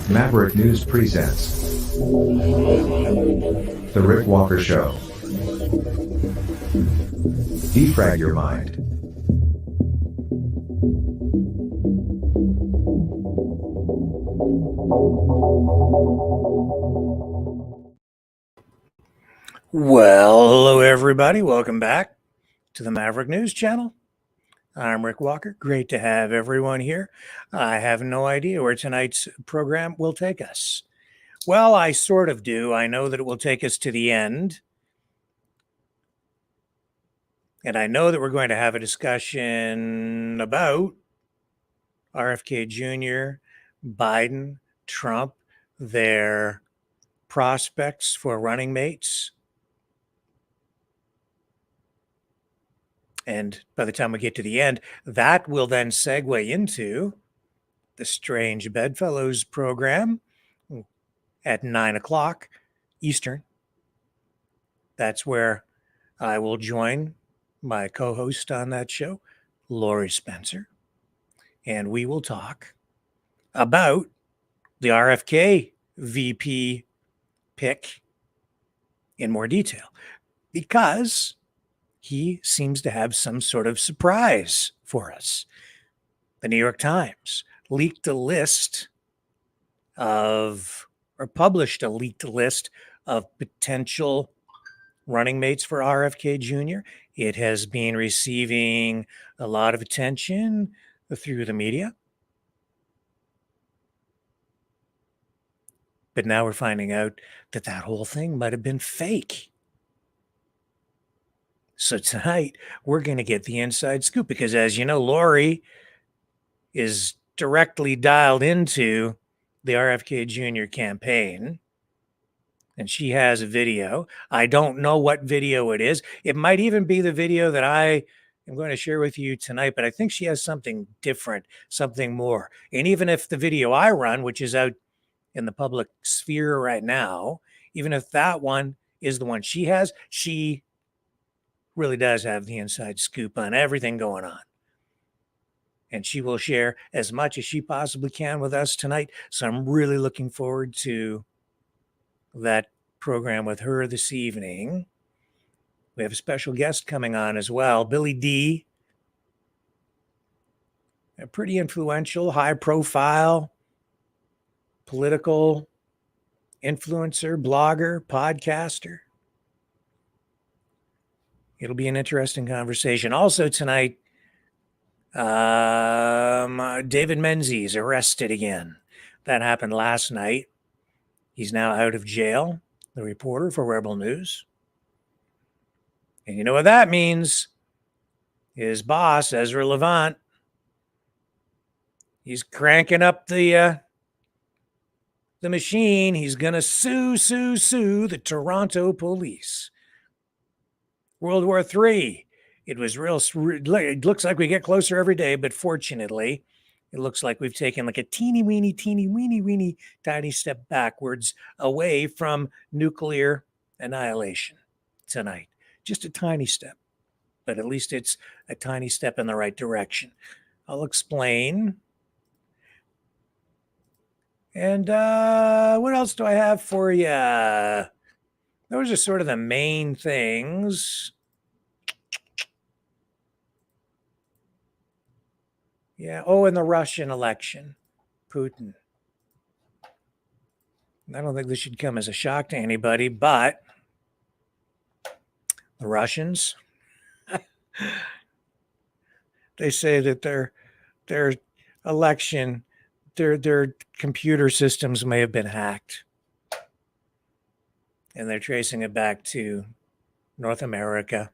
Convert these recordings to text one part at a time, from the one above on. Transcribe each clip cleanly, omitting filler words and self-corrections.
Maverick News presents The Rick Walker Show. Defrag your mind. Well, hello everybody. Welcome back to the Maverick News channel. I'm Rick Walker. Great to have everyone here. I have no idea where tonight's program will take us. Well, I sort of do. I know that it will take us to the end. And I know that we're going to have a discussion about RFK Jr., Biden, Trump, their prospects for running mates. And by the time we get to the end, that will then segue into the Strange Bedfellows program at 9 o'clock Eastern. That's where I will join my co-host on that show, Lori Spencer, and we will talk about the RFK VP pick in more detail, because he seems to have some sort of surprise for us. The New York Times leaked a list of, or published a leaked list of potential running mates for RFK Jr. It has been receiving a lot of attention through the media. But now we're finding out that that whole thing might have been fake. So tonight, we're going to get the inside scoop, because as you know, Lori is directly dialed into the RFK Jr. campaign, and she has a video. I don't know what video it is. It might even be the video that I am going to share with you tonight, but I think she has something different, something more. And even if the video I run, which is out in the public sphere right now, even if that one is the one she has, she really does have the inside scoop on everything going on. And she will share as much as she possibly can with us tonight. So I'm really looking forward to that program with her this evening. We have a special guest coming on as well, Billy D. A pretty influential, high profile, political influencer, blogger, podcaster. It'll be an interesting conversation. Also tonight, David Menzies arrested again. That happened last night. He's now out of jail, the reporter for Rebel News. And you know what that means? His boss, Ezra Levant, he's cranking up the machine. He's going to sue the Toronto police. World War III. It was it looks like we get closer every day, but fortunately, it looks like we've taken like a teeny weeny tiny step backwards away from nuclear annihilation tonight. Just a tiny step, but at least it's a tiny step in the right direction. I'll explain. And what else do I have for you? Those are sort of the main things. Yeah. Oh, and the Russian election, Putin. I don't think this should come as a shock to anybody, but the Russians, They say that their election, their computer systems may have been hacked, and they're tracing it back to North America.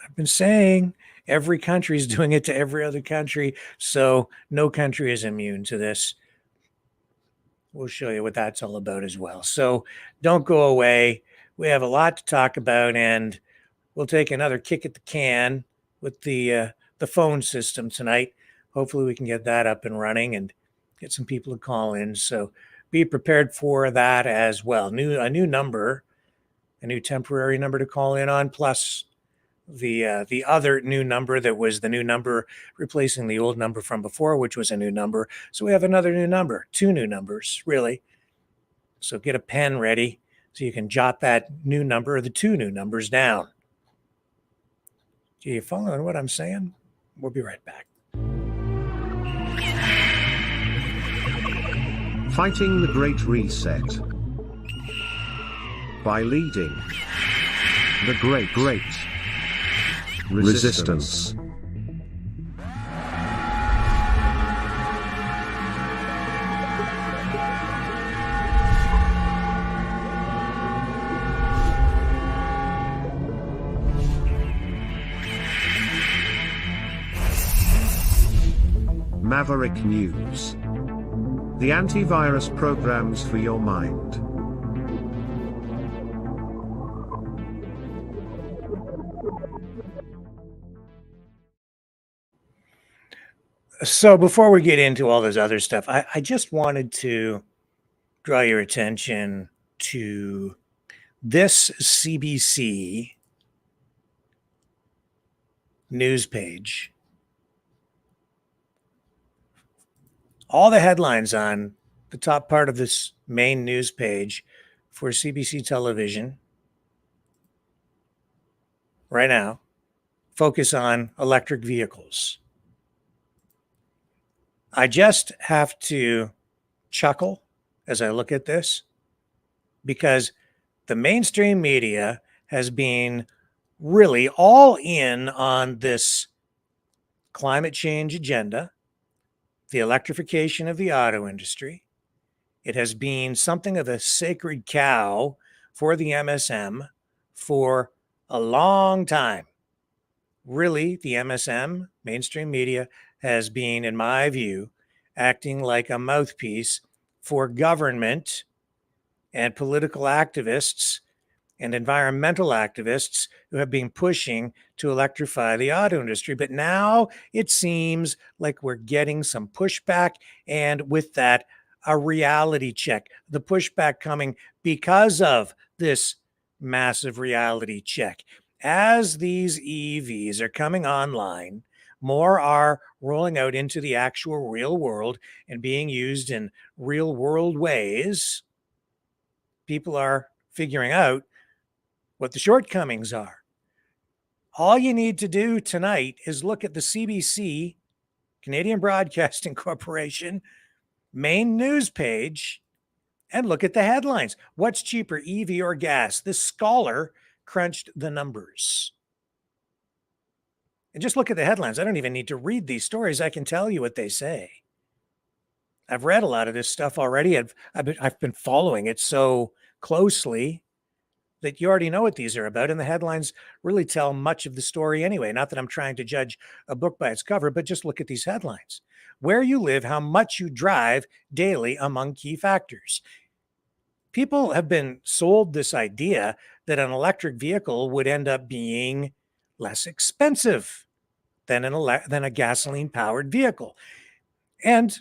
I've been saying every country is doing it to every other country, so no country is immune to this. We'll show you what that's all about as well. So don't go away. We have a lot to talk about, and we'll take another kick at the can with the phone system tonight. Hopefully, we can get that up and running and get some people to call in. So be prepared for that as well. A new number, a new temporary number to call in on, plus the other new number that was the new number replacing the old number from before, which was a new number. So we have another new number, two new numbers, really. So get a pen ready so you can jot that new number or the two new numbers down. Are you following what I'm saying? We'll be right back. Fighting the Great Reset by leading the Great Resistance. Maverick News. The antivirus programs for your mind. So before we get into all this other stuff, I just wanted to draw your attention to this CBC news page. All the headlines on the top part of this main news page for CBC television right now focus on electric vehicles. I just have to chuckle as I look at this because the mainstream media has been really all in on this climate change agenda, the electrification of the auto industry. It has been something of a sacred cow for the MSM for a long time. Really, the MSM, mainstream media, has been, in my view, acting like a mouthpiece for government and political activists and environmental activists who have been pushing to electrify the auto industry. But now it seems like we're getting some pushback, and with that, a reality check. The pushback coming because of this massive reality check. As these EVs are coming online, more are rolling out into the actual real world and being used in real world ways. People are figuring out what the shortcomings are. All you need to do tonight is look at the CBC, Canadian Broadcasting Corporation, main news page and look at the headlines. What's cheaper, EV or gas? This scholar crunched the numbers. And just look at the headlines. I don't even need to read these stories. I can tell you what they say. I've read a lot of this stuff already. I've been following it so closely that you already know what these are about. And the headlines really tell much of the story anyway. Not that I'm trying to judge a book by its cover, but just look at these headlines. Where you live, how much you drive daily among key factors. People have been sold this idea that an electric vehicle would end up being less expensive than a gasoline-powered vehicle. And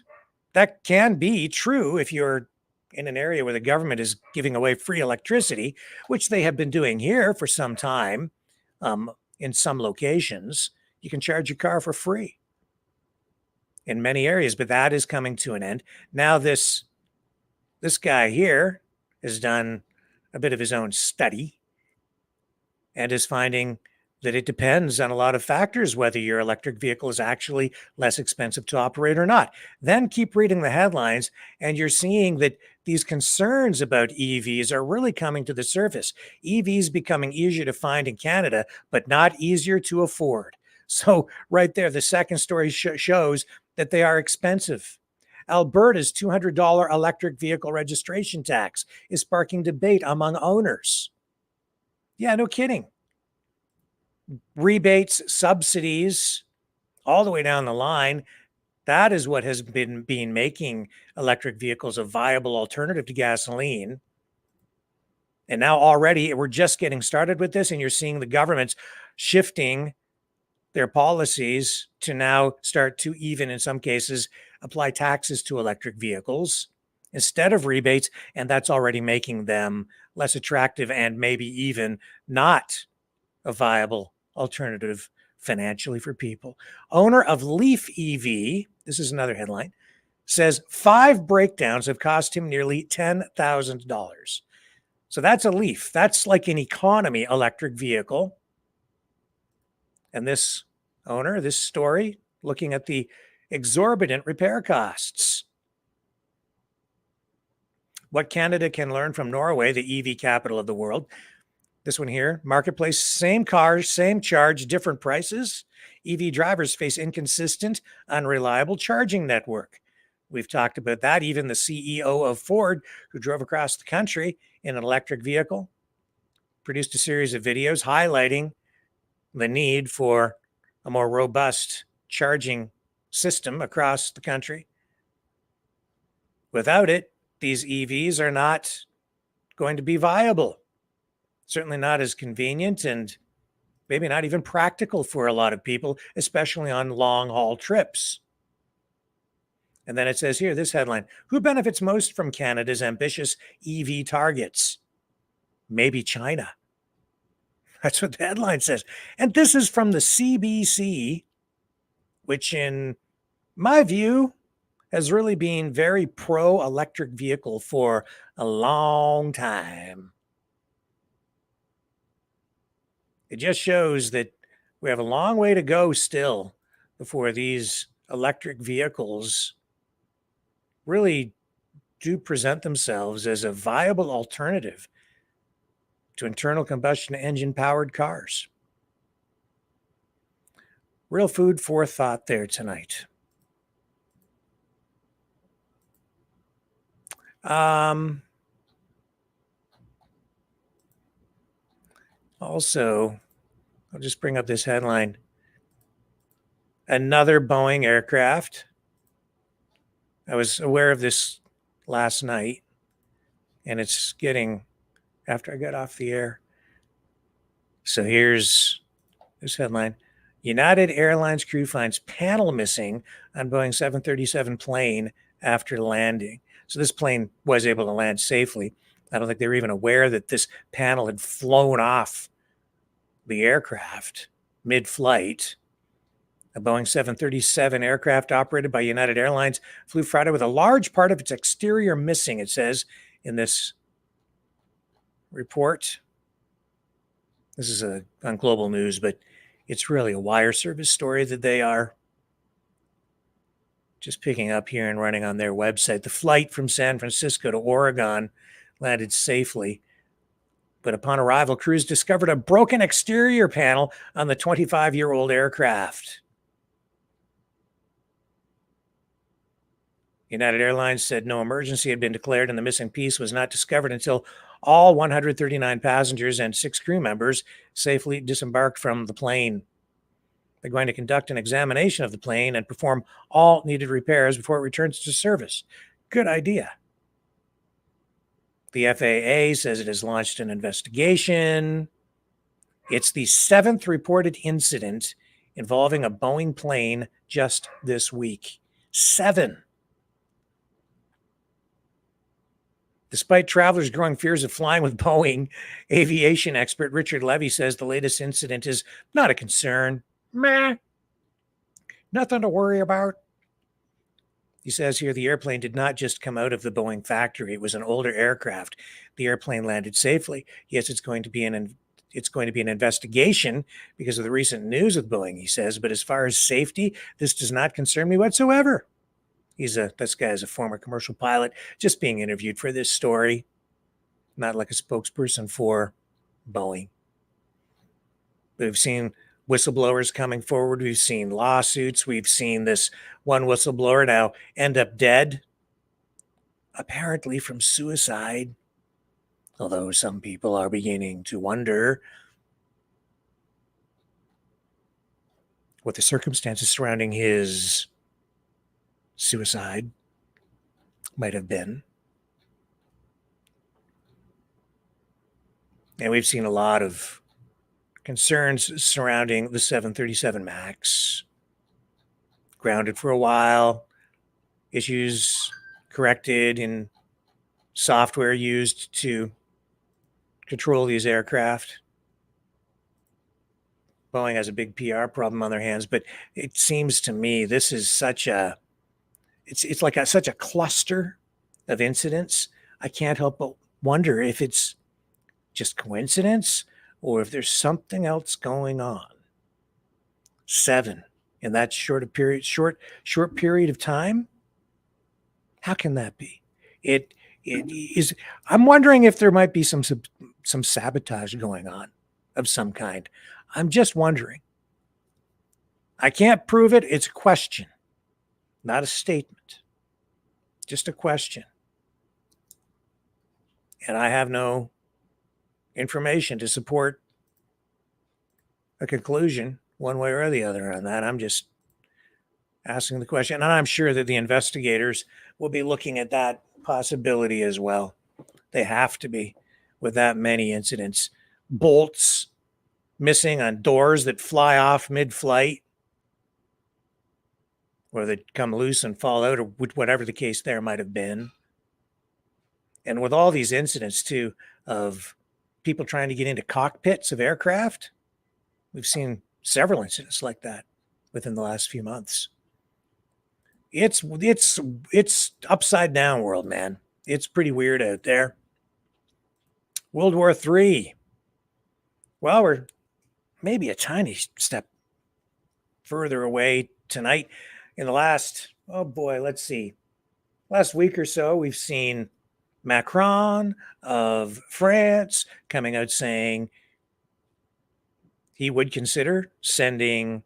that can be true if you're in an area where the government is giving away free electricity, which they have been doing here for some time. In some locations, you can charge your car for free in many areas, but that is coming to an end. Now this guy here has done a bit of his own study and is finding that it depends on a lot of factors whether your electric vehicle is actually less expensive to operate or not. Then keep reading the headlines, and you're seeing that these concerns about EVs are really coming to the surface. EVs becoming easier to find in Canada, but not easier to afford. So right there, the second story shows that they are expensive. Alberta's $200 electric vehicle registration tax is sparking debate among owners. Yeah, no kidding. Rebates, subsidies, all the way down the line. That is what has been making electric vehicles a viable alternative to gasoline. And now already we're just getting started with this, and you're seeing the governments shifting their policies to now start to even, in some cases, apply taxes to electric vehicles instead of rebates. And that's already making them less attractive and maybe even not a viable alternative financially for people. Owner of Leaf EV, this is another headline, says 5 breakdowns have cost him nearly $10,000. So that's a Leaf. That's like an economy electric vehicle. And this owner, this story, looking at the exorbitant repair costs. What Canada can learn from Norway, the EV capital of the world. This one here, marketplace, same cars, same charge, different prices. EV drivers face inconsistent, unreliable charging network. We've talked about that. Even the CEO of Ford, who drove across the country in an electric vehicle, produced a series of videos highlighting the need for a more robust charging system across the country. Without it, these EVs are not going to be viable. Certainly not as convenient and maybe not even practical for a lot of people, especially on long haul trips. And then it says here, this headline, who benefits most from Canada's ambitious EV targets? Maybe China. That's what the headline says. And this is from the CBC, which in my view has really been very pro-electric vehicle for a long time. It just shows that we have a long way to go still before these electric vehicles really do present themselves as a viable alternative to internal combustion engine powered cars. Real food for thought there tonight. Also, I'll just bring up this headline. Another Boeing aircraft. I was aware of this last night, and it's getting after I got off the air. So here's this headline. United Airlines crew finds panel missing on Boeing 737 plane after landing. So this plane was able to land safely. I don't think they were even aware that this panel had flown off the aircraft mid-flight. A Boeing 737 aircraft operated by United Airlines flew Friday with a large part of its exterior missing, it says in this report. This is on Global News, but it's really a wire service story that they are just picking up here and running on their website. The flight from San Francisco to Oregon landed safely, but upon arrival, crews discovered a broken exterior panel on the 25-year-old aircraft. United Airlines said no emergency had been declared and the missing piece was not discovered until all 139 passengers and 6 crew members safely disembarked from the plane. They're going to conduct an examination of the plane and perform all needed repairs before it returns to service. Good idea. The FAA says it has launched an investigation. It's the 7th reported incident involving a Boeing plane just this week. 7. Despite travelers' growing fears of flying with Boeing, aviation expert Richard Levy says the latest incident is not a concern. Meh. Nothing to worry about. He says here the airplane did not just come out of the Boeing factory. It was an older aircraft. The airplane landed safely. Yes, it's going to be an investigation because of the recent news with Boeing, he says. But as far as safety, this does not concern me whatsoever. This guy is a former commercial pilot, just being interviewed for this story, not like a spokesperson for Boeing. We've seen whistleblowers coming forward. We've seen lawsuits. We've seen this one whistleblower now end up dead, apparently from suicide, although some people are beginning to wonder what the circumstances surrounding his suicide might have been. And we've seen a lot of concerns surrounding the 737 MAX. Grounded for a while, issues corrected in software used to control these aircraft. Boeing has a big PR problem on their hands, but it seems to me this is such a it's like such a cluster of incidents. I can't help but wonder if it's just coincidence or if there's something else going on. 7 in that short period of time. How can that be? It is. I'm wondering if there might be some sabotage going on of some kind. I'm just wondering. I can't prove it. It's a question, not a statement. Just a question. And I have no information to support a conclusion one way or the other on that. I'm just asking the question. And I'm sure that the investigators will be looking at that possibility as well. They have to be, with that many incidents. Bolts missing on doors that fly off mid-flight, or that come loose and fall out, or whatever the case there might have been. And with all these incidents, too, of people trying to get into cockpits of aircraft, we've seen several incidents like that within the last few months. It's upside down world, man. It's pretty weird out there. World War III. Well, we're maybe a tiny step further away tonight. In the last, last week or so, we've seen Macron of France coming out saying he would consider sending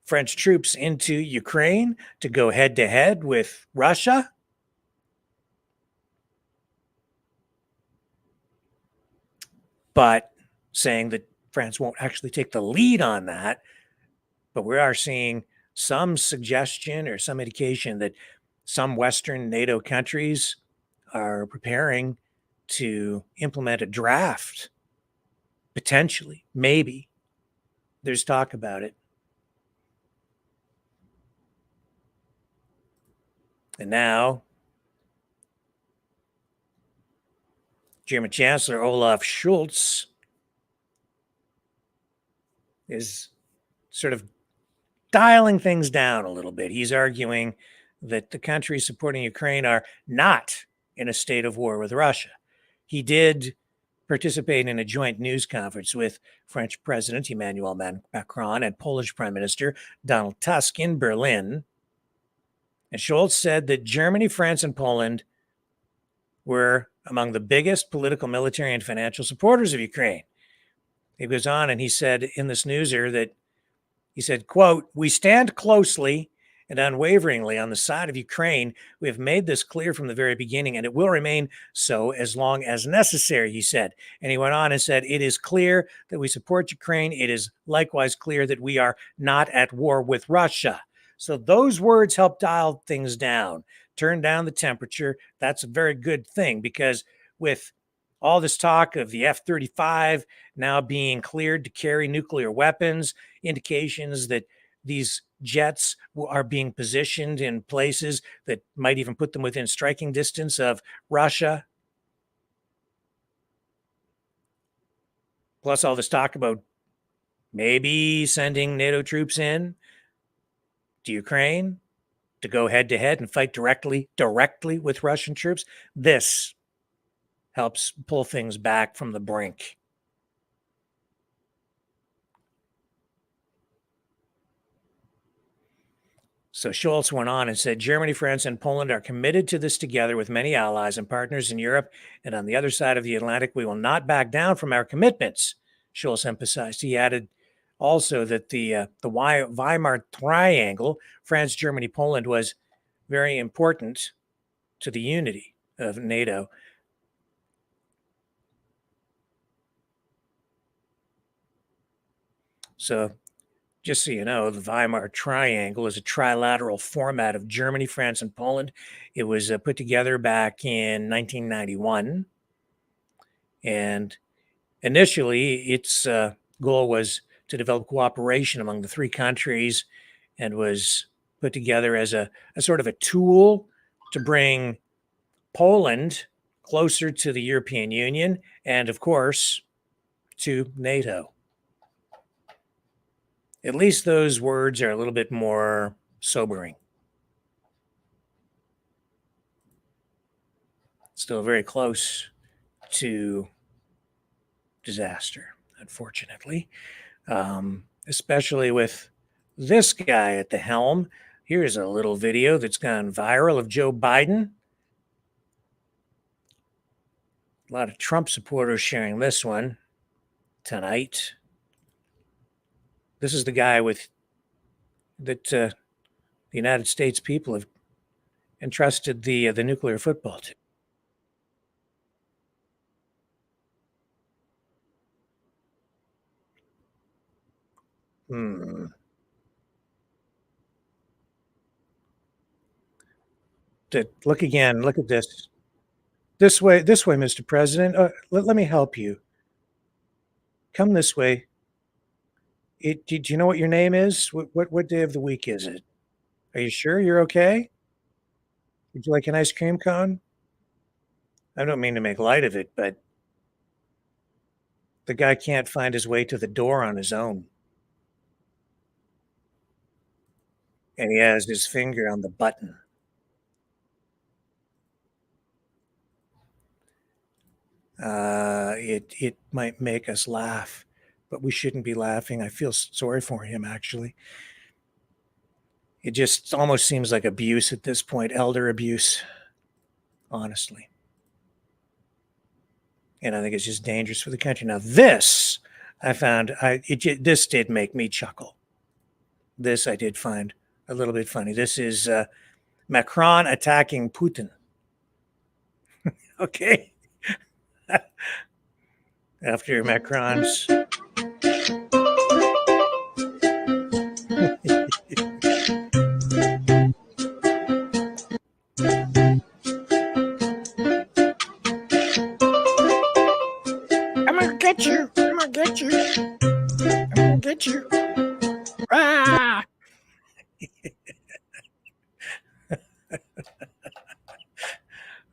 French troops into Ukraine to go head to head with Russia. But saying that France won't actually take the lead on that. But we are seeing some suggestion or some indication that some Western NATO countries are preparing to implement a draft, potentially, maybe. There's talk about it. And now, German Chancellor Olaf Scholz is sort of dialing things down a little bit. He's arguing that the countries supporting Ukraine are not in a state of war with Russia. He did participate in a joint news conference with French President Emmanuel Macron and Polish Prime Minister Donald Tusk in Berlin. And Scholz said that Germany, France, and Poland were among the biggest political, military, and financial supporters of Ukraine. He goes on and he said in this newser that he said, quote, "We stand closely and unwaveringly on the side of Ukraine. We have made this clear from the very beginning, and it will remain so as long as necessary," he said. And he went on and said, "It is clear that we support Ukraine. It is likewise clear that we are not at war with Russia." So those words help dial things down, turn down the temperature. That's a very good thing, because with all this talk of the F-35 now being cleared to carry nuclear weapons, indications that these jets are being positioned in places that might even put them within striking distance of Russia. Plus all this talk about maybe sending NATO troops in to Ukraine to go head to head and fight directly with Russian troops. This helps pull things back from the brink. So Scholz went on and said, "Germany, France, and Poland are committed to this together with many allies and partners in Europe. And on the other side of the Atlantic, we will not back down from our commitments," Scholz emphasized. He added, also that the Weimar Triangle, France, Germany, Poland, was very important to the unity of NATO. So just so you know, the Weimar Triangle is a trilateral format of Germany, France, and Poland. It was put together back in 1991. And initially, its goal was to develop cooperation among the three countries and was put together as a sort of a tool to bring Poland closer to the European Union and, of course, to NATO. At least those words are a little bit more sobering. Still very close to disaster, unfortunately, especially with this guy at the helm. Here's a little video that's gone viral of Joe Biden. A lot of Trump supporters sharing this one tonight. This is the guy that the United States people have entrusted the nuclear football to. Look again. Look at this. This way, Mr. President. Let me help you. Come this way. Do you know what your name is? What day of the week is it? Are you sure you're okay? Would you like an ice cream cone? I don't mean to make light of it, but the guy can't find his way to the door on his own. And he has his finger on the button. It might make us laugh, but we shouldn't be laughing. I feel sorry for him, actually. It just almost seems like abuse at this point, elder abuse, honestly. And I think it's just dangerous for the country. Now, this I found, this did make me chuckle. This I did find a little bit funny. This is Macron attacking Putin. Okay. After Macron's I'm gonna get you. I'm gonna get you. I'm gonna get you. Ah!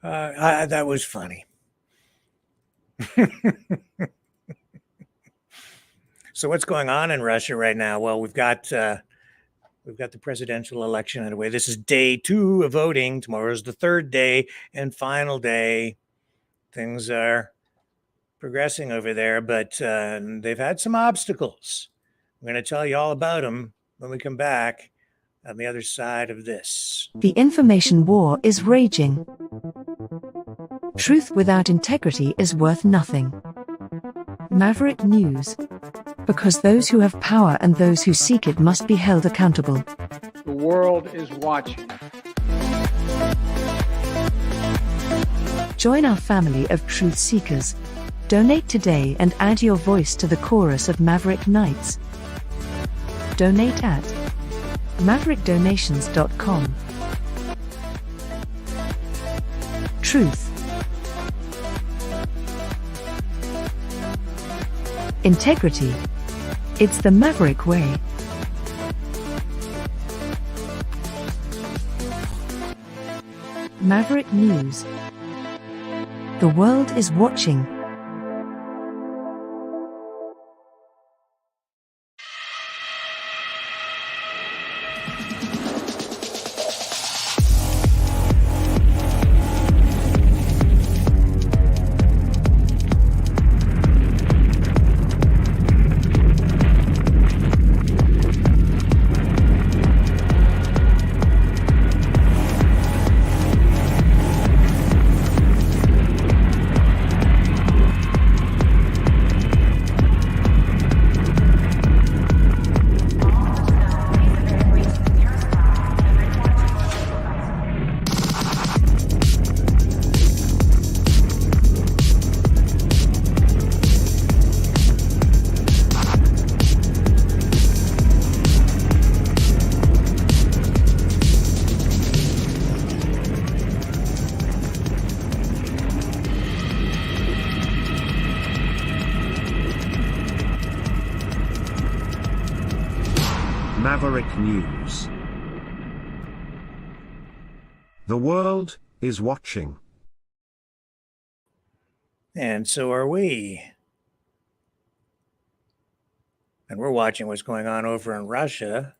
That was funny. So what's going on in Russia right now? Well, we've got the presidential election underway. This is day 2 of voting. Tomorrow's the 3rd day and final day. Things are progressing over there, but they've had some obstacles. I'm going to tell you all about them when we come back on the other side of this. The information war is raging. Truth without integrity is worth nothing. Maverick News. Because those who have power and those who seek it must be held accountable. The world is watching. Join our family of truth seekers. Donate today and add your voice to the chorus of Maverick Knights. Donate at maverickdonations.com. Truth. Integrity. It's the Maverick way. Maverick News. The world is watching. Maverick News. The world is watching. And so are we. And we're watching what's going on over in Russia,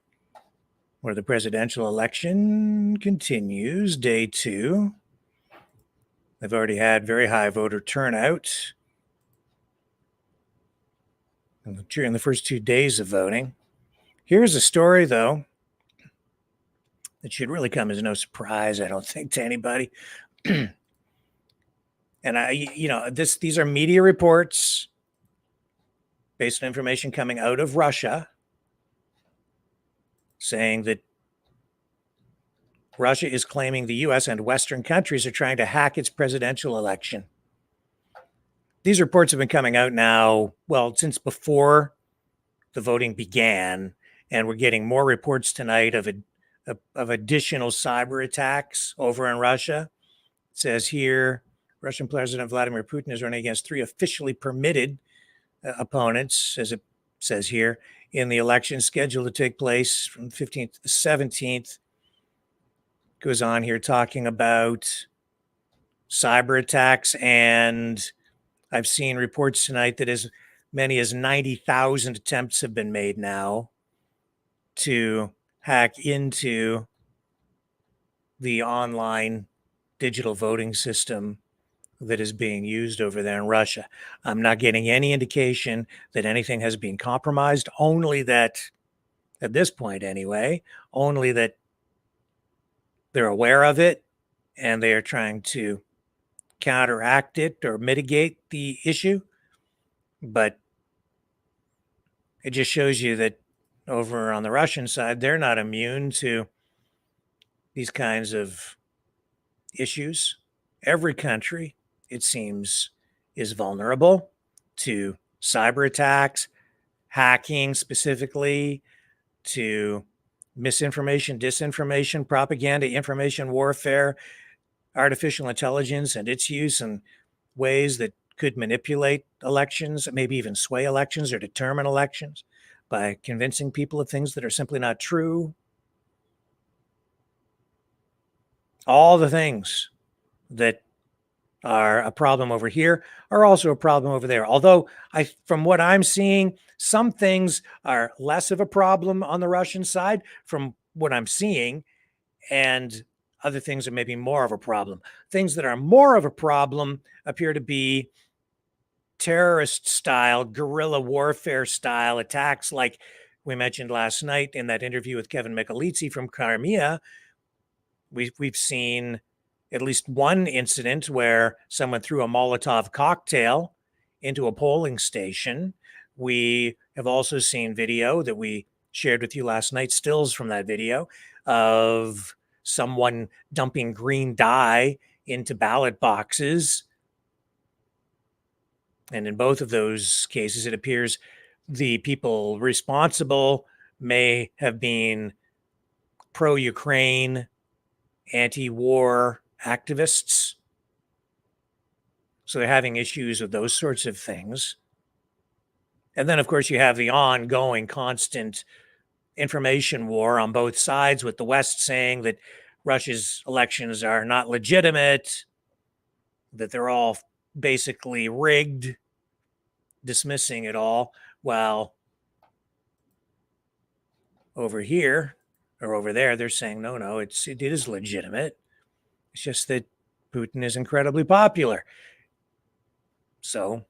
where the presidential election continues, day 2. They've already had very high voter turnout during the first 2 days of voting. Here's a story, though, that should really come as no surprise, I don't think, to anybody. And these are media reports based on information coming out of Russia saying that Russia is claiming the U.S. and Western countries are trying to hack its presidential election. These reports have been coming out now, well, since before the voting began, and we're getting more reports tonight of additional cyber attacks over in Russia. It says here, Russian President Vladimir Putin is running against 3 officially permitted opponents, as it says here, in the election scheduled to take place from the 15th to the 17th. Goes on here talking about cyber attacks, and I've seen reports tonight that as many as 90,000 attempts have been made now to hack into the online digital voting system that is being used over there in Russia. I'm not getting any indication that anything has been compromised, only that, at this point anyway, only that they're aware of it and they are trying to counteract it or mitigate the issue. But it just shows you that over on the Russian side, they're not immune to these kinds of issues. Every country, it seems, is vulnerable to cyber attacks, hacking specifically, to misinformation, disinformation, propaganda, information warfare, artificial intelligence, and its use in ways that could manipulate elections, maybe even sway elections or determine elections by convincing people of things that are simply not true. All the things that are a problem over here are also a problem over there. Although from what I'm seeing, some things are less of a problem on the Russian side from what I'm seeing, and other things are maybe more of a problem. Things that are more of a problem appear to be terrorist style, guerrilla warfare style attacks, like we mentioned last night in that interview with Kevin Michalitsy from Crimea. We've seen at least one incident where someone threw a Molotov cocktail into a polling station. We have also seen video that we shared with you last night, stills from that video, of someone dumping green dye into ballot boxes. And in both of those cases, it appears the people responsible may have been pro-Ukraine, anti-war activists. So they're having issues with those sorts of things. And then, of course, you have the ongoing constant information war on both sides, with the West saying that Russia's elections are not legitimate, that they're all basically rigged, dismissing it all, while over here or over there, they're saying, no, it is legitimate. It's just that Putin is incredibly popular. So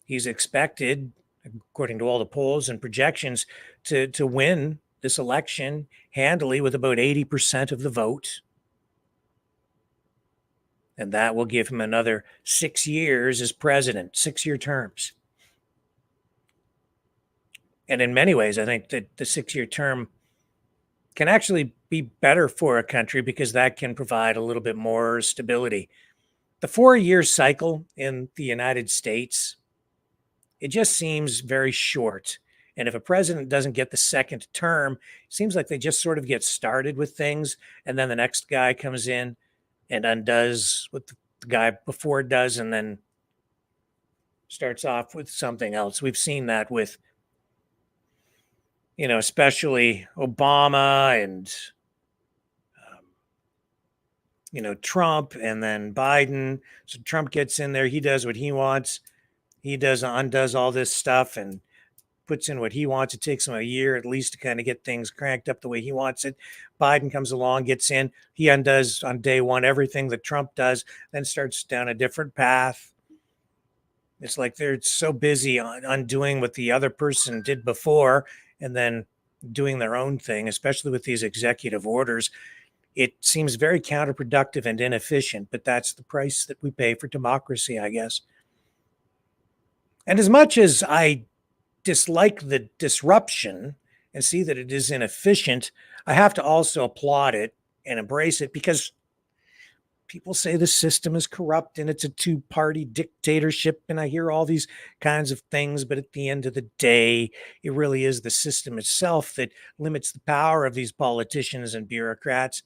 he's expected, according to all the polls and projections, to win this election handily with about 80% of the vote. And that will give him another 6 years as president, 6-year terms. And in many ways, I think that the 6-year term can actually be better for a country because that can provide a little bit more stability. The 4-year cycle in the United States, it just seems very short. And if a president doesn't get the second term, it seems like they just sort of get started with things, and then the next guy comes in and undoes what the guy before does, and then starts off with something else. We've seen that with especially Obama and, Trump and then Biden. So Trump gets in there. He does what he wants. He undoes all this stuff and puts in what he wants. It takes him a year at least to kind of get things cranked up the way he wants it. Biden comes along, gets in. He undoes on day one everything that Trump does, then starts down a different path. It's like they're so busy undoing what the other person did before and then doing their own thing, especially with these executive orders. It seems very counterproductive and inefficient, but that's the price that we pay for democracy, I guess. And as much as I dislike the disruption and see that it is inefficient, I have to also applaud it and embrace it, because people say the system is corrupt and it's a two-party dictatorship, and I hear all these kinds of things, but at the end of the day, it really is the system itself that limits the power of these politicians and bureaucrats.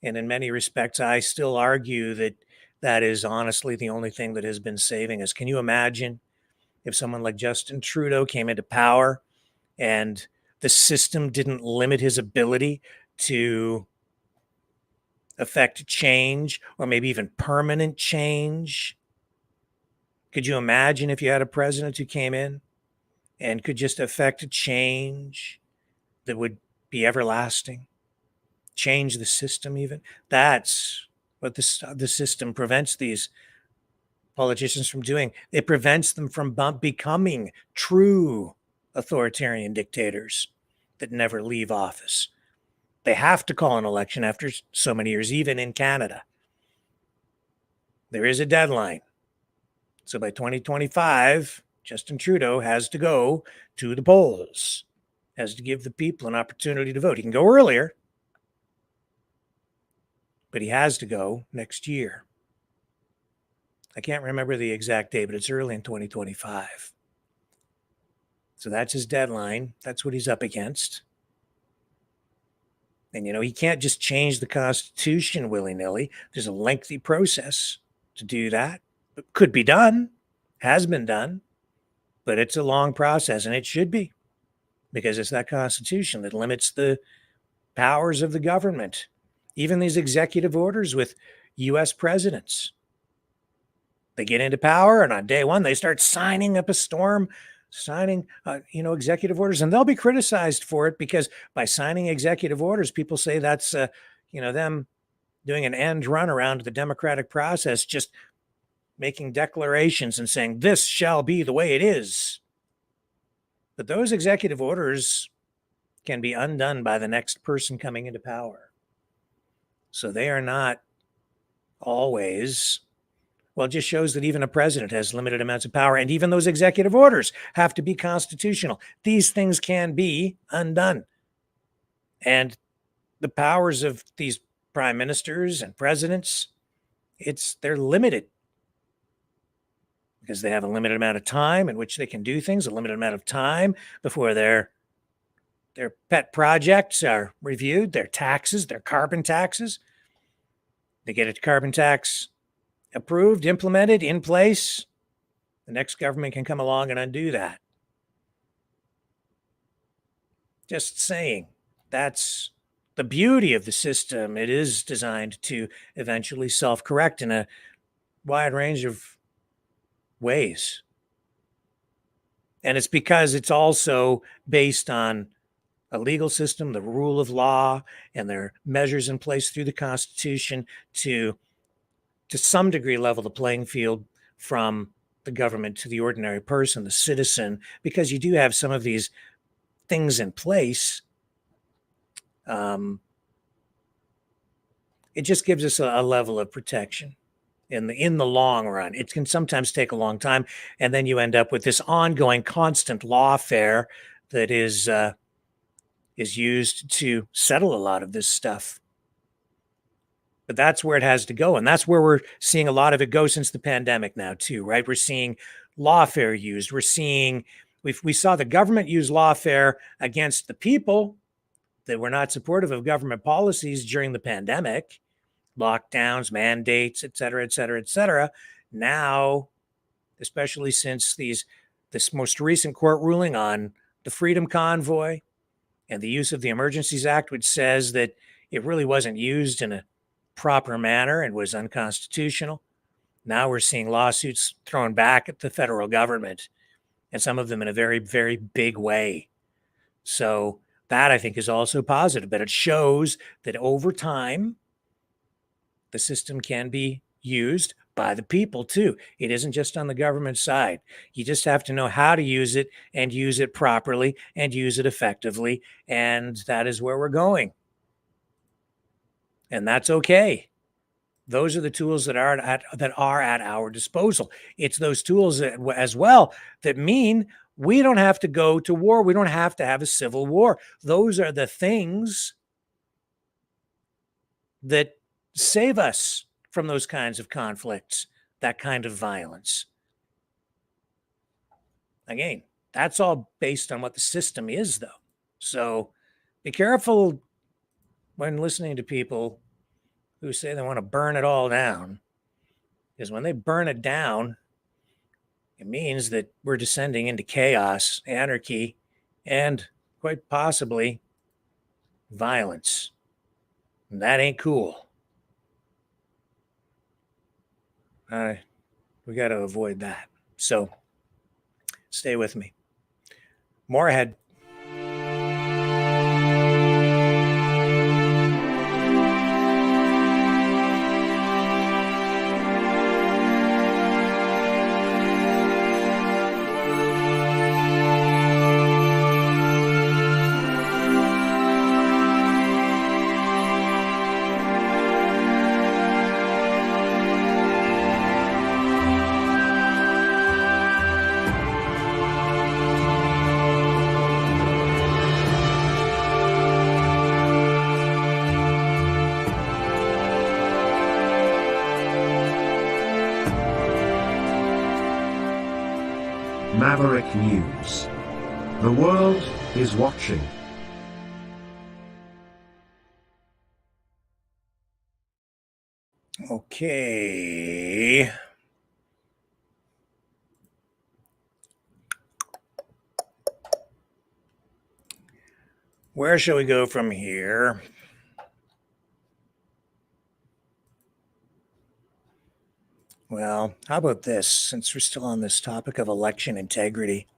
And in many respects, I still argue that that is honestly the only thing that has been saving us. Can you imagine if someone like Justin Trudeau came into power and the system didn't limit his ability to affect change, or maybe even permanent change? Could you imagine if you had a president who came in and could just affect a change that would be everlasting, change the system even? That's what the system prevents these politicians from doing. It prevents them from becoming true authoritarian dictators that never leave office. They have to call an election after so many years, even in Canada. There is a deadline. So by 2025, Justin Trudeau has to go to the polls, has to give the people an opportunity to vote. He can go earlier, but he has to go next year. I can't remember the exact date, but it's early in 2025. So that's his deadline. That's what he's up against. And, he can't just change the Constitution willy-nilly. There's a lengthy process to do that. It could be done, has been done, but it's a long process, and it should be, because it's that Constitution that limits the powers of the government. Even these executive orders with U.S. presidents. They get into power, and on day one, they start signing up a storm, signing, executive orders, and they'll be criticized for it, because by signing executive orders, people say that's, them doing an end run around the democratic process, just making declarations and saying this shall be the way it is. But those executive orders can be undone by the next person coming into power. So they are not always. Well, it just shows that even a president has limited amounts of power, and even those executive orders have to be constitutional. These things can be undone. And the powers of these prime ministers and presidents, they're limited, because they have a limited amount of time in which they can do things, a limited amount of time before their pet projects are reviewed, their taxes, their carbon taxes. They get a carbon tax approved, implemented, in place. The next government can come along and undo that. Just saying, that's the beauty of the system. It is designed to eventually self-correct in a wide range of ways. And it's because it's also based on a legal system, the rule of law, and there are measures in place through the Constitution to some degree level the playing field from the government to the ordinary person, the citizen, because you do have some of these things in place. It just gives us a level of protection in the long run. It can sometimes take a long time, and then you end up with this ongoing, constant lawfare that is used to settle a lot of this stuff. But that's where it has to go, and that's where we're seeing a lot of it go since the pandemic now too, right? We're seeing lawfare used. We saw the government use lawfare against the people that were not supportive of government policies during the pandemic, lockdowns, mandates, et cetera, et cetera, et cetera. Now, especially since this most recent court ruling on the Freedom Convoy, and the use of the Emergencies Act, which says that it really wasn't used in a proper manner and was unconstitutional. Now we're seeing lawsuits thrown back at the federal government, and some of them in a very, very big way. So that, I think, is also positive, but it shows that over time, the system can be used by the people too. It isn't just on the government side. You just have to know how to use it and use it properly and use it effectively. And that is where we're going. And that's okay. Those are the tools that are at our disposal. It's those tools as well that mean we don't have to go to war. We don't have to have a civil war. Those are the things that save us from those kinds of conflicts, that kind of violence. Again, that's all based on what the system is, though. So be careful when listening to people who say they want to burn it all down, because when they burn it down, it means that we're descending into chaos, anarchy, and quite possibly violence. And that ain't cool. We got to avoid that. So stay with me. More ahead. Maverick News. The world is watching. Okay. Where shall we go from here? Well, how about this, since we're still on this topic of election integrity?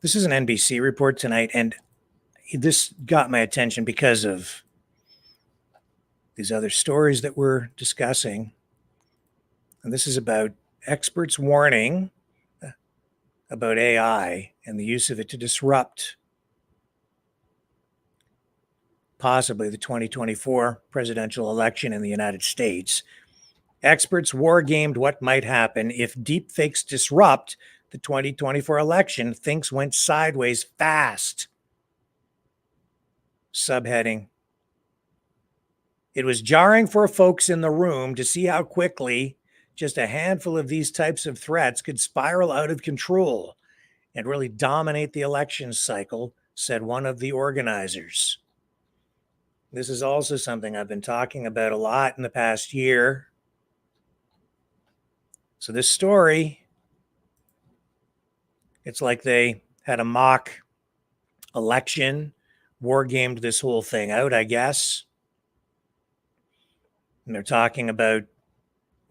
This is an NBC report tonight, and this got my attention because of these other stories that we're discussing. And this is about experts warning about AI and the use of it to disrupt possibly the 2024 presidential election in the United States. Experts wargamed what might happen if deepfakes disrupt the 2024 election. Things went sideways fast. Subheading: it was jarring for folks in the room to see how quickly just a handful of these types of threats could spiral out of control and really dominate the election cycle, said one of the organizers. This is also something I've been talking about a lot in the past year. So this story, it's like they had a mock election, wargamed this whole thing out, I guess. And they're talking about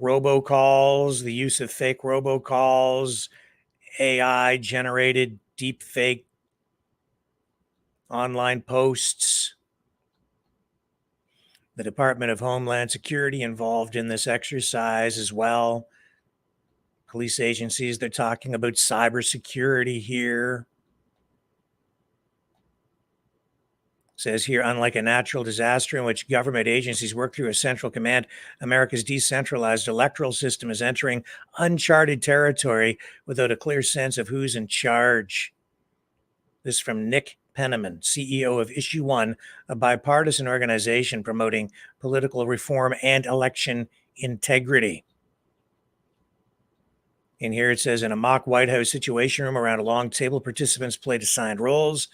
robocalls, the use of fake robocalls, AI-generated deepfake online posts. The Department of Homeland Security involved in this exercise as well. Police agencies, they're talking about cybersecurity here. It says here, unlike a natural disaster in which government agencies work through a central command, America's decentralized electoral system is entering uncharted territory without a clear sense of who's in charge. This is from Nick Penniman, CEO of Issue One, a bipartisan organization promoting political reform and election integrity. In here it says, in a mock White House Situation Room around a long table, participants played assigned roles,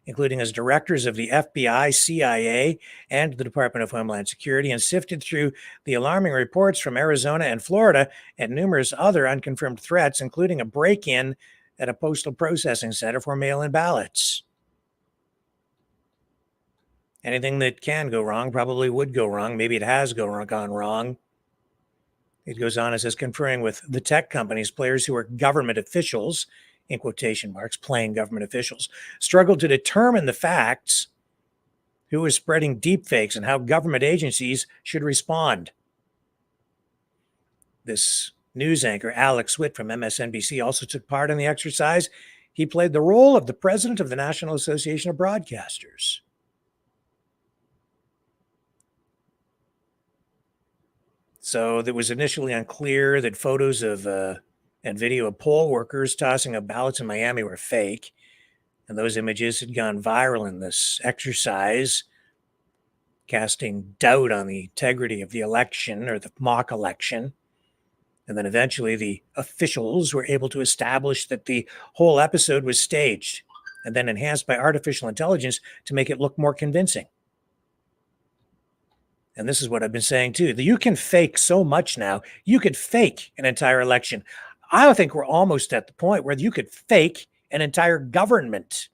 including as directors of the FBI, CIA, and the Department of Homeland Security, and sifted through the alarming reports from Arizona and Florida and numerous other unconfirmed threats, including a break-in at a postal processing center for mail-in ballots. Anything that can go wrong probably would go wrong. Maybe it has gone wrong. It goes on, it says, conferring with the tech companies, players who are government officials, in quotation marks, playing government officials, struggled to determine the facts, who is spreading deepfakes, and how government agencies should respond. This news anchor, Alex Witt from MSNBC, also took part in the exercise. He played the role of the president of the National Association of Broadcasters. So it was initially unclear that photos of and video of poll workers tossing up ballots in Miami were fake. And those images had gone viral in this exercise, casting doubt on the integrity of the election or the mock election. And then eventually the officials were able to establish that the whole episode was staged and then enhanced by artificial intelligence to make it look more convincing. And this is what I've been saying too. You can fake so much now. You could fake an entire election. I think we're almost at the point where you could fake an entire government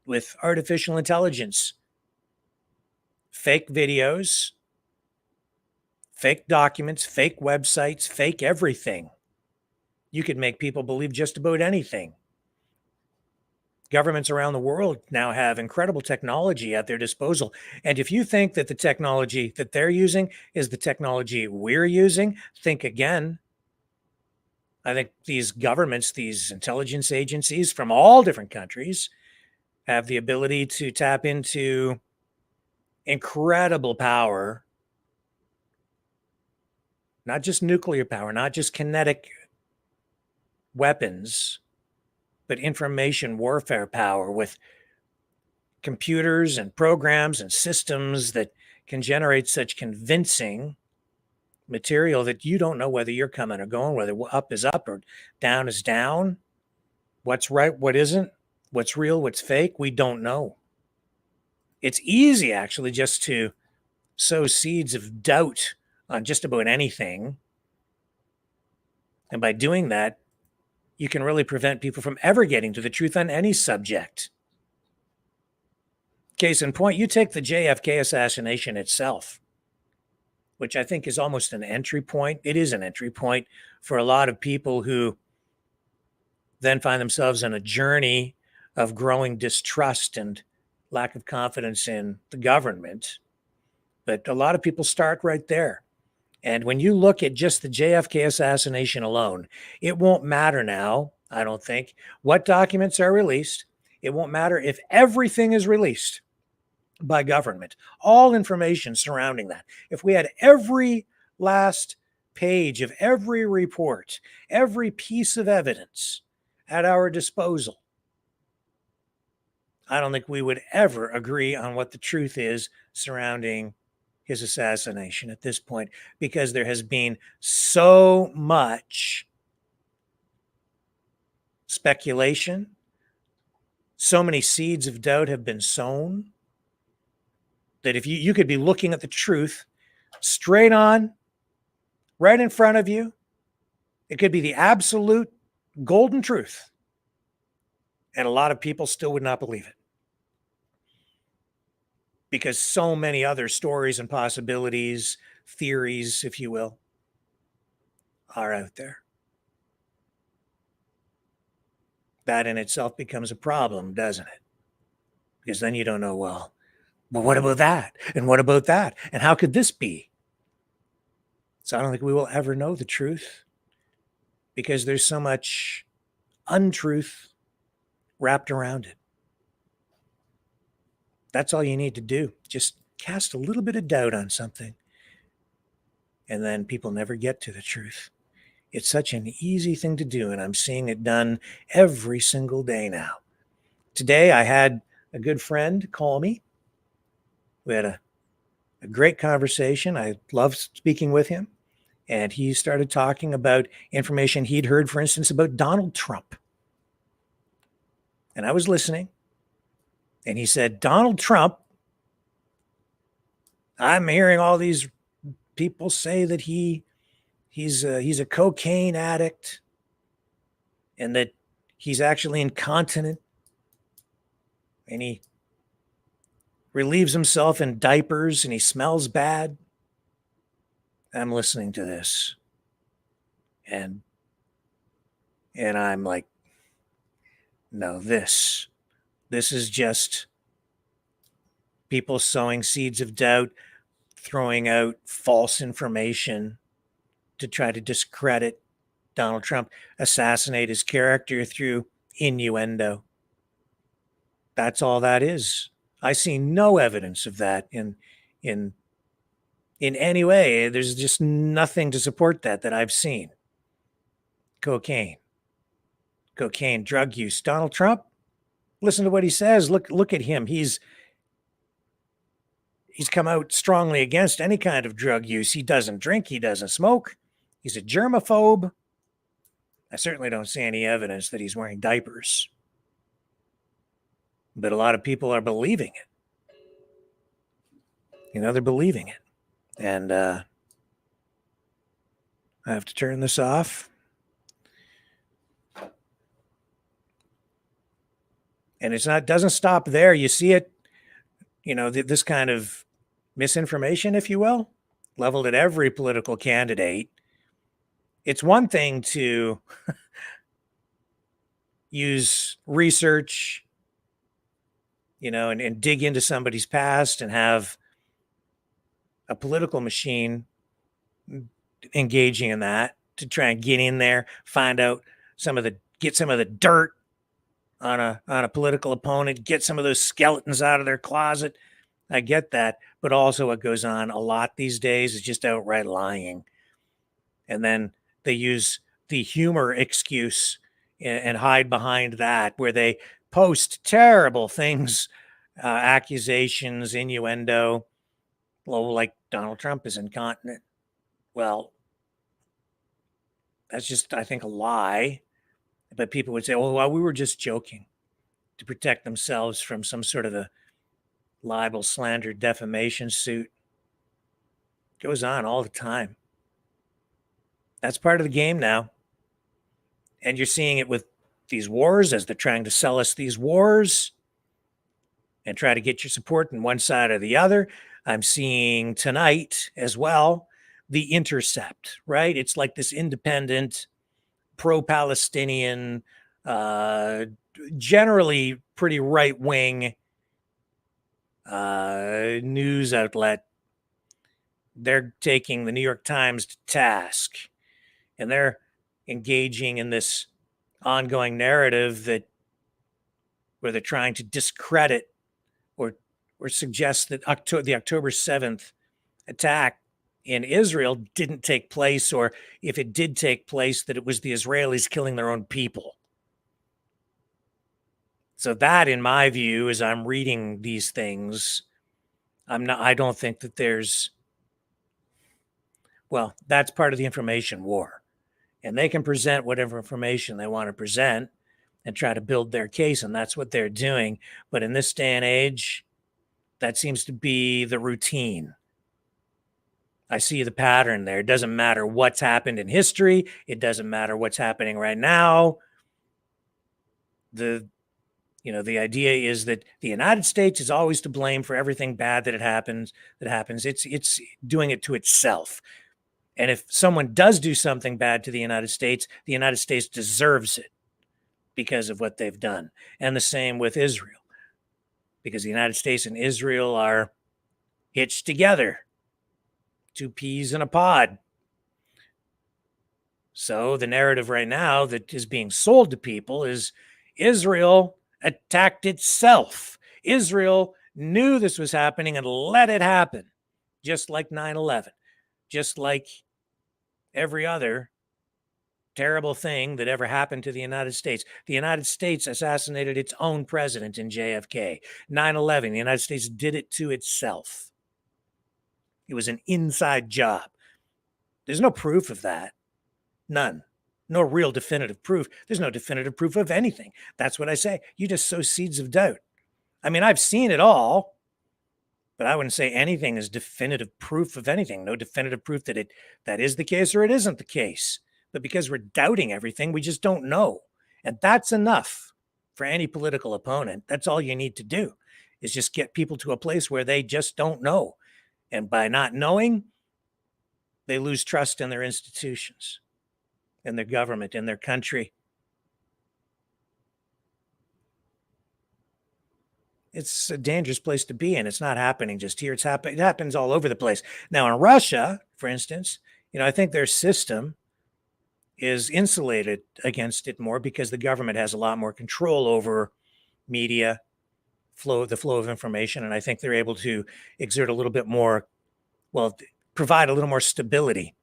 with artificial intelligence. Fake videos, fake documents, fake websites, fake everything. You could make people believe just about anything. Governments around the world now have incredible technology at their disposal. And if you think that the technology that they're using is the technology we're using, think again. I think these governments, these intelligence agencies from all different countries have the ability to tap into incredible power, not just nuclear power, not just kinetic weapons, but information warfare power with computers and programs and systems that can generate such convincing material that you don't know whether you're coming or going, whether up is up or down is down, what's right, what isn't, what's real, what's fake. We don't know. It's easy, actually, just to sow seeds of doubt on just about anything. And by doing that, you can really prevent people from ever getting to the truth on any subject. Case in point, you take the JFK assassination itself, which I think is almost an entry point. It is an entry point for a lot of people who then find themselves on a journey of growing distrust and lack of confidence in the government. But a lot of people start right there. And when you look at just the JFK assassination alone, it won't matter now, I don't think, what documents are released. It won't matter if everything is released by government, all information surrounding that. If we had every last page of every report, every piece of evidence at our disposal, I don't think we would ever agree on what the truth is surrounding his assassination at this point, because there has been so much speculation, so many seeds of doubt have been sown, that if you could be looking at the truth straight on, right in front of you, it could be the absolute golden truth, and a lot of people still would not believe it, because so many other stories and possibilities, theories, if you will, are out there. That in itself becomes a problem, doesn't it? Because then you don't know, well, what about that? And what about that? And how could this be? So I don't think we will ever know the truth, because there's so much untruth wrapped around it. That's all you need to do. Just cast a little bit of doubt on something, and then people never get to the truth. It's such an easy thing to do, and I'm seeing it done every single day now. Today, I had a good friend call me. We had a great conversation. I loved speaking with him, and he started talking about information he'd heard, for instance, about Donald Trump. And I was listening. And he said, Donald Trump, I'm hearing all these people say that he's a cocaine addict and that he's actually incontinent. And he relieves himself in diapers and he smells bad. I'm listening to this. And I'm like, no, this is just people sowing seeds of doubt, throwing out false information to try to discredit Donald Trump, assassinate his character through innuendo. That's all that is. I see no evidence of that in any way. There's just nothing to support that I've seen. Cocaine, drug use. Donald Trump, listen to what he says. Look at him. He's come out strongly against any kind of drug use. He doesn't drink. He doesn't smoke. He's a germaphobe. I certainly don't see any evidence that he's wearing diapers. But a lot of people are believing it. They're believing it. And I have to turn this off. And doesn't stop there. You see it, this kind of misinformation, if you will, leveled at every political candidate. It's one thing to use research, and dig into somebody's past and have a political machine engaging in that to try and get in there, find out get some of the dirt on a political opponent, get some of those skeletons out of their closet. I get that. But also what goes on a lot these days is just outright lying. And then they use the humor excuse and hide behind that, where they post terrible things, accusations, innuendo, like Donald Trump is incontinent. Well, that's just, I think, a lie. But people would say, well, we were just joking, to protect themselves from some sort of a libel, slander, defamation suit. It goes on all the time. That's part of the game now. And you're seeing it with these wars, as they're trying to sell us these wars and try to get your support on one side or the other. I'm seeing tonight as well The Intercept, right? It's like this independent, pro-Palestinian, generally pretty right-wing news outlet. They're taking the New York Times to task, and they're engaging in this ongoing narrative where they're trying to discredit or suggest that the October 7th attack in Israel didn't take place, or if it did take place, that it was the Israelis killing their own people. So that, in my view, as I'm reading these things, I don't think that that's part of the information war. And they can present whatever information they want to present and try to build their case, and that's what they're doing. But in this day and age, that seems to be the routine. I see the pattern there. It doesn't matter what's happened in history. It doesn't matter what's happening right now. The idea is that the United States is always to blame for everything bad that happens. It's doing it to itself. And if someone does do something bad to the United States deserves it because of what they've done. And the same with Israel, because the United States and Israel are hitched together. Two peas in a pod. So the narrative right now that is being sold to people is Israel attacked itself. Israel knew this was happening and let it happen, just like 9/11, just like every other terrible thing that ever happened to the United States. The United States assassinated its own president in JFK. 9/11, the United States did it to itself. It was an inside job. There's no proof of that. None. No real definitive proof. There's no definitive proof of anything. That's what I say. You just sow seeds of doubt. I mean, I've seen it all, but I wouldn't say anything is definitive proof of anything. No definitive proof that that is the case or it isn't the case. But because we're doubting everything, we just don't know. And that's enough for any political opponent. That's all you need to do, is just get people to a place where they just don't know. And by not knowing, they lose trust in their institutions, in their government, in their country. It's a dangerous place to be in. It's not happening just here. It happens all over the place. Now, in Russia, for instance, I think their system is insulated against it more because the government has a lot more control over media, the flow of information. And I think they're able to exert a little bit more, provide a little more stability,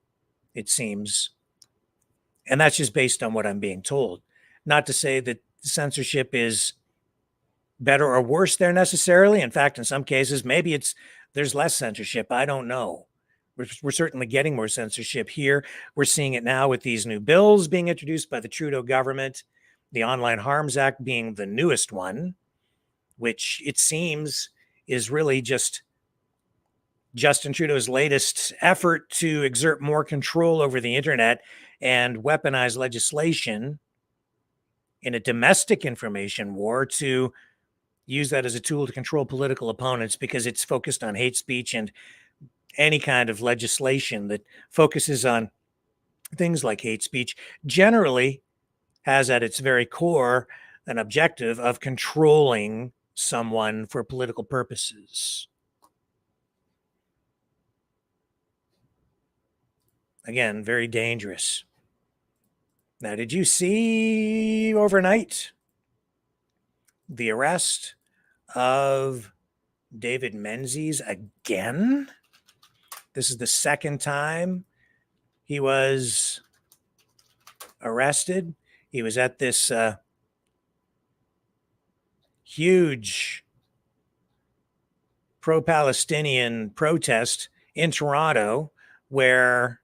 it seems. And that's just based on what I'm being told. Not to say that censorship is better or worse there necessarily. In fact, in some cases, maybe there's less censorship. I don't know. We're certainly getting more censorship here. We're seeing it now with these new bills being introduced by the Trudeau government, the Online Harms Act being the newest one, which it seems is really just Justin Trudeau's latest effort to exert more control over the internet and weaponize legislation in a domestic information war to use that as a tool to control political opponents, because it's focused on hate speech, and any kind of legislation that focuses on things like hate speech generally has at its very core an objective of controlling someone for political purposes. Again, very dangerous. Now, did you see overnight the arrest of David Menzies again? This is the second time he was arrested. He was at this huge pro-Palestinian protest in Toronto where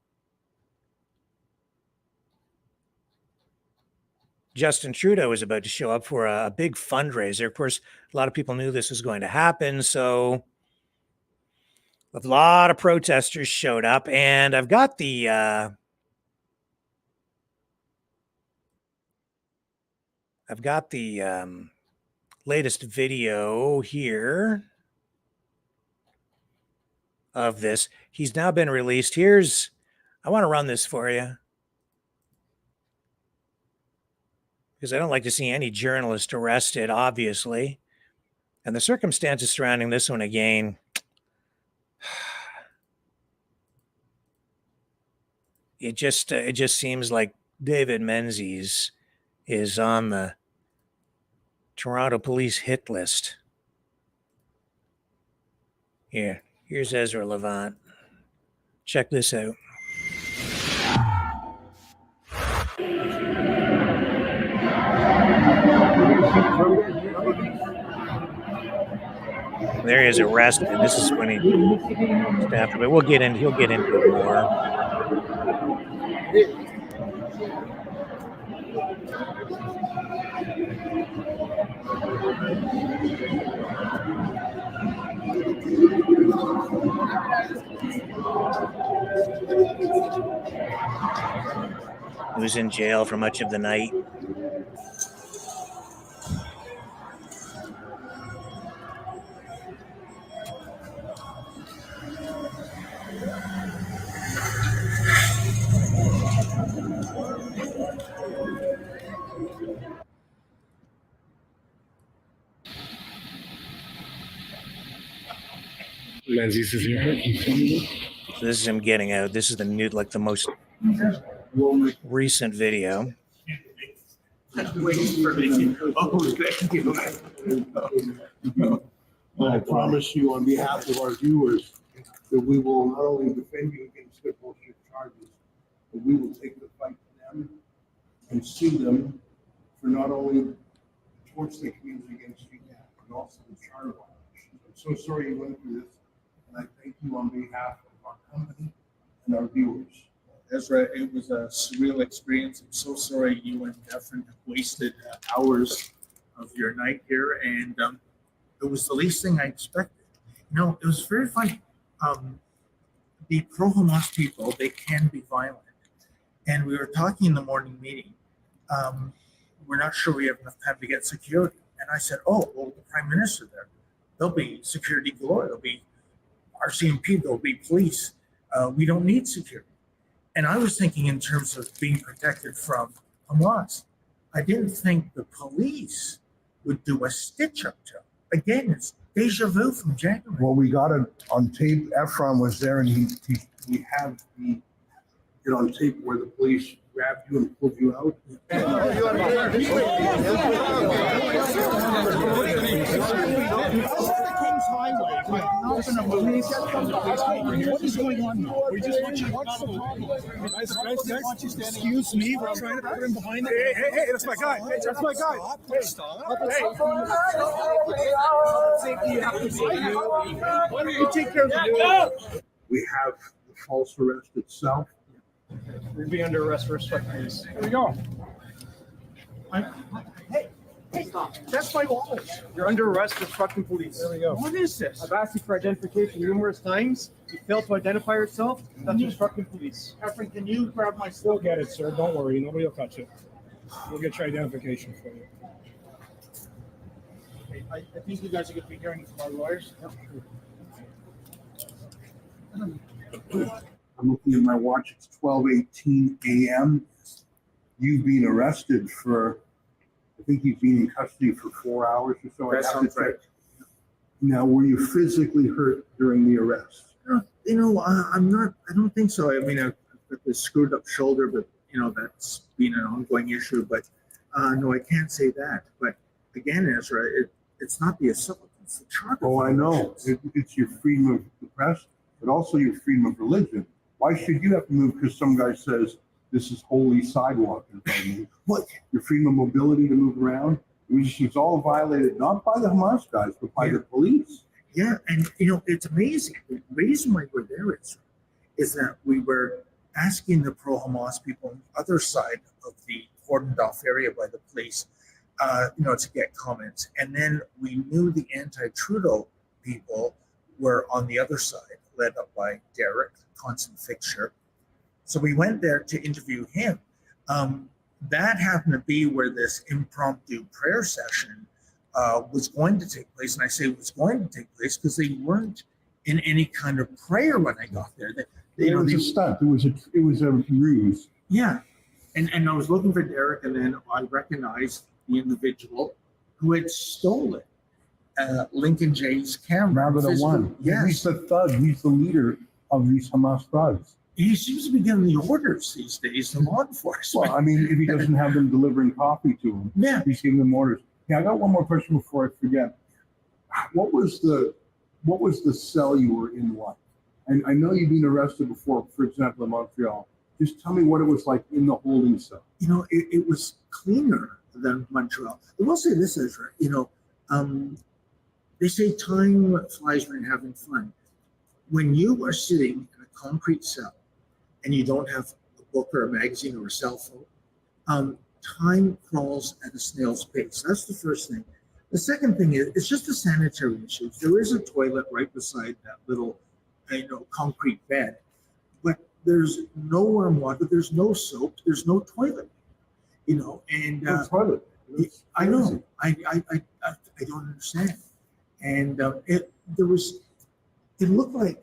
Justin Trudeau was about to show up for a big fundraiser. Of course, a lot of people knew this was going to happen, so a lot of protesters showed up, and I've got the latest video here of this. He's now been released. I want to run this for you, because I don't like to see any journalist arrested, obviously. And the circumstances surrounding this one, again, it just seems like David Menzies is on the Toronto police hit list. Here's Ezra Levant. Check this out. There he is arrested. This is when he stabbed him. But he'll get into it more. He was in jail for much of the night. Menzies is here. So this is him getting out. This is the most recent video. I promise you on behalf of our viewers that we will not only defend you against their bullshit charges, but we will take the fight to them and sue them for not only the torts they committed against you, but also the charter violations. I'm so sorry you went through this, and I thank you on behalf of our company and our viewers. Ezra, it was a surreal experience. I'm so sorry you and Efren have wasted hours of your night here, and it was the least thing I expected. It was very funny. The pro-Hamas people, they can be violent. And we were talking in the morning meeting. We're not sure we have enough time to get security. And I said, oh, well, the Prime Minister there. there'll be security galore. There'll be RCMP. There'll be police. We don't need security. And I was thinking in terms of being protected from Hamas. I didn't think the police would do a stitch-up job. Again, it's deja vu from January. Well, we got it on tape. Efron was there, and we have it on tape where the police grabbed you and pulled you out. What is going on now? We just want you to what's the problem? Guys, excuse me, we're trying to put him behind it. Hey, that's my guy. Hey, that's my guy. Hey, stop. Why don't you take care of the We have the false arrest itself. We'll be under arrest for respect, please. Here we go. Hey, stop. That's my wallet. You're under arrest for obstructing police. There we go. What is this? I've asked you for identification numerous times. You failed to identify yourself. That's obstructing police. Efren, can you grab my stuff? We'll get it, sir. Don't worry. Nobody will touch it. We'll get your identification for you. I think you guys are going to be hearing from our lawyers. I'm looking at my watch. It's 12:18 a.m. You've been arrested for, I think you've been in custody for 4 hours or so. That sounds right. Now, were you physically hurt during the arrest? I'm not. I don't think so. I mean, I've got this screwed up shoulder, but that's been an ongoing issue. But no, I can't say that. But again, Ezra, it's not the assault; it's the charge. Oh, I know. It's your freedom of the press, but also your freedom of religion. Why should you have to move because some guy says this is holy sidewalk? What? Your freedom of mobility to move around? It's all violated not by the Hamas guys, but by the police. Yeah, and it's amazing. The reason why we're there is that we were asking the pro-Hamas people on the other side of the cordoned off area by the police, to get comments. And then we knew the anti-Trudeau people were on the other side, led up by Derek, constant fixture. So we went there to interview him. That happened to be where this impromptu prayer session was going to take place. And I say it was going to take place because they weren't in any kind of prayer when I got there. It was a stunt. It was a ruse. Yeah. And I was looking for Derek, and then I recognized the individual who had stolen Lincoln Jay's camera. Now the one. Yes. He's the thug. He's the leader of these Hamas thugs. He seems to be getting the orders these days from law enforcement. Well, I mean, if he doesn't have them delivering coffee to him, Yeah. he's giving them orders. Yeah, I got one more question before I forget. What was the cell you were in like? And I know you've been arrested before, for example, in Montreal. Just tell me what it was like in the holding cell. It was cleaner than Montreal. I will say this, Ezra. They say time flies when you're having fun. When you are sitting in a concrete cell and you don't have a book or a magazine or a cell phone, time crawls at a snail's pace. That's the first thing. The second thing is, it's just a sanitary issue. There is a toilet right beside that little, concrete bed, but there's no warm water, there's no soap, there's no toilet, and No toilet. I know, I don't understand. And it looked like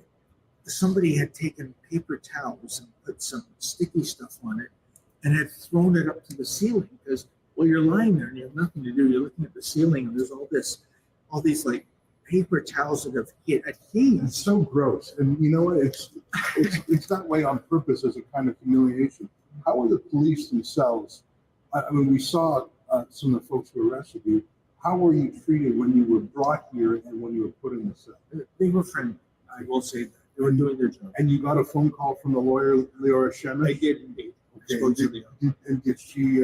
somebody had taken paper towels and put some sticky stuff on it and had thrown it up to the ceiling because, you're lying there and you have nothing to do. You're looking at the ceiling and there's all these like paper towels that have hit adhesed. It's so gross. And you know what? It's that way on purpose as a kind of humiliation. How are the police themselves? I mean, we saw some of the folks who arrested you. How were you treated when you were brought here and when you were put in the cell? They were friendly. I will say that. They were doing their job. And you got a phone call from the lawyer, Leora Shemesh? I did indeed. Okay. And did she,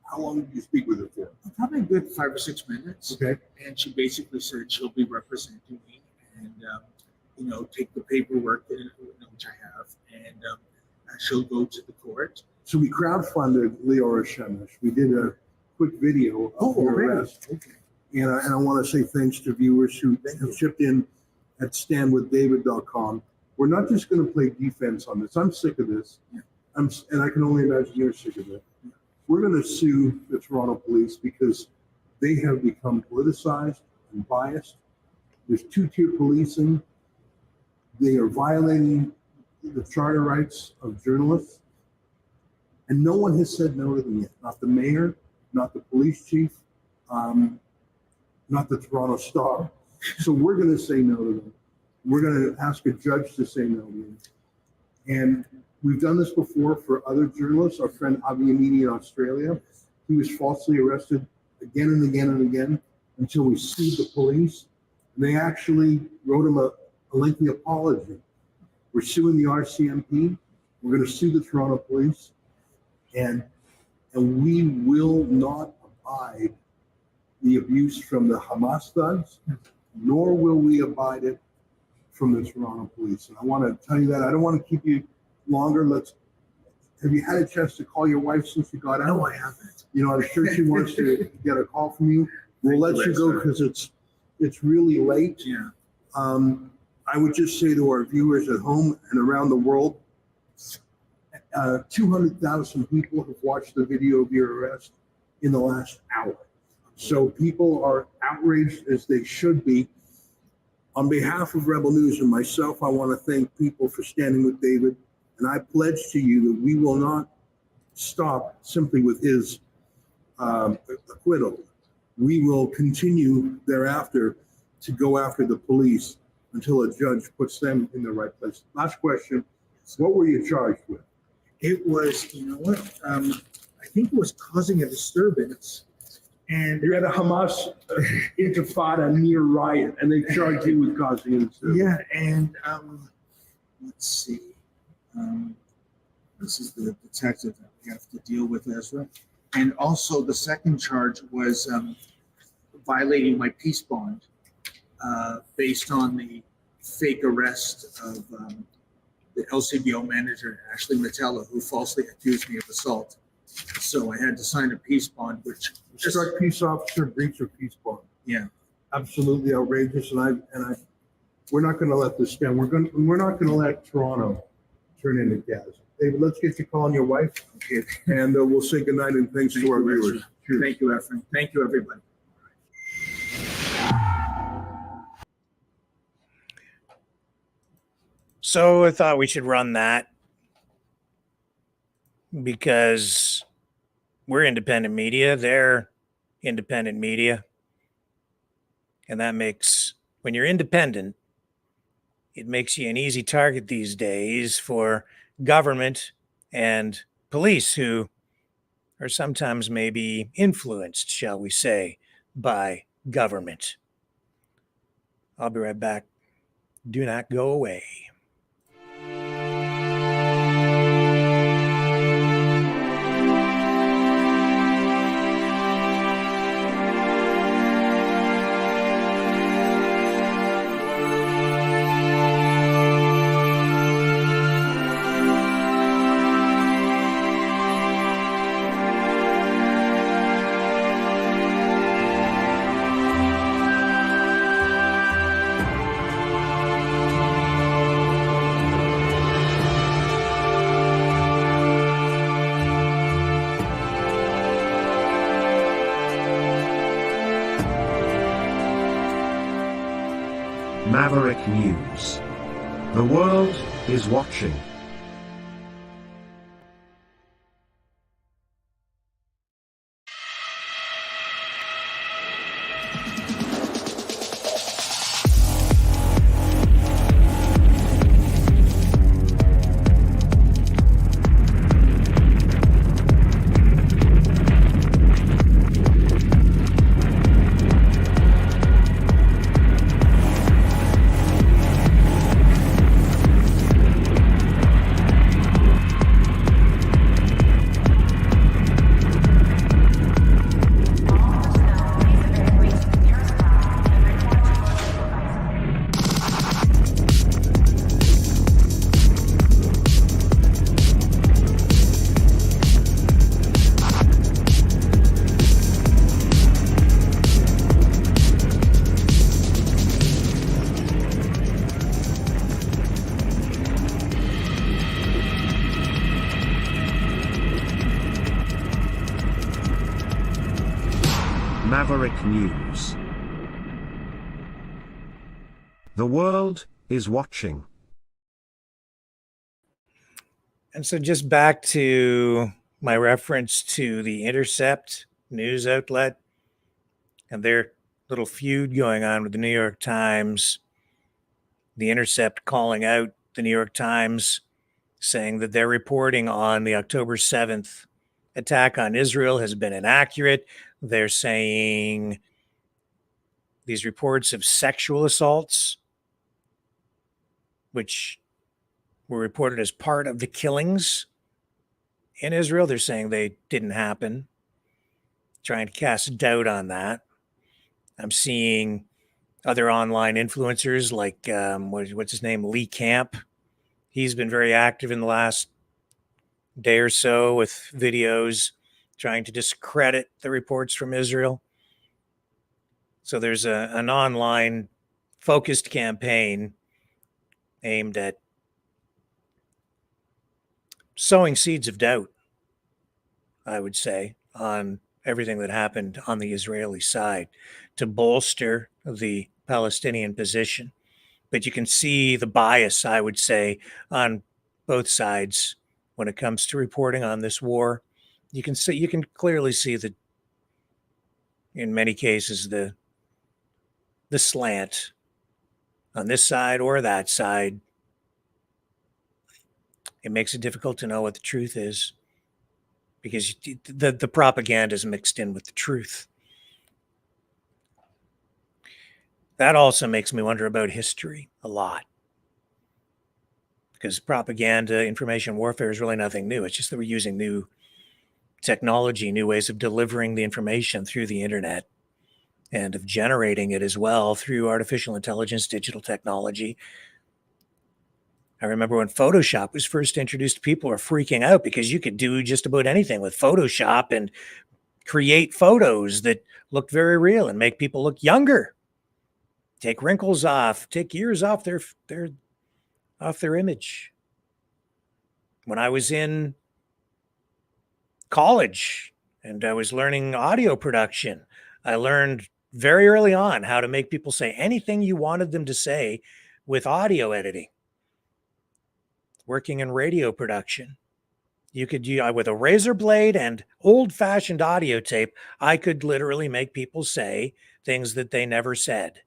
how long did you speak with her for? Probably a good 5 or 6 minutes. Okay. And she basically said she'll be representing me and, take the paperwork, which I have, and she'll go to the court. So we crowdfunded Leora Shemesh. We did a quick video of your arrest. Okay. And I want to say thanks to viewers who have chipped in at standwithdavid.com. We're not just going to play defense on this. I'm sick of this. Yeah. And I can only imagine you're sick of it. We're going to sue the Toronto police because they have become politicized. and biased. There's two-tier policing. They are violating the charter rights of journalists. And no one has said no to them yet. Not the mayor, not the police chief, not the Toronto Star. So we're going to say no to them. We're going to ask a judge to say no to them. And we've done this before for other journalists. Our friend Avi Amini in Australia, he was falsely arrested again and again and again until we sued the police. And they actually wrote him a lengthy apology. We're suing the RCMP. We're going to sue the Toronto police. And we will not abide the abuse from the Hamas thugs, nor will we abide it from the Toronto police. And I want to tell you that. I don't want to keep you longer. Have you had a chance to call your wife since you got out? No, I haven't. You know, I'm sure she wants to get a call from you. We'll let you go because it's really late. Yeah. I would just say to our viewers at home and around the world, 200,000 people have watched the video of your arrest in the last hour. So people are outraged, as they should be. On behalf of Rebel News and myself, I want to thank people for standing with David. And I pledge to you that we will not stop simply with his acquittal. We will continue thereafter to go after the police until a judge puts them in the right place. Last question. What were you charged with? It was, you know what? I think it was causing a disturbance. And You had a Hamas intifada near riot, and they charged you with causing a disturbance. yeah, and let's see. This is the detective that we have to deal with, Ezra. And also the second charge was violating my peace bond based on the fake arrest of the LCBO manager, Ashley Metella, who falsely accused me of assault. So I had to sign a peace bond, which Struck peace officer, breach of peace bond. yeah. Absolutely outrageous, and we're not going to let this stand. We're not going to let Toronto turn into Gaza. David, let's get you calling your wife, and we'll say goodnight and thanks to our viewers. Cheers. Thank you, Efren. Thank you, everybody. So I thought we should run that because we're independent media. They're independent media. And that makes, when you're independent, it makes you an easy target these days for government and police who are sometimes maybe influenced, shall we say, by government. I'll be right back. Do not go away. Maverick News. The world is watching. Maverick News. The world is watching. And so just back to my reference to the Intercept news outlet and their little feud going on with the New York Times, the Intercept calling out the New York Times, saying that their reporting on the October 7th attack on Israel has been inaccurate. They're saying these reports of sexual assaults, which were reported as part of the killings in Israel, they're saying they didn't happen, trying to cast doubt on that. I'm seeing other online influencers like, what's his name, Lee Camp. He's been very active in the last day or so with videos trying to discredit the reports from Israel. So there's an online focused campaign aimed at sowing seeds of doubt, I would say, on everything that happened on the Israeli side to bolster the Palestinian position. But you can see the bias, I would say, on both sides when it comes to reporting on this war. You can clearly see that in many cases the slant on this side or that side. It makes it difficult to know what the truth is because the propaganda is mixed in with the truth. That also makes me wonder about history a lot, because propaganda, information warfare is really nothing new. It's just that we're using new technology, new ways of delivering the information through the internet and of generating it as well through artificial intelligence, digital technology. I remember when Photoshop was first introduced, people were freaking out because you could do just about anything with Photoshop and create photos that looked very real and make people look younger, take wrinkles off, take years off their image. When I was in college and I was learning audio production, I learned very early on how to make people say anything you wanted them to say with audio editing. Working in radio production, you could use with a razor blade and old-fashioned audio tape, I could literally make people say things that they never said.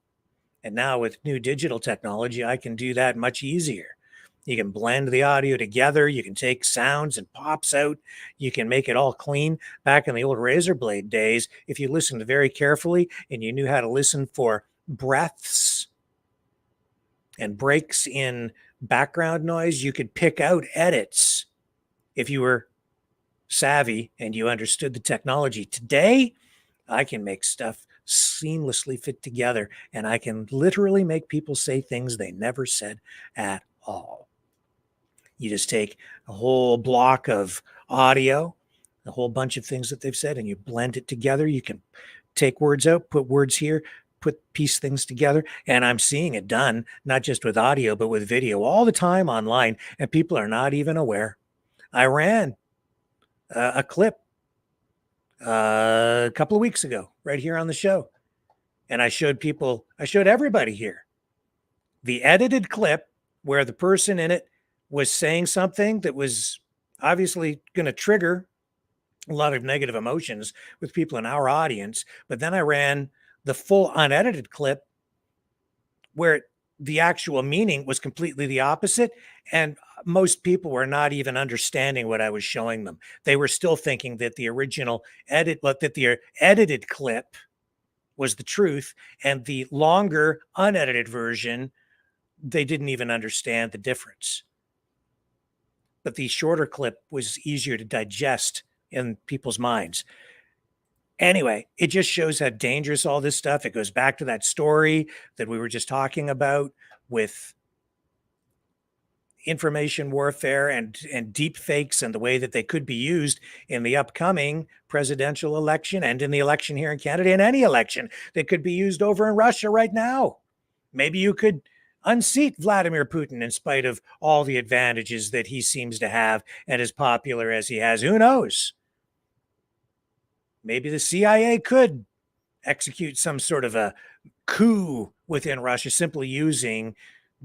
And now with new digital technology, I can do that much easier. You can blend the audio together. You can take sounds and pops out. You can make it all clean. Back in the old razor blade days, if you listened very carefully and you knew how to listen for breaths and breaks in background noise, you could pick out edits if you were savvy and you understood the technology. Today, I can make stuff seamlessly fit together, and I can literally make people say things they never said at all. You just take a whole block of audio, a whole bunch of things that they've said, and you blend it together. You can take words out, put words here, piece things together. And I'm seeing it done, not just with audio, but with video all the time online, and people are not even aware. I ran a clip a couple of weeks ago right here on the show, and I showed everybody here the edited clip where the person in it was saying something that was obviously going to trigger a lot of negative emotions with people in our audience. But then I ran the full unedited clip where the actual meaning was completely the opposite. And most people were not even understanding what I was showing them. They were still thinking that the edited clip was the truth, and the longer unedited version, they didn't even understand the difference. But the shorter clip was easier to digest in people's minds. Anyway, it just shows how dangerous all this stuff. It goes back to that story that we were just talking about with information warfare and deep fakes and the way that they could be used in the upcoming presidential election and in the election here in Canada, and any election that could be used over in Russia right now. Maybe you could unseat Vladimir Putin in spite of all the advantages that he seems to have and as popular as he has. Who knows? Maybe the CIA could execute some sort of a coup within Russia simply using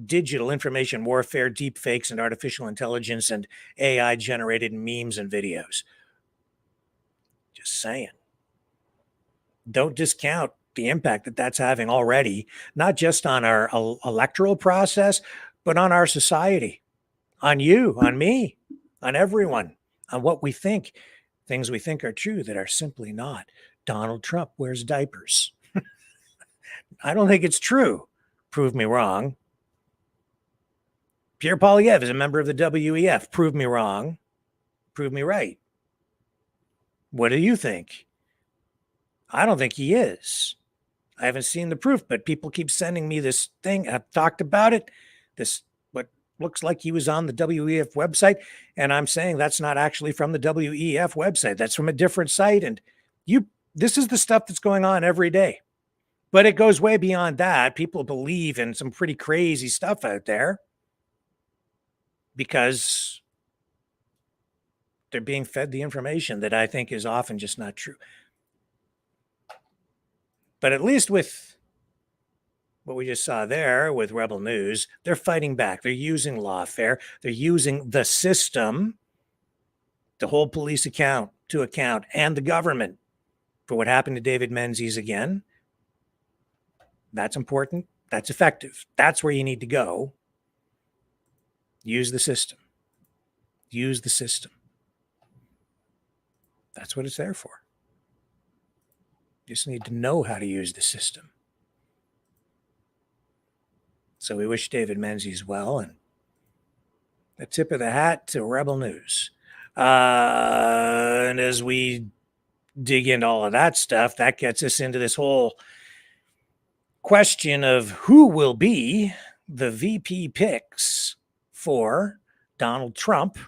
digital information warfare, deep fakes, and artificial intelligence and AI generated memes and videos. Just saying. Don't discount the impact that that's having already, not just on our electoral process, but on our society, on you, on me, on everyone, on what we think, things we think are true that are simply not. Donald Trump wears diapers. I don't think it's true. Prove me wrong. Pierre Poilievre is a member of the WEF. Prove me wrong. Prove me right. What do you think? I don't think he is. I haven't seen the proof, but people keep sending me this thing. I've talked about it. This, what looks like he was on the WEF website. And I'm saying that's not actually from the WEF website. That's from a different site. And this is the stuff that's going on every day. But it goes way beyond that. People believe in some pretty crazy stuff out there because they're being fed the information that I think is often just not true. But at least with what we just saw there with Rebel News, they're fighting back. They're using lawfare. They're using the system to hold police to account and the government for what happened to David Menzies again. That's important. That's effective. That's where you need to go. Use the system. Use the system. That's what it's there for. You just need to know how to use the system. So we wish David Menzies well, and a tip of the hat to Rebel News. And as we dig into all of that stuff, that gets us into this whole question of who will be the VP picks for Donald Trump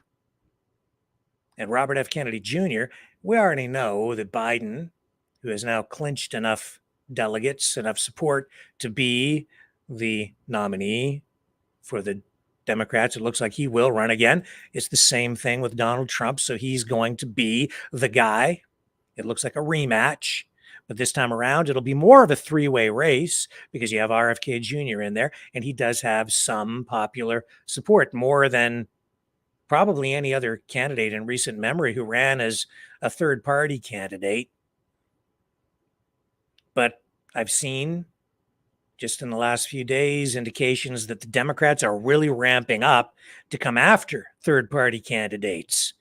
and Robert F. Kennedy Jr. We already know that Biden, who has now clinched enough delegates, enough support to be the nominee for the Democrats, it looks like he will run again. It's the same thing with Donald Trump. So he's going to be the guy. It looks like a rematch. But this time around, it'll be more of a three-way race because you have RFK Jr. in there, and he does have some popular support, more than probably any other candidate in recent memory who ran as a third-party candidate. But I've seen just in the last few days indications that the Democrats are really ramping up to come after third-party candidates.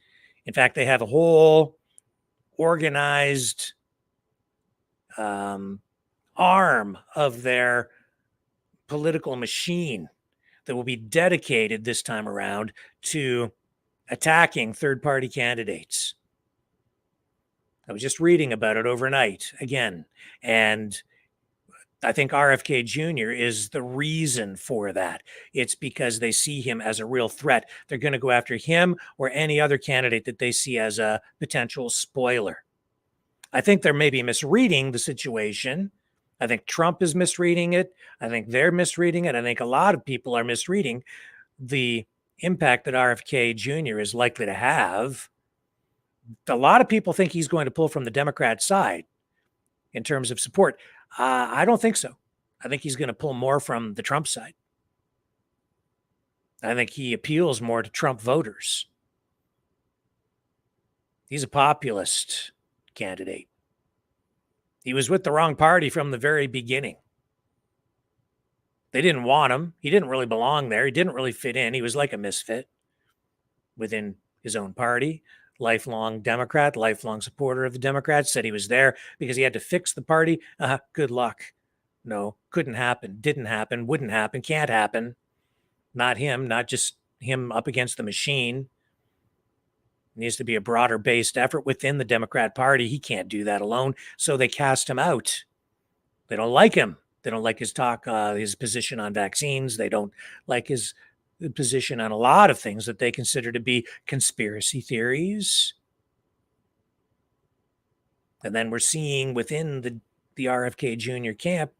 In fact, they have a whole organized arm of their political machine that will be dedicated this time around to attacking third-party candidates. I was just reading about it overnight again, and I think RFK Jr. is the reason for that. It's because they see him as a real threat. They're going to go after him or any other candidate that they see as a potential spoiler. I think they're maybe misreading the situation. I think Trump is misreading it. I think they're misreading it. I think a lot of people are misreading the impact that RFK Jr. is likely to have. A lot of people think he's going to pull from the Democrat side in terms of support. I don't think so. I think he's going to pull more from the Trump side. I think he appeals more to Trump voters. He's a populist candidate. He was with the wrong party from the very beginning. They didn't want him. He didn't really belong there. He didn't really fit in. He was like a misfit within his own party. Lifelong Democrat, lifelong supporter of the Democrats, said he was there because he had to fix the party. Good luck. No, couldn't happen, didn't happen, wouldn't happen, can't happen. Not him, not just him up against the machine. It needs to be a broader based effort within the Democrat Party. He can't do that alone. So they cast him out. They don't like him. They don't like his talk, his position on vaccines. They don't like his position on a lot of things that they consider to be conspiracy theories. And then we're seeing within the RFK Jr. camp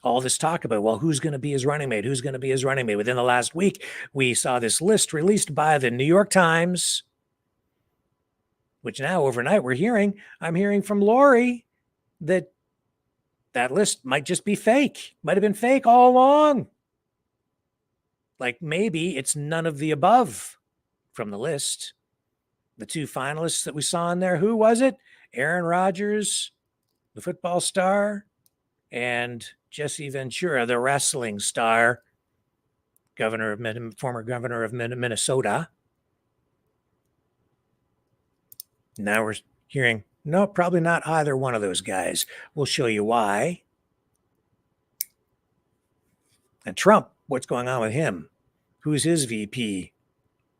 all this talk about, well, who's going to be his running mate? Who's going to be his running mate? Within the last week, we saw this list released by the New York Times, which now overnight I'm hearing from Lori that that list might just be fake, might have been fake all along. Like maybe it's none of the above from the list. The two finalists that we saw in there, who was it? Aaron Rodgers, the football star, and Jesse Ventura, the wrestling star, former governor of Minnesota. Now we're hearing, no, probably not either one of those guys. We'll show you why. And Trump, what's going on with him? Who's his VP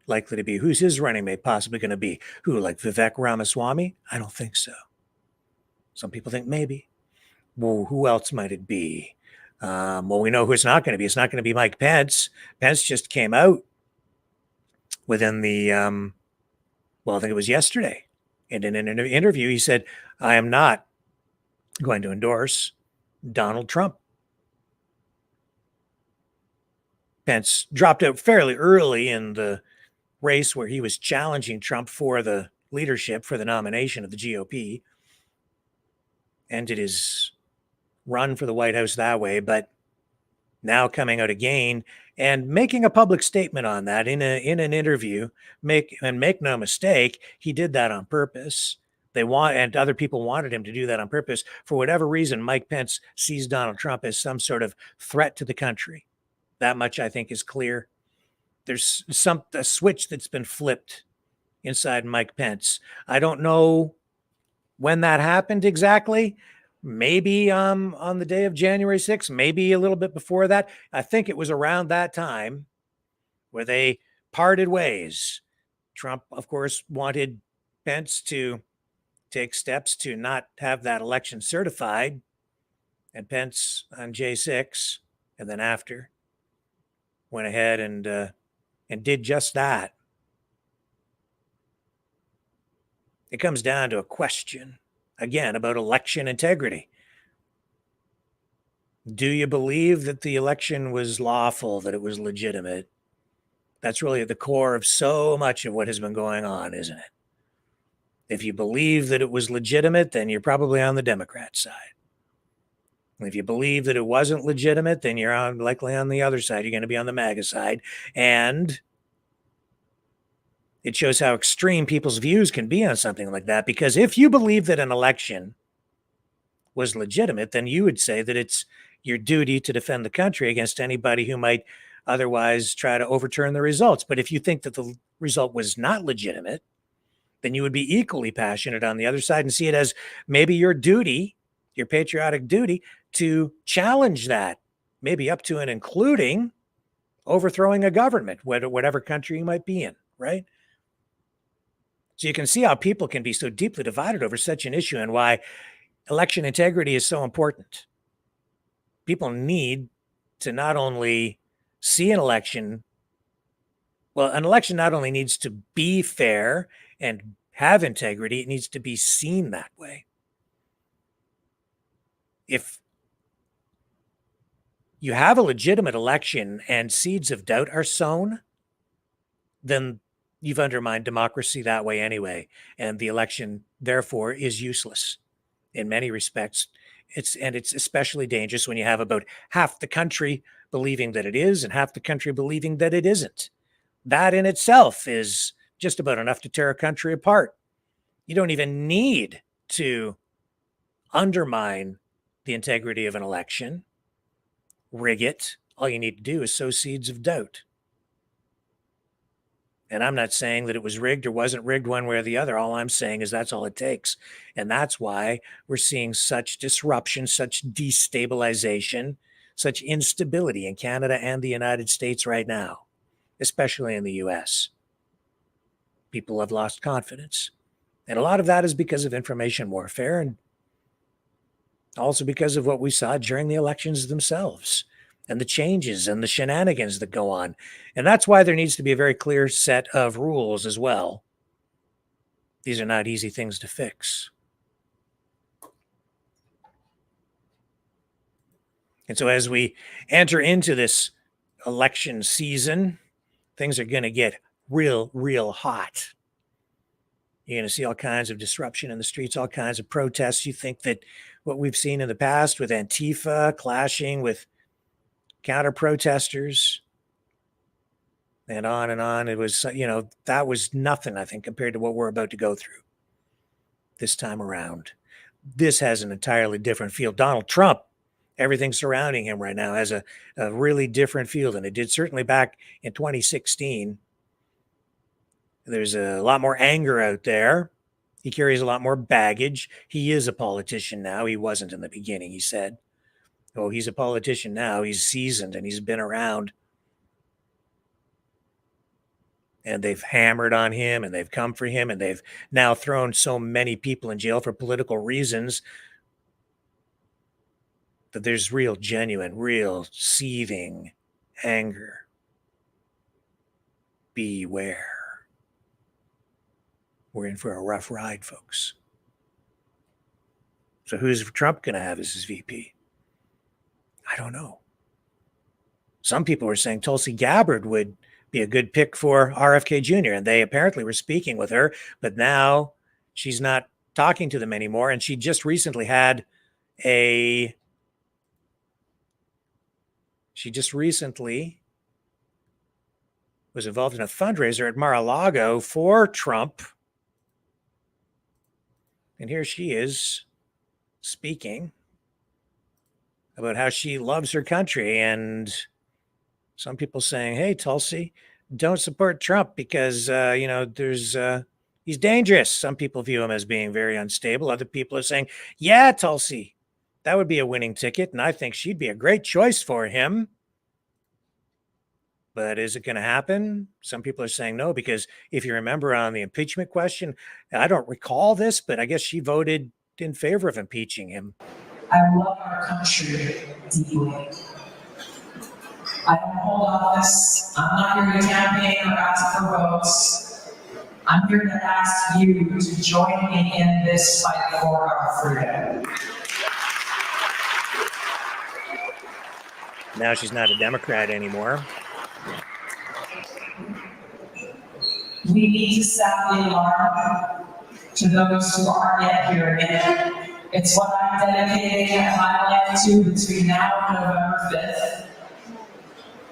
likely to be? Who's his running mate possibly going to be? Who, like Vivek Ramaswamy? I don't think so. Some people think maybe. Well, who else might it be? Well, we know who it's not going to be. It's not going to be Mike Pence. Pence just came out within the, I think it was yesterday. And in an interview, he said, I am not going to endorse Donald Trump. Pence dropped out fairly early in the race where he was challenging Trump for the leadership, for the nomination of the GOP. Ended his run for the White House that way, but now coming out again and making a public statement on that in an interview. Make no mistake, he did that on purpose. And other people wanted him to do that on purpose. For whatever reason, Mike Pence sees Donald Trump as some sort of threat to the country. That much I think is clear. There's a switch that's been flipped inside Mike Pence. I don't know when that happened exactly. Maybe on the day of January 6th, maybe a little bit before that. I think it was around that time where they parted ways. Trump, of course, wanted Pence to take steps to not have that election certified. And Pence on J6, and then after, went ahead and did just that. It comes down to a question, again, about election integrity. Do you believe that the election was lawful, that it was legitimate? That's really at the core of so much of what has been going on, isn't it? If you believe that it was legitimate, then you're probably on the Democrat side. If you believe that it wasn't legitimate, then you're likely on the other side. You're going to be on the MAGA side. And it shows how extreme people's views can be on something like that. Because if you believe that an election was legitimate, then you would say that it's your duty to defend the country against anybody who might otherwise try to overturn the results. But if you think that the result was not legitimate, then you would be equally passionate on the other side and see it as maybe your duty, your patriotic duty, to challenge that, maybe up to and including overthrowing a government, whatever country you might be in, right? So you can see how people can be so deeply divided over such an issue and why election integrity is so important. People need to not only see an election, an election not only needs to be fair and have integrity, it needs to be seen that way. If you have a legitimate election and seeds of doubt are sown, then you've undermined democracy that way anyway. And the election, therefore, is useless in many respects. It's especially dangerous when you have about half the country believing that it is and half the country believing that it isn't. That in itself is just about enough to tear a country apart. You don't even need to undermine the integrity of an election, rig it. All you need to do is sow seeds of doubt. And I'm not saying that it was rigged or wasn't rigged one way or the other. All I'm saying is that's all it takes. And that's why we're seeing such disruption, such destabilization, such instability in Canada and the United States right now, especially in the U.S. People have lost confidence. And a lot of that is because of information warfare and also because of what we saw during the elections themselves and the changes and the shenanigans that go on. And that's why there needs to be a very clear set of rules as well. These are not easy things to fix. And so as we enter into this election season, things are going to get real, real hot. You're going to see all kinds of disruption in the streets, all kinds of protests. You think that, what we've seen in the past with Antifa clashing with counter protesters and on and on. It was, that was nothing, I think, compared to what we're about to go through this time around. This has an entirely different feel. Donald Trump, everything surrounding him right now has a really different feel than it did certainly back in 2016. There's a lot more anger out there. He carries a lot more baggage. He is a politician now. He wasn't in the beginning, he said. Oh, he's a politician now. He's seasoned and he's been around. And they've hammered on him and they've come for him and they've now thrown so many people in jail for political reasons that there's real, genuine, real seething anger. Beware. We're in for a rough ride, folks. So who's Trump going to have as his VP? I don't know. Some people were saying Tulsi Gabbard would be a good pick for RFK Jr., and they apparently were speaking with her, but now she's not talking to them anymore, and she just recently had she just recently was involved in a fundraiser at Mar-a-Lago for Trump. And here she is speaking about how she loves her country. And some people saying, hey, Tulsi, don't support Trump because, he's dangerous. Some people view him as being very unstable. Other people are saying, yeah, Tulsi, that would be a winning ticket. And I think she'd be a great choice for him. But is it going to happen? Some people are saying no, because if you remember on the impeachment question, I don't recall this, but I guess she voted in favor of impeaching him. I love our country deeply. I don't hold office. I'm not here to campaign or ask for votes. I'm here to ask you to join me in this fight for our freedom. Now she's not a Democrat anymore. We need to sound the alarm to those who aren't yet hearing it. It's what I'm dedicating my life to between now and November 5th.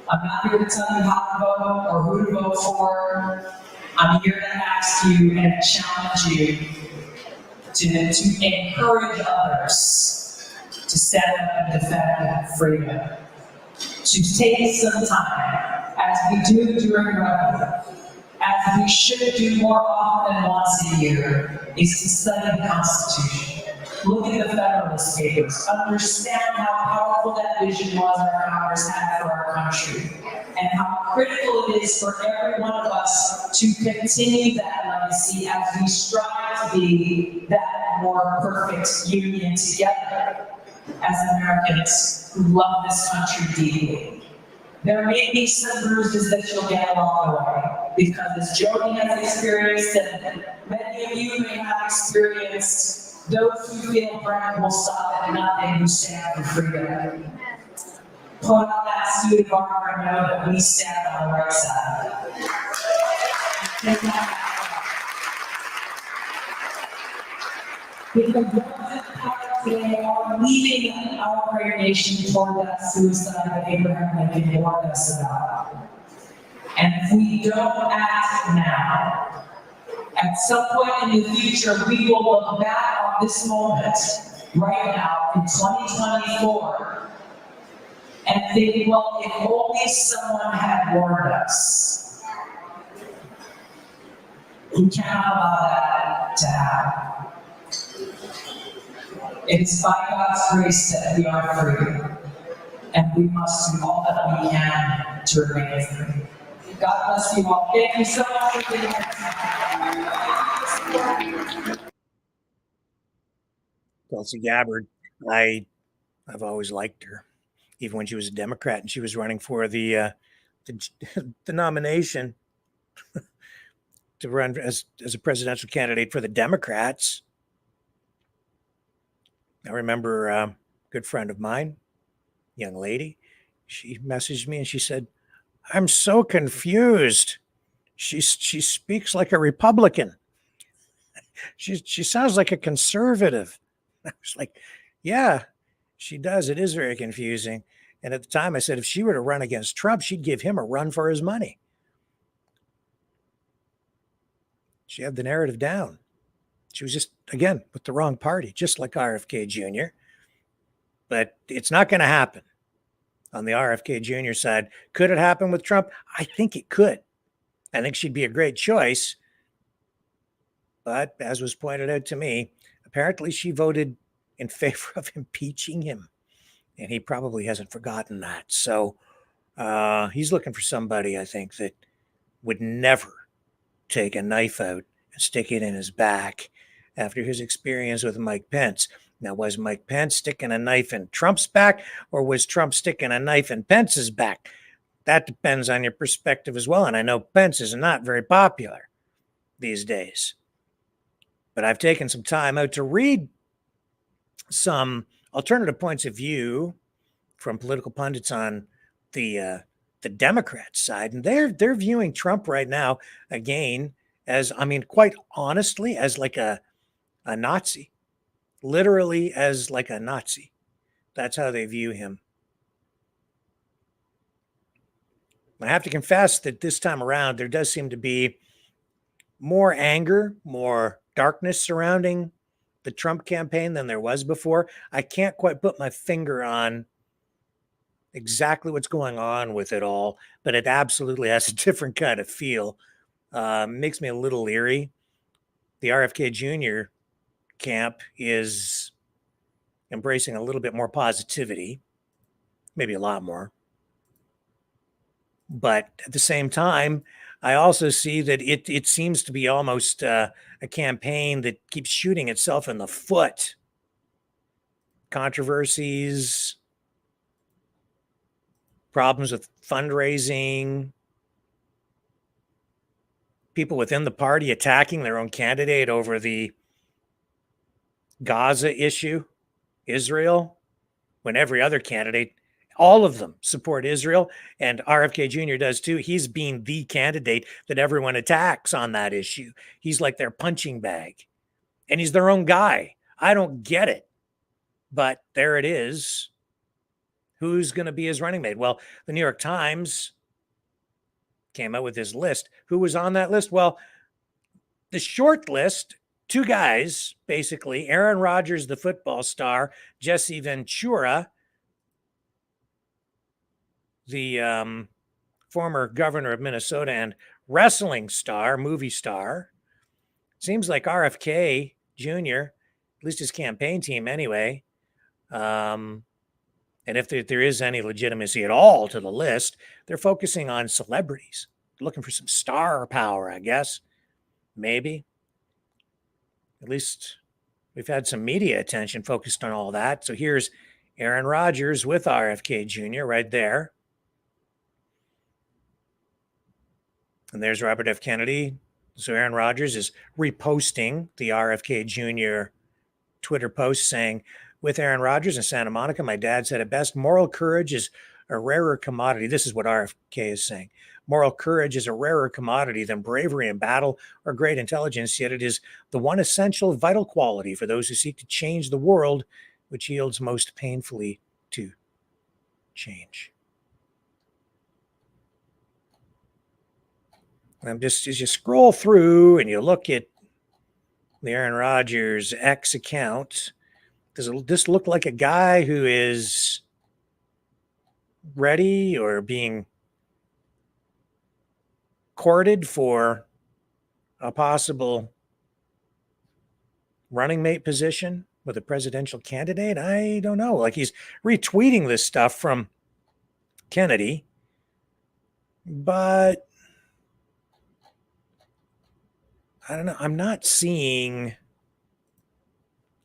I'm not here to tell you how to vote or who to vote for. I'm here to ask you and challenge you to encourage others to stand up and defend freedom. To take some time, as we do during Ramadan, as we should do more often than once a year, is to study the Constitution. Look at the Federalist Papers. Understand how powerful that vision was our founders had for our country, and how critical it is for every one of us to continue that legacy as we strive to be that more perfect union together as Americans who love this country deeply. There may be some bruises that you'll get along the way, because as Jody has experienced, and many of you may have experienced, those who feel threatened will stop at nothing who stand for freedom. Put on that suit of armor and know that we stand on the right side. Because today are leading our great nation toward that suicide that Abraham Lincoln warned us about. And if we don't act now, at some point in the future, we will look back on this moment right now in 2024 and think, well, if only someone had warned us. We cannot allow that to happen. It is by God's grace that we are free, and we must do all that we can to remain free. God bless you all. Thank you so much for being here. Tulsi Gabbard, I've always liked her, even when she was a Democrat and she was running for the nomination to run as a presidential candidate for the Democrats. I remember a good friend of mine, young lady, she messaged me and she said, I'm so confused. She speaks like a Republican. She sounds like a conservative. I was like, Yeah, she does. It is very confusing. And at the time, I said if she were to run against Trump, she'd give him a run for his money. She had the narrative down. She was just, again, with the wrong party, just like RFK Jr. But it's not going to happen on the RFK Jr. side. Could it happen with Trump? I think it could. I think she'd be a great choice. But as was pointed out to me, apparently she voted in favor of impeaching him. And he probably hasn't forgotten that. So he's looking for somebody, I think, that would never take a knife out and stick it in his back after his experience with Mike Pence. Now, was Mike Pence sticking a knife in Trump's back, or was Trump sticking a knife in Pence's back? That depends on your perspective as well. And I know Pence is not very popular these days. But I've taken some time out to read some alternative points of view from political pundits on the Democrat side, and they're viewing Trump right now again as, I mean, quite honestly, as like a Nazi, literally as like a Nazi. That's how they view him. I have to confess that this time around, there does seem to be more anger, more darkness surrounding the Trump campaign than there was before. I can't quite put my finger on exactly what's going on with it all, but it absolutely has a different kind of feel. Makes me a little leery. The RFK Jr. camp is embracing a little bit more positivity, maybe a lot more. But at the same time, I also see that it seems to be almost a campaign that keeps shooting itself in the foot. Controversies, problems with fundraising, people within the party attacking their own candidate over the Gaza issue, Israel, when every other candidate, all of them support Israel, and RFK Jr. does too. He's being the candidate that everyone attacks on that issue. He's like their punching bag, and he's their own guy. I don't get it, but there it is. Who's going to be his running mate? Well, the New York Times came out with his list. Who was on that list? Well, the short list, two guys, basically, Aaron Rodgers, the football star, Jesse Ventura, the former governor of Minnesota and wrestling star, movie star. Seems like RFK Jr., at least his campaign team anyway, and if there is any legitimacy at all to the list, they're focusing on celebrities, looking for some star power, I guess. Maybe. At least we've had some media attention focused on all that. So here's Aaron Rodgers with RFK Jr. right there. And there's Robert F. Kennedy. So Aaron Rodgers is reposting the RFK Jr. Twitter post saying, with Aaron Rodgers in Santa Monica, my dad said it best, moral courage is a rarer commodity. This is what RFK is saying. Moral courage is a rarer commodity than bravery in battle or great intelligence, yet it is the one essential vital quality for those who seek to change the world, which yields most painfully to change. And just as you scroll through and you look at the Aaron Rodgers X account, does this look like a guy who is ready or being courted for a possible running mate position with a presidential candidate? I don't know. Like, he's retweeting this stuff from Kennedy, but I don't know. I'm not seeing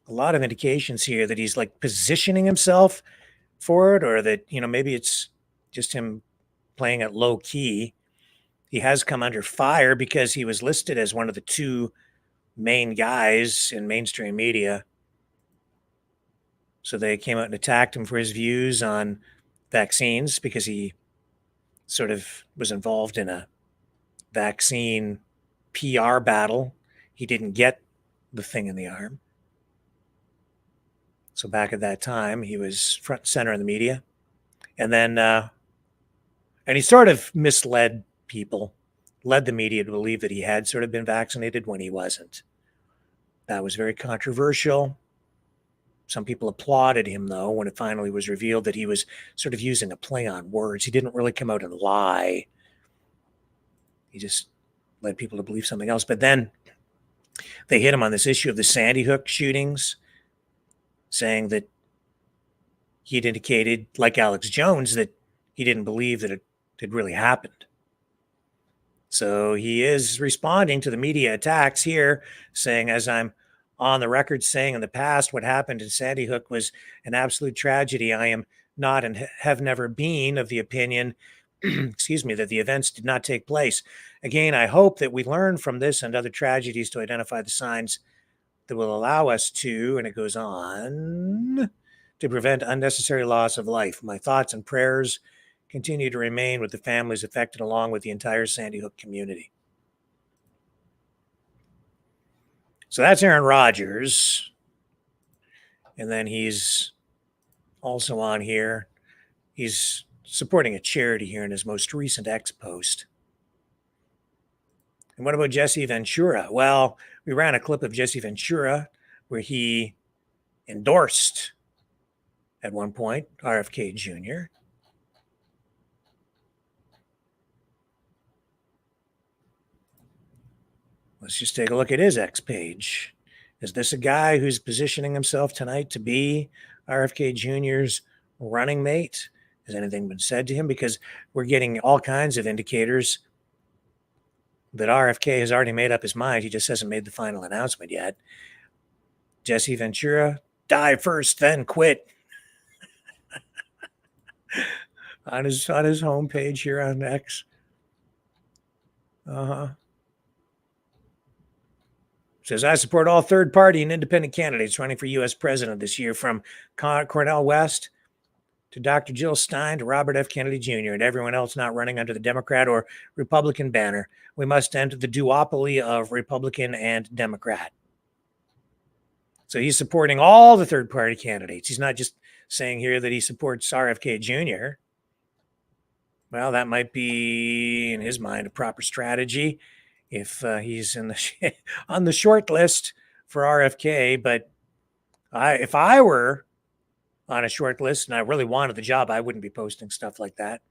a lot of indications here that he's like positioning himself for it, or that, maybe it's just him playing it low key. He has come under fire because he was listed as one of the two main guys in mainstream media. So they came out and attacked him for his views on vaccines because he sort of was involved in a vaccine PR battle. He didn't get the thing in the arm. So back at that time, he was front and center in the media. And then, and he sort of misled people, led the media to believe that he had sort of been vaccinated when he wasn't. That was very controversial. Some people applauded him, though, when it finally was revealed that he was sort of using a play on words. He didn't really come out and lie. He just led people to believe something else. But then they hit him on this issue of the Sandy Hook shootings, saying that he'd indicated, like Alex Jones, that he didn't believe that it had really happened. So he is responding to the media attacks here, saying, as I'm on the record saying in the past, what happened in Sandy Hook was an absolute tragedy. I am not and have never been of the opinion, excuse me, that the events did not take place. Again, I hope that we learn from this and other tragedies to identify the signs that will allow us to, and it goes on, to prevent unnecessary loss of life. My thoughts and prayers continue to remain with the families affected, along with the entire Sandy Hook community. So that's Aaron Rodgers. And then he's also on here. He's supporting a charity here in his most recent X post. And what about Jesse Ventura? Well, we ran a clip of Jesse Ventura where he endorsed, at one point, RFK Jr. Let's just take a look at his X page. Is this a guy who's positioning himself tonight to be RFK Jr.'s running mate? Has anything been said to him? Because we're getting all kinds of indicators that RFK has already made up his mind. He just hasn't made the final announcement yet. Jesse Ventura, die first, then quit. on his homepage here on X. Says, I support all third-party and independent candidates running for U.S. president this year, from Cornel West to Dr. Jill Stein to Robert F. Kennedy Jr. and everyone else not running under the Democrat or Republican banner. We must end the duopoly of Republican and Democrat. So he's supporting all the third-party candidates. He's not just saying here that he supports RFK Jr. Well, that might be, in his mind, a proper strategy if he's in the on the short list for RFK. But if I were on a short list and I really wanted the job, I wouldn't be posting stuff like that.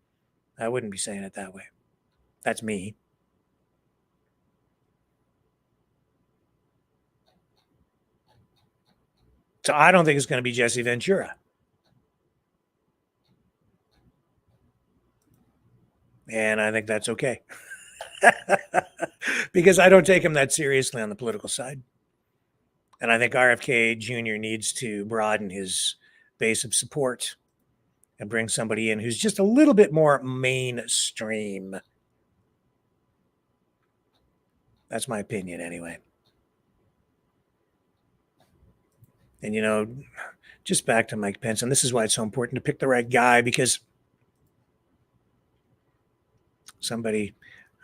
I wouldn't be saying it that way. That's me. So I don't think it's going to be Jesse Ventura. And I think that's okay. Because I don't take him that seriously on the political side. And I think RFK Jr. needs to broaden his base of support and bring somebody in who's just a little bit more mainstream. That's my opinion anyway. And, you know, just back to Mike Pence, and this is why it's so important to pick the right guy, because somebody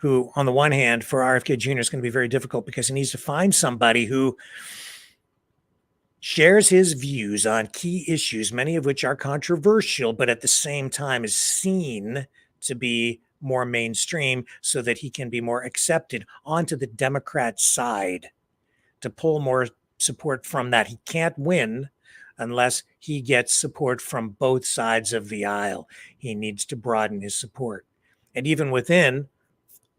who, on the one hand, for RFK Jr. is going to be very difficult because he needs to find somebody who shares his views on key issues, many of which are controversial, but at the same time is seen to be more mainstream so that he can be more accepted onto the Democrat side to pull more support from that. He can't win unless he gets support from both sides of the aisle. He needs to broaden his support. And even within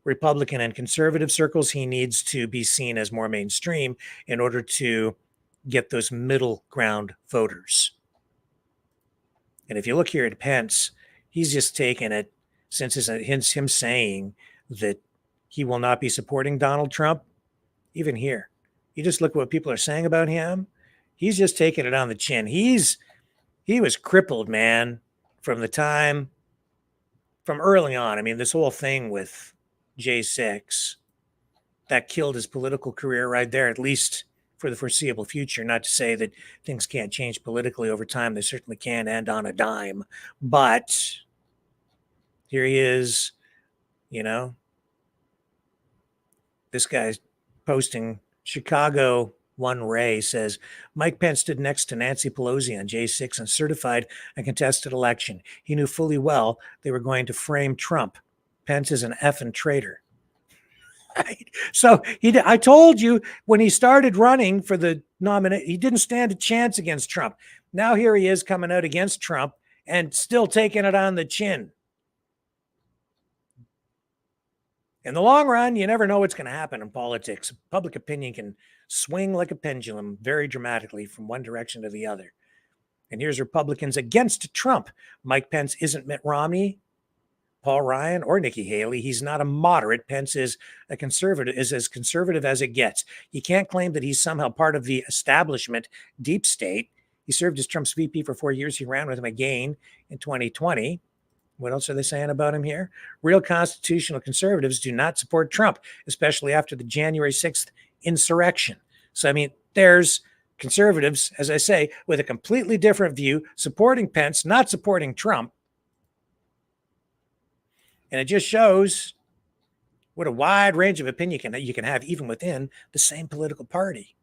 Republican and conservative circles, he needs to be seen as more mainstream in order to get those middle ground voters. And if you look here at Pence, he's just taken it since him saying that he will not be supporting Donald Trump. Even here, you just look at what people are saying about him. He's just taking it on the chin. He was crippled, man, from early on. I mean, this whole thing with J6, that killed his political career right there, at least for the foreseeable future. Not to say that things can't change politically over time. They certainly can, and on a dime. But here he is, you know, this guy's posting Chicago One Ray says, Mike Pence stood next to Nancy Pelosi on J6 and certified a contested election. He knew fully well they were going to frame Trump. Pence is an effing traitor. Right? So I told you when he started running for the nomination, he didn't stand a chance against Trump. Now here he is coming out against Trump and still taking it on the chin. In the long run, you never know what's going to happen in politics. Public opinion can swing like a pendulum very dramatically from one direction to the other. And here's Republicans against Trump. Mike Pence isn't Mitt Romney, Paul Ryan, or Nikki Haley. He's not a moderate. Pence is a conservative, is as conservative as it gets. You can't claim that he's somehow part of the establishment deep state. He served as Trump's VP for 4 years. He ran with him again in 2020. What else are they saying about him here? Real constitutional conservatives do not support Trump, especially after the January 6th insurrection. So, I mean, there's conservatives, as I say, with a completely different view, supporting Pence, not supporting Trump. And it just shows what a wide range of opinion you can have even within the same political party.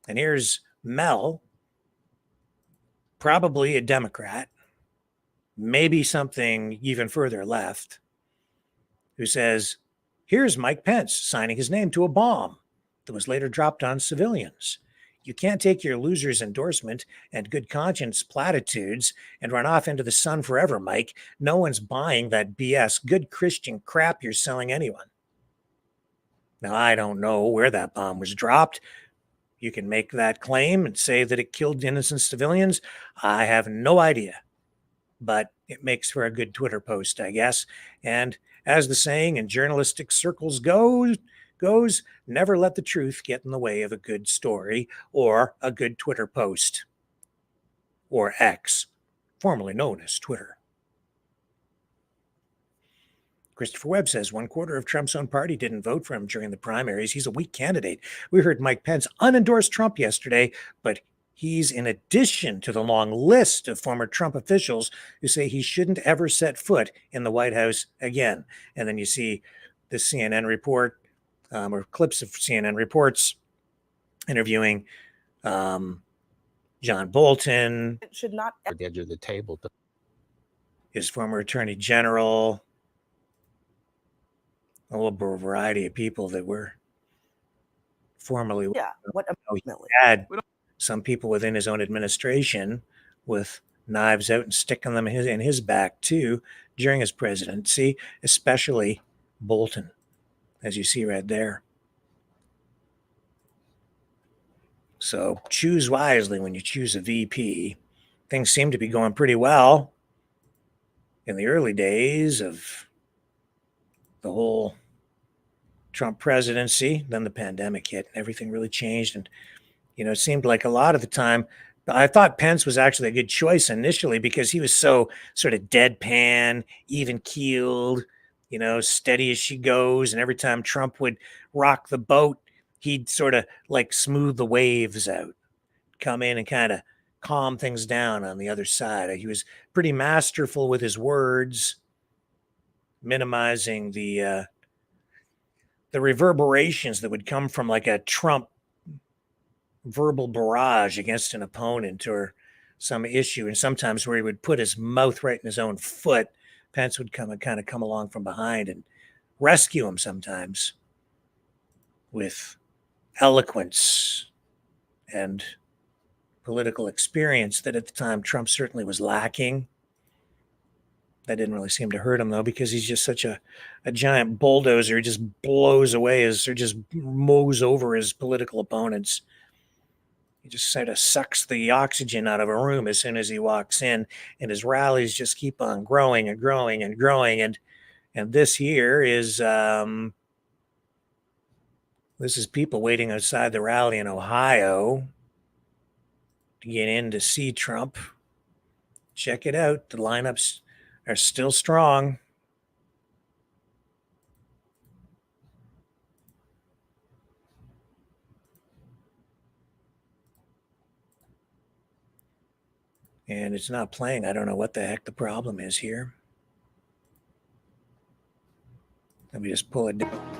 And here's Mel, probably a Democrat, maybe something even further left, who says, here's Mike Pence signing his name to a bomb that was later dropped on civilians. You can't take your loser's endorsement and good conscience platitudes and run off into the sun forever, Mike. No one's buying that BS, good Christian crap you're selling anyone. Now, I don't know where that bomb was dropped. You can make that claim and say that it killed innocent civilians. I have no idea. But it makes for a good Twitter post, I guess. And as the saying in journalistic circles goes, never let the truth get in the way of a good story or a good Twitter post, or X, formerly known as Twitter. Christopher Webb says 1/4 of Trump's own party didn't vote for him during the primaries. He's a weak candidate. We heard Mike Pence unendorsed Trump yesterday, but he's in addition to the long list of former Trump officials who say he shouldn't ever set foot in the White House again. And then you see the CNN report, or clips of CNN reports interviewing John Bolton. It should not at the edge of the table. His former attorney general, a whole variety of people that were formerly. Yeah, what he had some people within his own administration with knives out and sticking them in his back too during his presidency, especially Bolton, as you see right there. So choose wisely when you choose a VP. Things seem to be going pretty well in the early days of the whole Trump presidency. Then the pandemic hit and everything really changed. And it seemed like a lot of the time, I thought Pence was actually a good choice initially because he was so sort of deadpan, even keeled, steady as she goes. And every time Trump would rock the boat, he'd sort of like smooth the waves out, come in and kind of calm things down on the other side. He was pretty masterful with his words, minimizing the reverberations that would come from like a Trump verbal barrage against an opponent or some issue. And sometimes where he would put his mouth right in his own foot, Pence would come along from behind and rescue him sometimes with eloquence and political experience that at the time Trump certainly was lacking. That didn't really seem to hurt him, though, because he's just such a giant bulldozer. He just blows away or just mows over his political opponents. He just sort of sucks the oxygen out of a room as soon as he walks in, and his rallies just keep on growing and growing and growing. And this here is this is people waiting outside the rally in Ohio to get in to see Trump. Check it out. The lineups are still strong. And it's not playing. I don't know what the heck the problem is here. Let me just pull it down.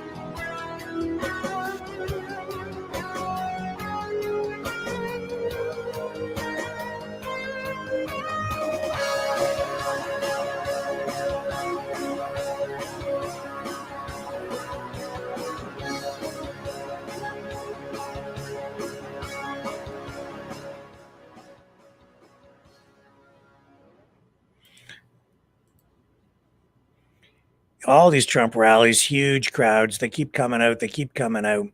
all these Trump rallies, huge crowds. They keep coming out. They keep coming out.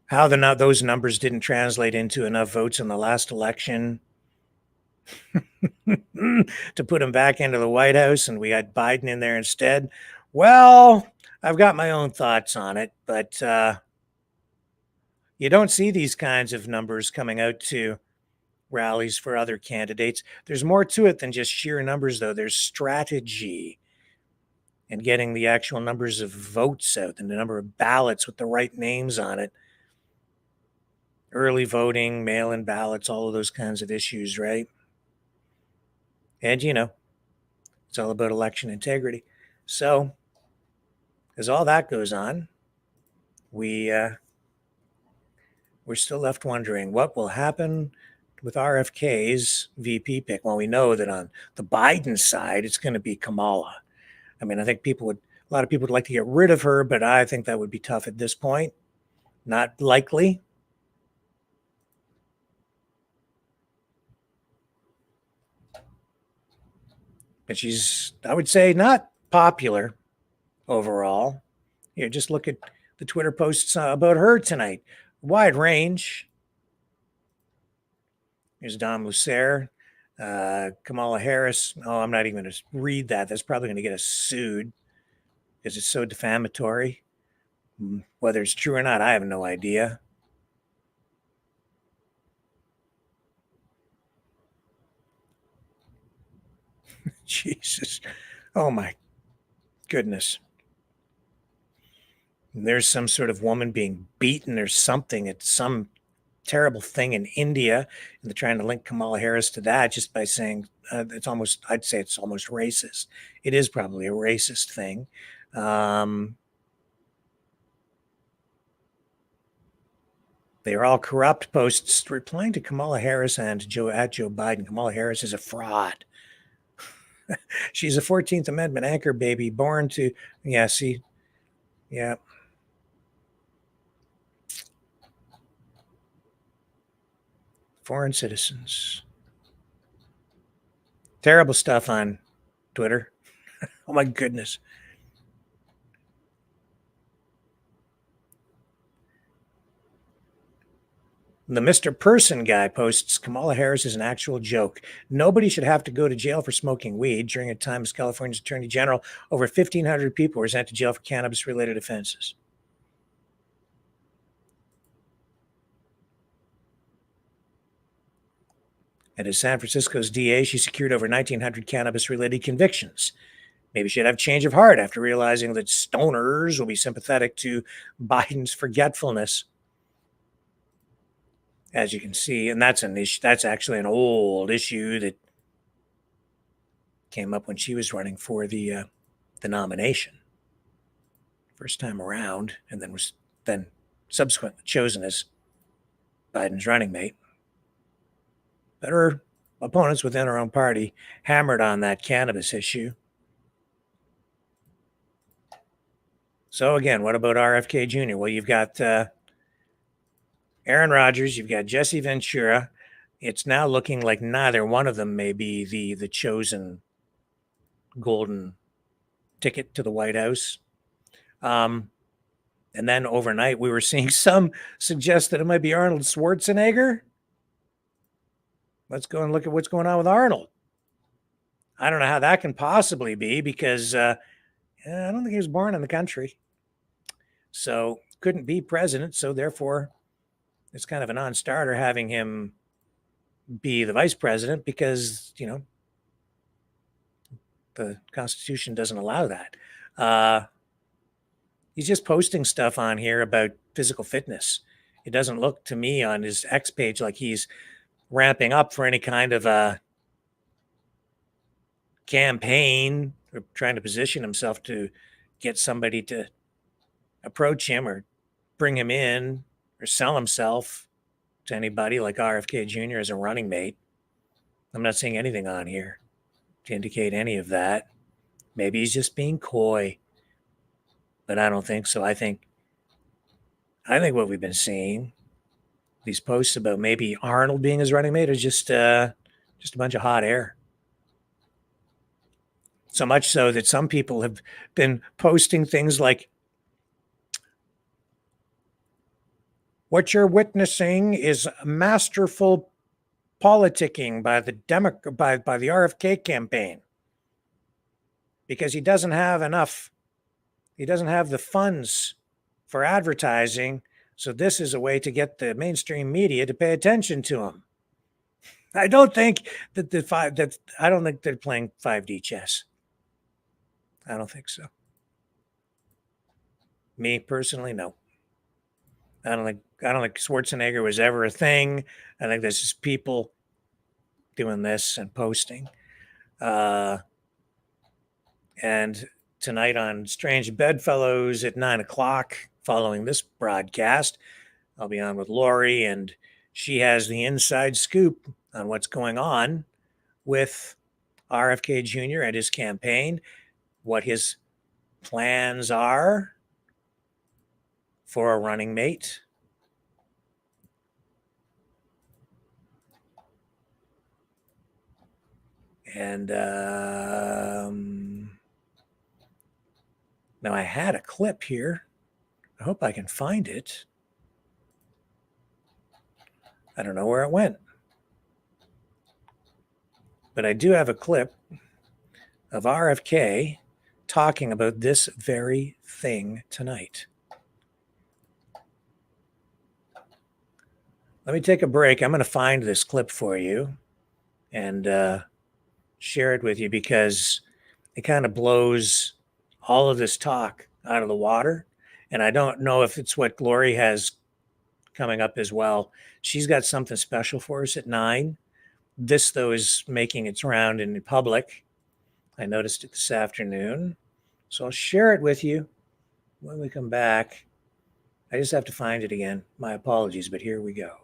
How those numbers didn't translate into enough votes in the last election to put him back into the White House, and we had Biden in there instead. Well, I've got my own thoughts on it, but you don't see these kinds of numbers coming out to rallies for other candidates. There's more to it than just sheer numbers, though. There's strategy and getting the actual numbers of votes out and the number of ballots with the right names on it. Early voting, mail-in ballots, all of those kinds of issues, right? And, it's all about election integrity. So, as all that goes on, we're still left wondering what will happen with RFK's VP pick. Well, we know that on the Biden side, it's going to be Kamala. I mean, I think a lot of people would like to get rid of her, but I think that would be tough at this point. Not likely. But she's, I would say, not popular overall. Just look at the Twitter posts about her tonight. Wide range. Here's Don Lucer, Kamala Harris. Oh, I'm not even going to read that. That's probably going to get us sued because it's so defamatory. Whether it's true or not, I have no idea. Jesus. Oh, my goodness. There's some sort of woman being beaten or something at some terrible thing in India, and they're trying to link Kamala Harris to that just by saying I'd say it's almost racist. It is probably a racist thing. They are all corrupt posts replying to Kamala Harris and Joe Biden. Kamala Harris is a fraud. She's a 14th Amendment anchor baby born to, yeah. Foreign citizens. Terrible stuff on Twitter. Oh my goodness. The Mr. Person guy posts, Kamala Harris is an actual joke. Nobody should have to go to jail for smoking weed. During a time as California's Attorney General, over 1,500 people were sent to jail for cannabis-related offenses. And as San Francisco's DA, she secured over 1,900 cannabis-related convictions. Maybe she'd have change of heart after realizing that stoners will be sympathetic to Biden's forgetfulness. As you can see, and that's an issue. That's actually an old issue that came up when she was running for the nomination, first time around, and then was subsequently chosen as Biden's running mate. But her opponents within her own party hammered on that cannabis issue. So again, what about RFK Jr.? Well, you've got Aaron Rodgers, you've got Jesse Ventura. It's now looking like neither one of them may be the chosen golden ticket to the White House. And then overnight, we were seeing some suggest that it might be Arnold Schwarzenegger. Let's go and look at what's going on with Arnold. I don't know how that can possibly be because I don't think he was born in the country. So couldn't be president. So therefore, it's kind of a non-starter having him be the vice president because, the Constitution doesn't allow that. He's just posting stuff on here about physical fitness. It doesn't look to me on his X page like he's ramping up for any kind of a campaign or trying to position himself to get somebody to approach him or bring him in or sell himself to anybody like RFK Jr. as a running mate. I'm not seeing anything on here to indicate any of that. Maybe he's just being coy, but I don't think so. I think what we've been seeing, these posts about maybe Arnold being his running mate, is just a bunch of hot air. So much so that some people have been posting things like, what you're witnessing is masterful politicking by the by the RFK campaign, because he doesn't have the funds for advertising. So this is a way to get the mainstream media to pay attention to him. I don't think I don't think they're playing 5D chess. I don't think so. Me personally, no. I don't think Schwarzenegger was ever a thing. I think there's just people doing this and posting. And tonight on Strange Bedfellows at 9:00, following this broadcast, I'll be on with Lori, and she has the inside scoop on what's going on with RFK Jr. and his campaign, what his plans are for a running mate. And now I had a clip here. I hope I can find it. I don't know where it went. But I do have a clip of RFK talking about this very thing tonight. Let me take a break. I'm going to find this clip for you and share it with you, because it kind of blows all of this talk out of the water. And I don't know if it's what Glory has coming up as well. She's got something special for us at 9. This, though, is making its round in the public. I noticed it this afternoon. So I'll share it with you when we come back. I just have to find it again. My apologies, but here we go.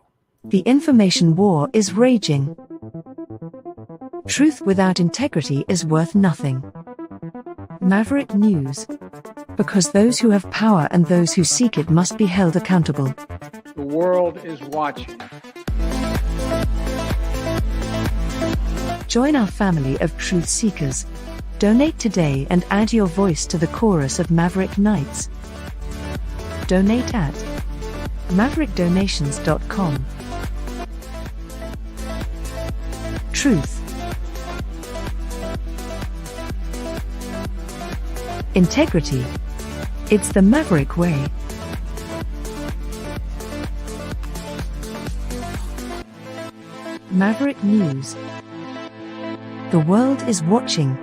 The information war is raging. Truth without integrity is worth nothing. Maverick News. Because those who have power and those who seek it must be held accountable. The world is watching. Join our family of truth seekers. Donate today and add your voice to the chorus of Maverick Nights. Donate at maverickdonations.com. Truth. Integrity. It's the Maverick way. Maverick News. The world is watching.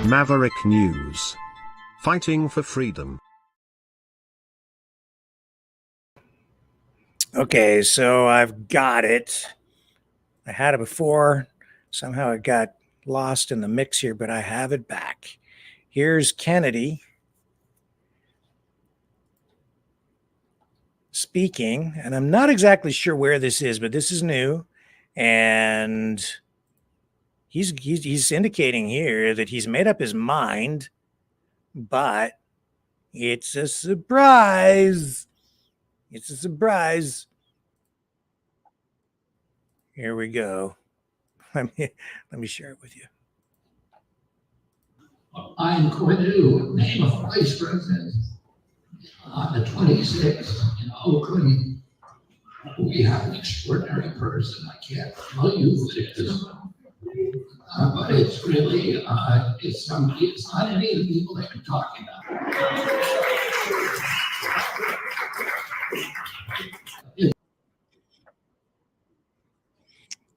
Maverick News. Fighting for freedom. Okay, so I've got it. I had it before. Somehow it got lost in the mix here, but I have it back. Here's Kennedy speaking, and I'm not exactly sure where this is, but this is new. And he's indicating here that he's made up his mind, but it's a surprise. It's a surprise. Here we go. Let me share it with you. I'm going to name a vice president on the 26th in Oakland. We have an extraordinary person. I can't tell you who it is. But it's really, it's somebody, it's not any of the people that you're talking about.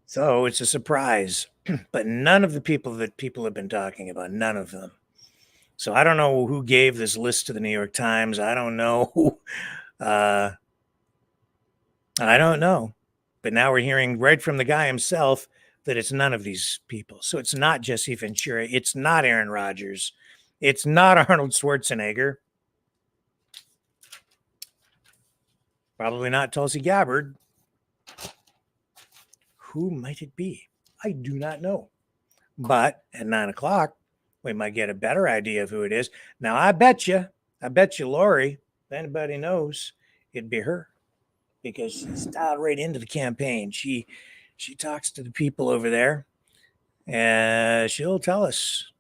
So it's a surprise, but none of the people that people have been talking about, none of them. So I don't know who gave this list to the New York Times. I don't know. I don't know. But now we're hearing right from the guy himself that it's none of these people. So it's not Jesse Ventura. It's not Aaron Rodgers. It's not Arnold Schwarzenegger. Probably not Tulsi Gabbard. Who might it be? I do not know. But at 9 o'clock, we might get a better idea of who it is. Now, I bet you, Lori, if anybody knows, it'd be her, because she's dialed right into the campaign. She talks to the people over there, and she'll tell us.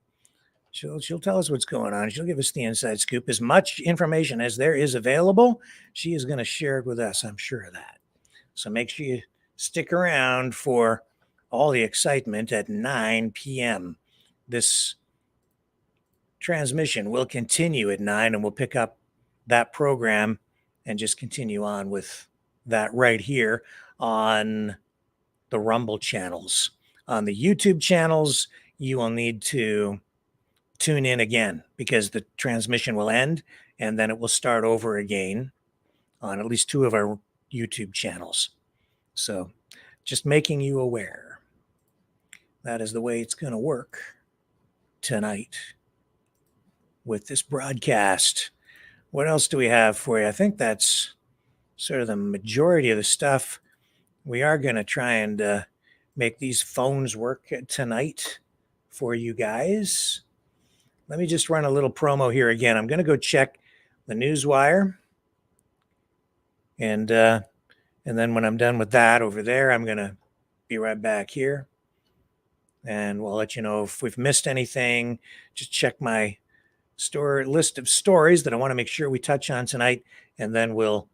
She'll tell us what's going on. She'll give us the inside scoop. As much information as there is available, she is going to share it with us. I'm sure of that. So make sure you stick around for all the excitement at 9 p.m. This transmission will continue at 9, and we'll pick up that program and just continue on with that right here on the Rumble channels. On the YouTube channels, you will need to tune in again, because the transmission will end and then it will start over again on at least 2 of our YouTube channels. So just making you aware. That is the way it's going to work tonight with this broadcast. What else do we have for you? I think that's sort of the majority of the stuff. We are going to try and make these phones work tonight for you guys. Let me just run a little promo here again. I'm going to go check the Newswire. And then when I'm done with that over there, I'm going to be right back here. And we'll let you know if we've missed anything. Just check my list of stories that I want to make sure we touch on tonight. And then we'll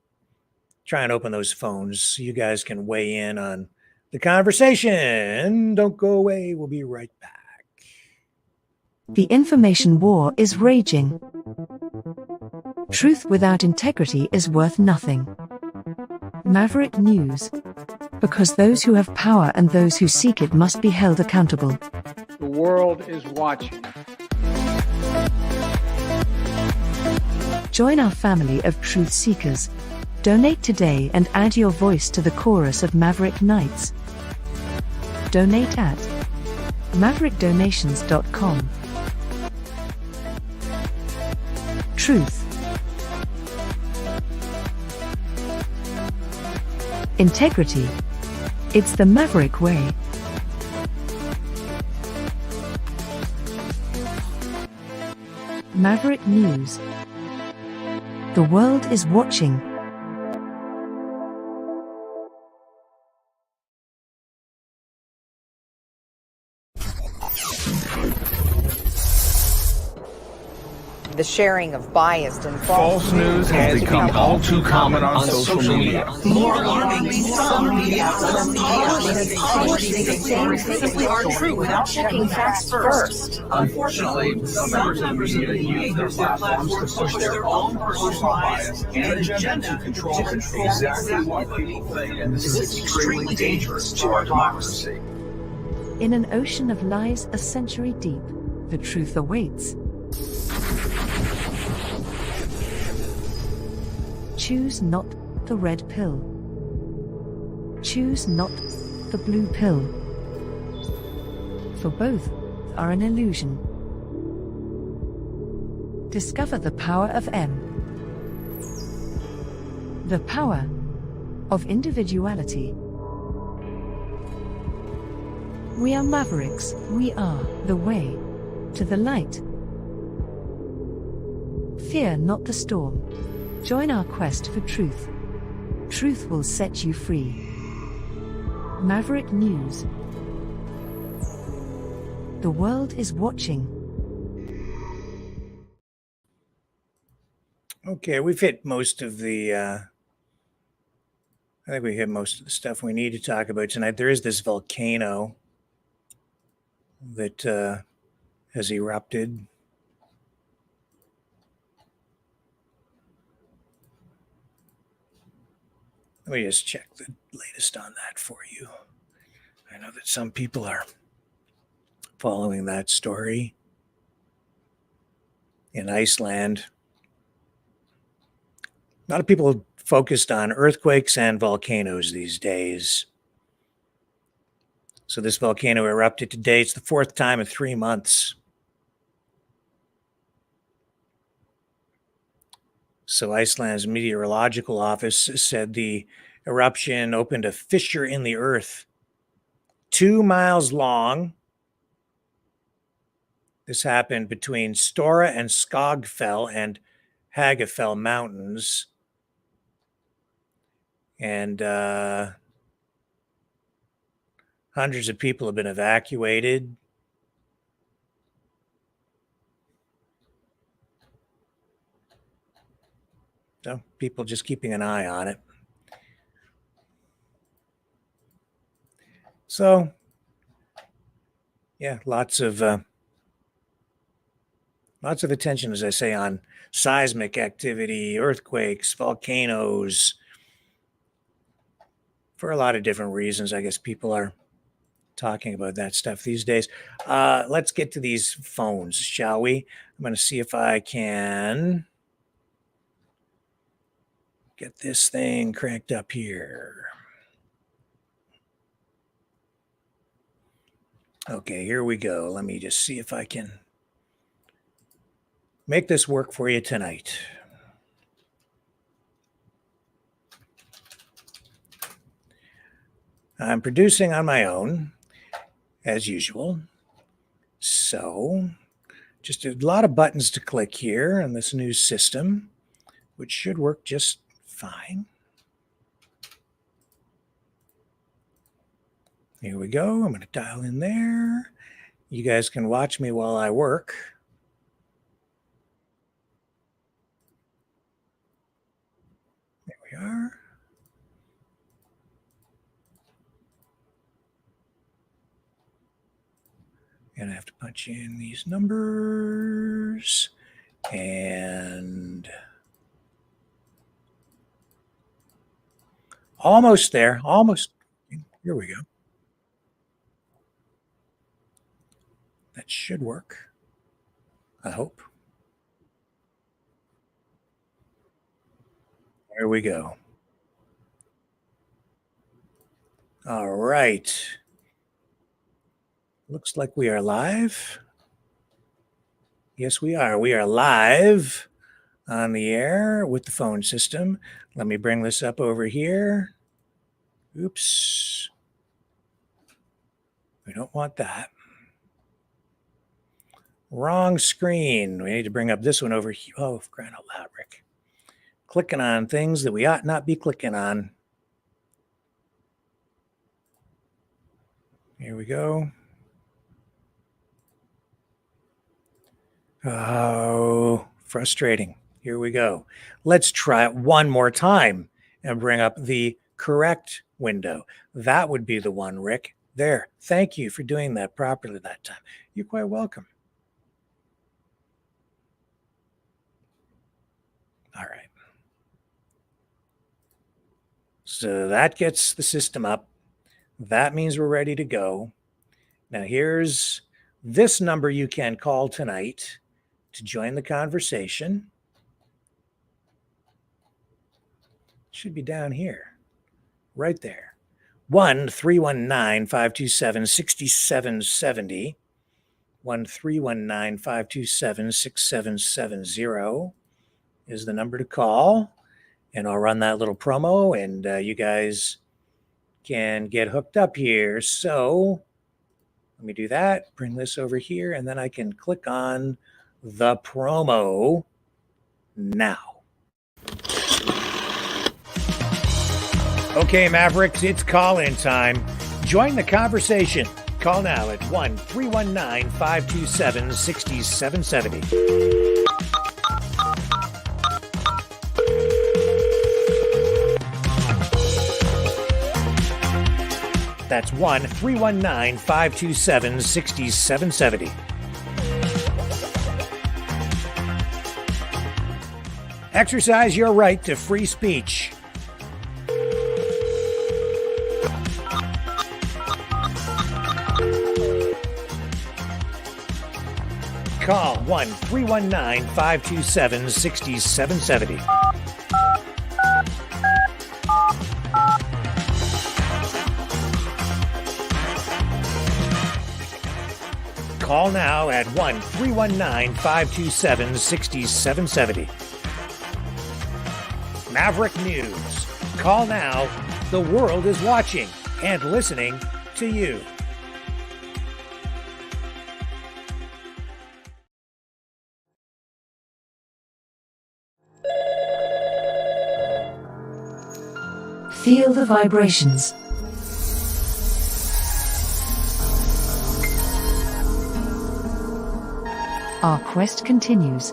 try and open those phones so you guys can weigh in on the conversation. Don't go away. We'll be right back. The information war is raging. Truth without integrity is worth nothing. Maverick News. Because those who have power and those who seek it must be held accountable. The world is watching. Join our family of truth seekers. Donate today and add your voice to the chorus of Maverick Knights. Donate at maverickdonations.com. Truth. Integrity. It's the Maverick way. Maverick News. The world is watching. The sharing of biased and false news has become all too common on social media. More alarmingly, some media outlets simply aren't true without checking facts first. Unfortunately, some members of the media use their platforms to push their own personal bias and agenda to control exactly what people think, and this is extremely dangerous to our democracy. In an ocean of lies a century deep, the truth awaits. Choose not the red pill. Choose not the blue pill. For both are an illusion. Discover the power of M. The power of individuality. We are Mavericks. We are the way to the light. Fear not the storm. Join our quest for truth. Truth will set you free. Maverick News. The world is watching. Okay, we've hit most of the I think we hit most of the stuff we need to talk about tonight. There is this volcano that has erupted. Let me just check the latest on that for you. I know that some people are following that story. In Iceland, a lot of people focused on earthquakes and volcanoes these days. So this volcano erupted today. It's the fourth time in 3 months. So Iceland's meteorological office said the eruption opened a fissure in the earth 2 miles long. This happened between Stora and Skogfell and Hagafell Mountains. And hundreds of people have been evacuated. So people just keeping an eye on it. So, yeah, lots of attention, as I say, on seismic activity, earthquakes, volcanoes, for a lot of different reasons. I guess people are talking about that stuff these days. Let's get to these phones, shall we? I'm going to see if I can get this thing cranked up here. Okay, here we go. Let me just see if I can make this work for you tonight. I'm producing on my own, as usual. So, just a lot of buttons to click here on this new system, which should work just fine. Here we go. I'm going to dial in there. You guys can watch me while I work. There we are. And I have to punch in these numbers. And almost there. Almost. Here we go. That should work. I hope. There we go. All right. Looks like we are live. Yes, we are. We are live on the air with the phone system. Let me bring this up over here. Oops. We don't want that. Wrong screen. We need to bring up this one over here. Oh, for crying out loud, Rick. Clicking on things that we ought not be clicking on. Here we go. Oh, frustrating. Here we go. Let's try it one more time and bring up the correct window. That would be the one, Rick. There. Thank you for doing that properly that time. You're quite welcome. All right. So that gets the system up. That means we're ready to go. Now here's this number you can call tonight to join the conversation. Should be down here, right there. 1-319-527-6770. 1-319-527-6770 is the number to call. And I'll run that little promo, and you guys can get hooked up here. So let me do that, bring this over here, and then I can click on the promo now. Okay, Mavericks, it's call-in time. Join the conversation. Call now at 1-319-527-6770. That's 1-319-527-6770. Exercise your right to free speech. Call 1-319-527-6770. Call now at 1-319-527-6770. Maverick News. Call now. The world is watching and listening to you. Feel the vibrations. Our quest continues.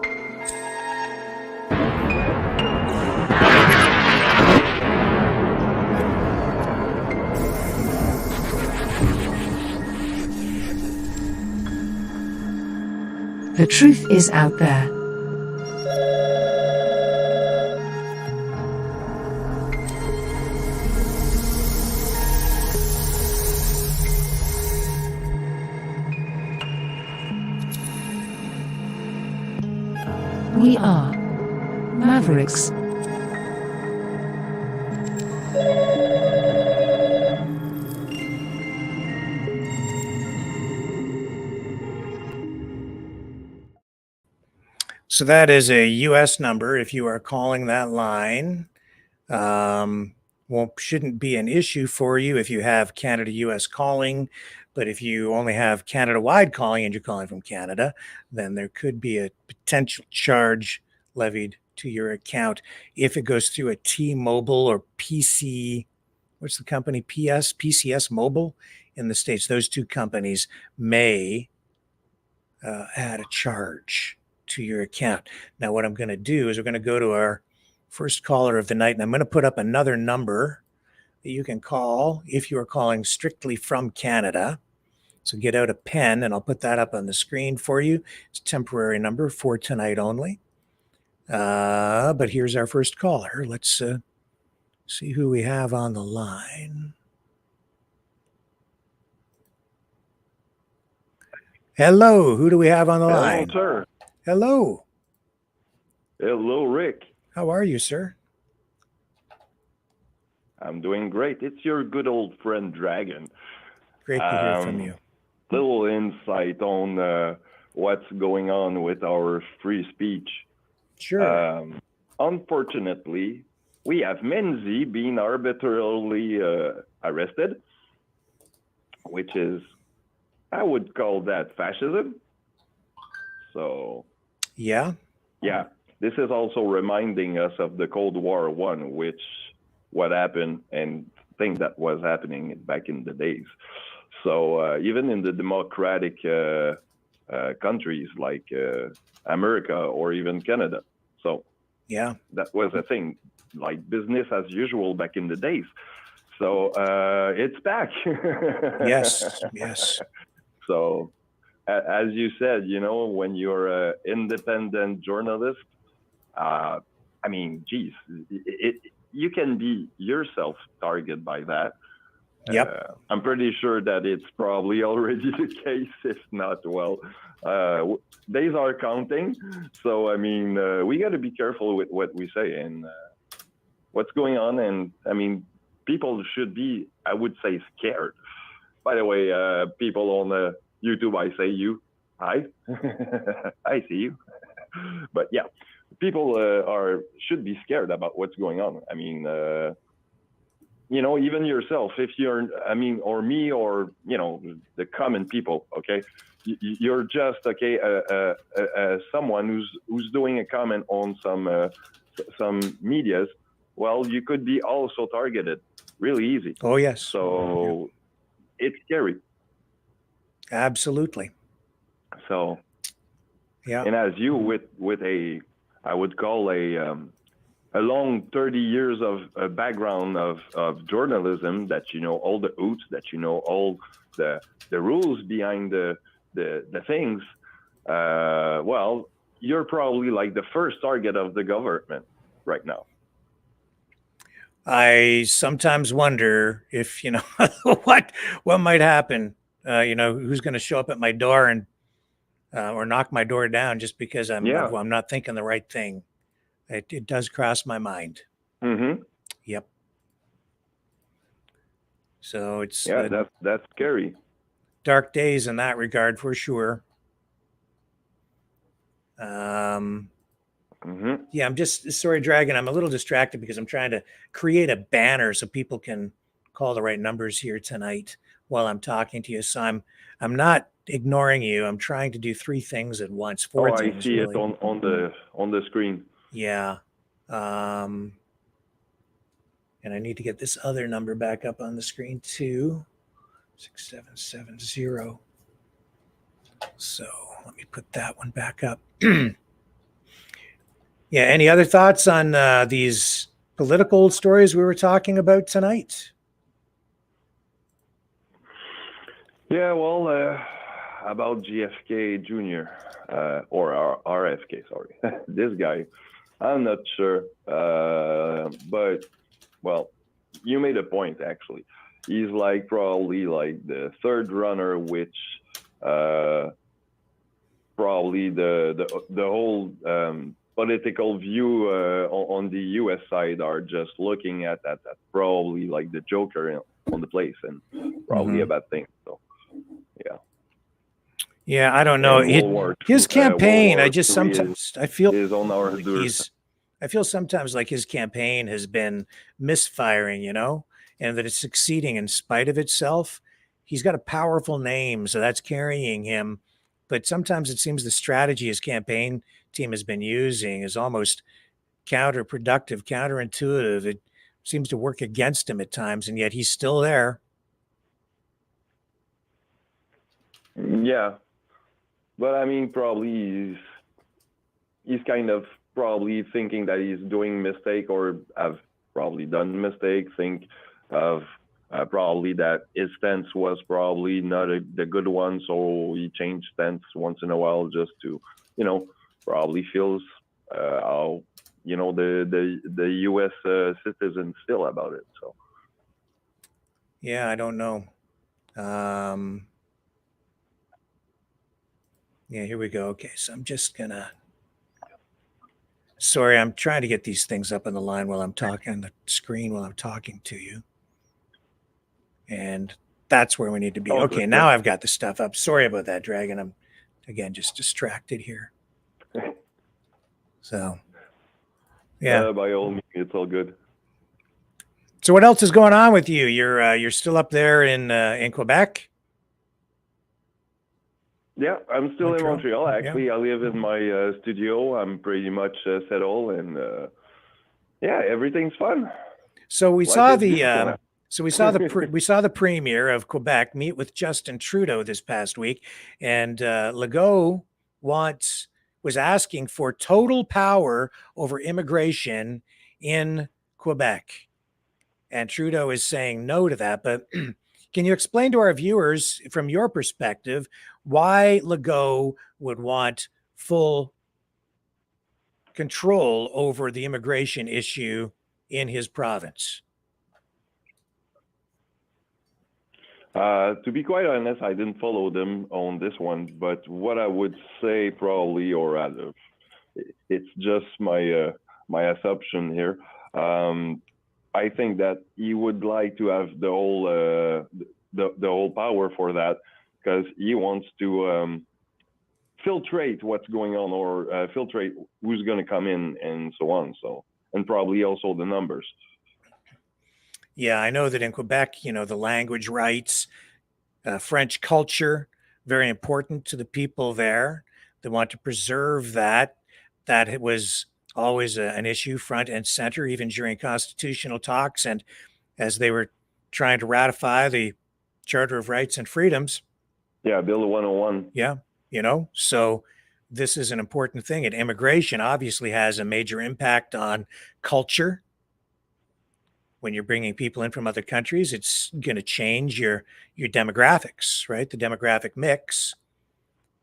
The truth is out there. We are Mavericks. So that is a U.S. number. If you are calling that line, shouldn't be an issue for you if you have Canada-U.S. calling. But if you only have Canada-wide calling and you're calling from Canada, then there could be a potential charge levied to your account if it goes through a T-Mobile or PC. What's the company? PCS Mobile in the States. Those two companies may add a charge to your account. Now, what I'm going to do is we're going to go to our first caller of the night, and I'm going to put up another number that you can call if you are calling strictly from Canada. So get out a pen, and I'll put that up on the screen for you. It's a temporary number for tonight only. But here's our first caller. Let's see who we have on the line. Hello, who do we have on the line? Hello, sir. Hello. Hello, Rick. How are you, sir? I'm doing great. It's your good old friend, Dragon. Great to hear from you. Little insight on what's going on with our free speech. Sure. Unfortunately, we have Menzies being arbitrarily arrested, which is, I would call that fascism. So, yeah. This is also reminding us of the Cold War One, which what happened and things that was happening back in the days. So even in the democratic countries like America or even Canada. So yeah, that was a thing, like business as usual back in the days. So it's back. Yes. So as you said, when you're an independent journalist, I mean, geez, you can be yourself targeted by that. Yep. I'm pretty sure that it's probably already the case. If not, well, days are counting. So, I mean, we got to be careful with what we say and what's going on. And, I mean, people should be, I would say, scared. By the way, people on YouTube, I say you. Hi. I see you. But, yeah, people should be scared about what's going on. I mean, even yourself, if you're, or me, or, the common people, okay, you're just, okay, someone who's doing a comment on some medias, well, you could be also targeted really easy. Oh, yes. So it's scary. Absolutely. So, yeah. And as you with I would call a long 30 years of background of journalism, that all the oops, that all the rules behind the things, well, you're probably like the first target of the government right now. I sometimes wonder if, what might happen, who's going to show up at my door and or knock my door down just because I'm not thinking the right thing. It does cross my mind. Mm-hmm. Yep. So it's that's scary. dark days in that regard for sure. Yeah, I'm just sorry, Dragon. I'm a little distracted because I'm trying to create a banner so people can call the right numbers here tonight while I'm talking to you. So I'm not ignoring you. I'm trying to do three things at once, four things. I see really. it on the screen. Yeah. And I need to get this other number back up on the screen too. 6770. So let me put that one back up. Yeah. Any other thoughts on these political stories we were talking about tonight? Yeah, well, about GFK Jr. Or RFK, sorry. This guy, I'm not sure. But, well, you made a point, actually. He's like probably like the third runner, which probably the whole political view on the U.S. side are just looking at that probably like the Joker on the place and probably a bad thing. So, yeah. Yeah, I don't know. His campaign, I just sometimes I feel is on our I feel sometimes like his campaign has been misfiring, and that it's succeeding in spite of itself. He's got a powerful name, so that's carrying him. But sometimes it seems the strategy his campaign team has been using is almost counterproductive, counterintuitive. It seems to work against him at times, and yet he's still there. Yeah. But I mean, probably he's kind of probably thinking that he's doing mistake or have probably done mistake, think of probably that his stance was probably not the good one, so he changed stance once in a while just to, probably feels how, the U.S. citizens feel about it. So. Yeah, I don't know. Yeah, here we go. Okay, so I'm just gonna. Sorry, I'm trying to get these things up on the line while I'm talking on the screen while I'm talking to you. And that's where we need to be. Okay, now I've got the stuff up. Sorry about that, Dragon. I'm, again, just distracted here. So, yeah. By all means, it's all good. So what else is going on with you? You're still up there in Quebec? Yeah, I'm still in Montreal. Actually, I live in my studio. I'm pretty much settled, and everything's fun. So we saw the we saw the premier of Quebec meet with Justin Trudeau this past week, and Legault was asking for total power over immigration in Quebec, and Trudeau is saying no to that. But can you explain to our viewers, from your perspective, why Legault would want full control over the immigration issue in his province? To be quite honest, I didn't follow them on this one, but what I would say probably, or rather, it's just my my assumption here. I think that he would like to have the whole power for that, because he wants to filtrate what's going on, or filtrate who's going to come in and so on. So, and probably also the numbers. Yeah, I know that in Quebec, the language rights, French culture, very important to the people there. They want to preserve that. That it was always an issue front and center, even during constitutional talks and as they were trying to ratify the Charter of Rights and Freedoms. Yeah, Bill 101. Yeah, so this is an important thing. And immigration obviously has a major impact on culture. When you're bringing people in from other countries, it's going to change your demographics, right? The demographic mix.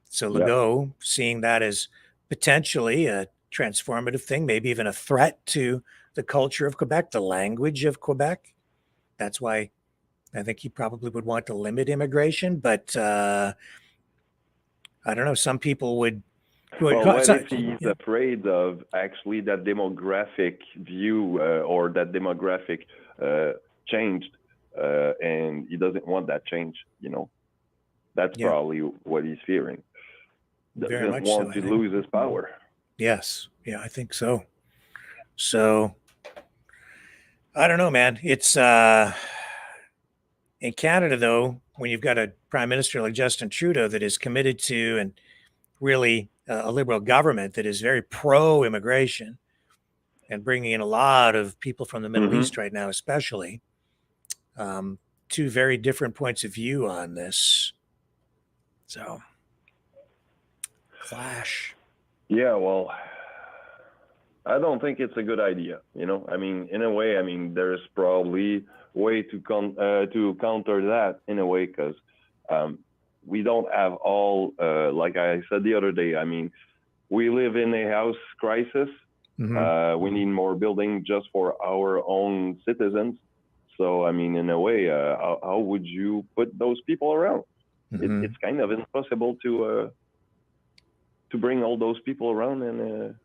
So Legault, seeing that as potentially a transformative thing, maybe even a threat to the culture of Quebec, the language of Quebec. That's why I think he probably would want to limit immigration. But I don't know. Some people would. Well, what if he's afraid of actually that demographic view or that demographic changed, and he doesn't want that change, That's probably what he's fearing. Very Doesn't much want so, to lose his power. Yes. Yeah, I think so. So I don't know, man. It's in Canada, though, when you've got a prime minister like Justin Trudeau that is committed to and really a liberal government that is very pro-immigration and bringing in a lot of people from the Middle East right now, especially, two very different points of view on this. So, clash. Yeah, well, I don't think it's a good idea. You know, I mean, in a way, I mean, there's probably way to counter that in a way, because we don't have all, like I said the other day, I mean, we live in a house crisis. We need more building just for our own citizens. So, I mean, in a way, how would you put those people around? It's kind of impossible to bring all those people around and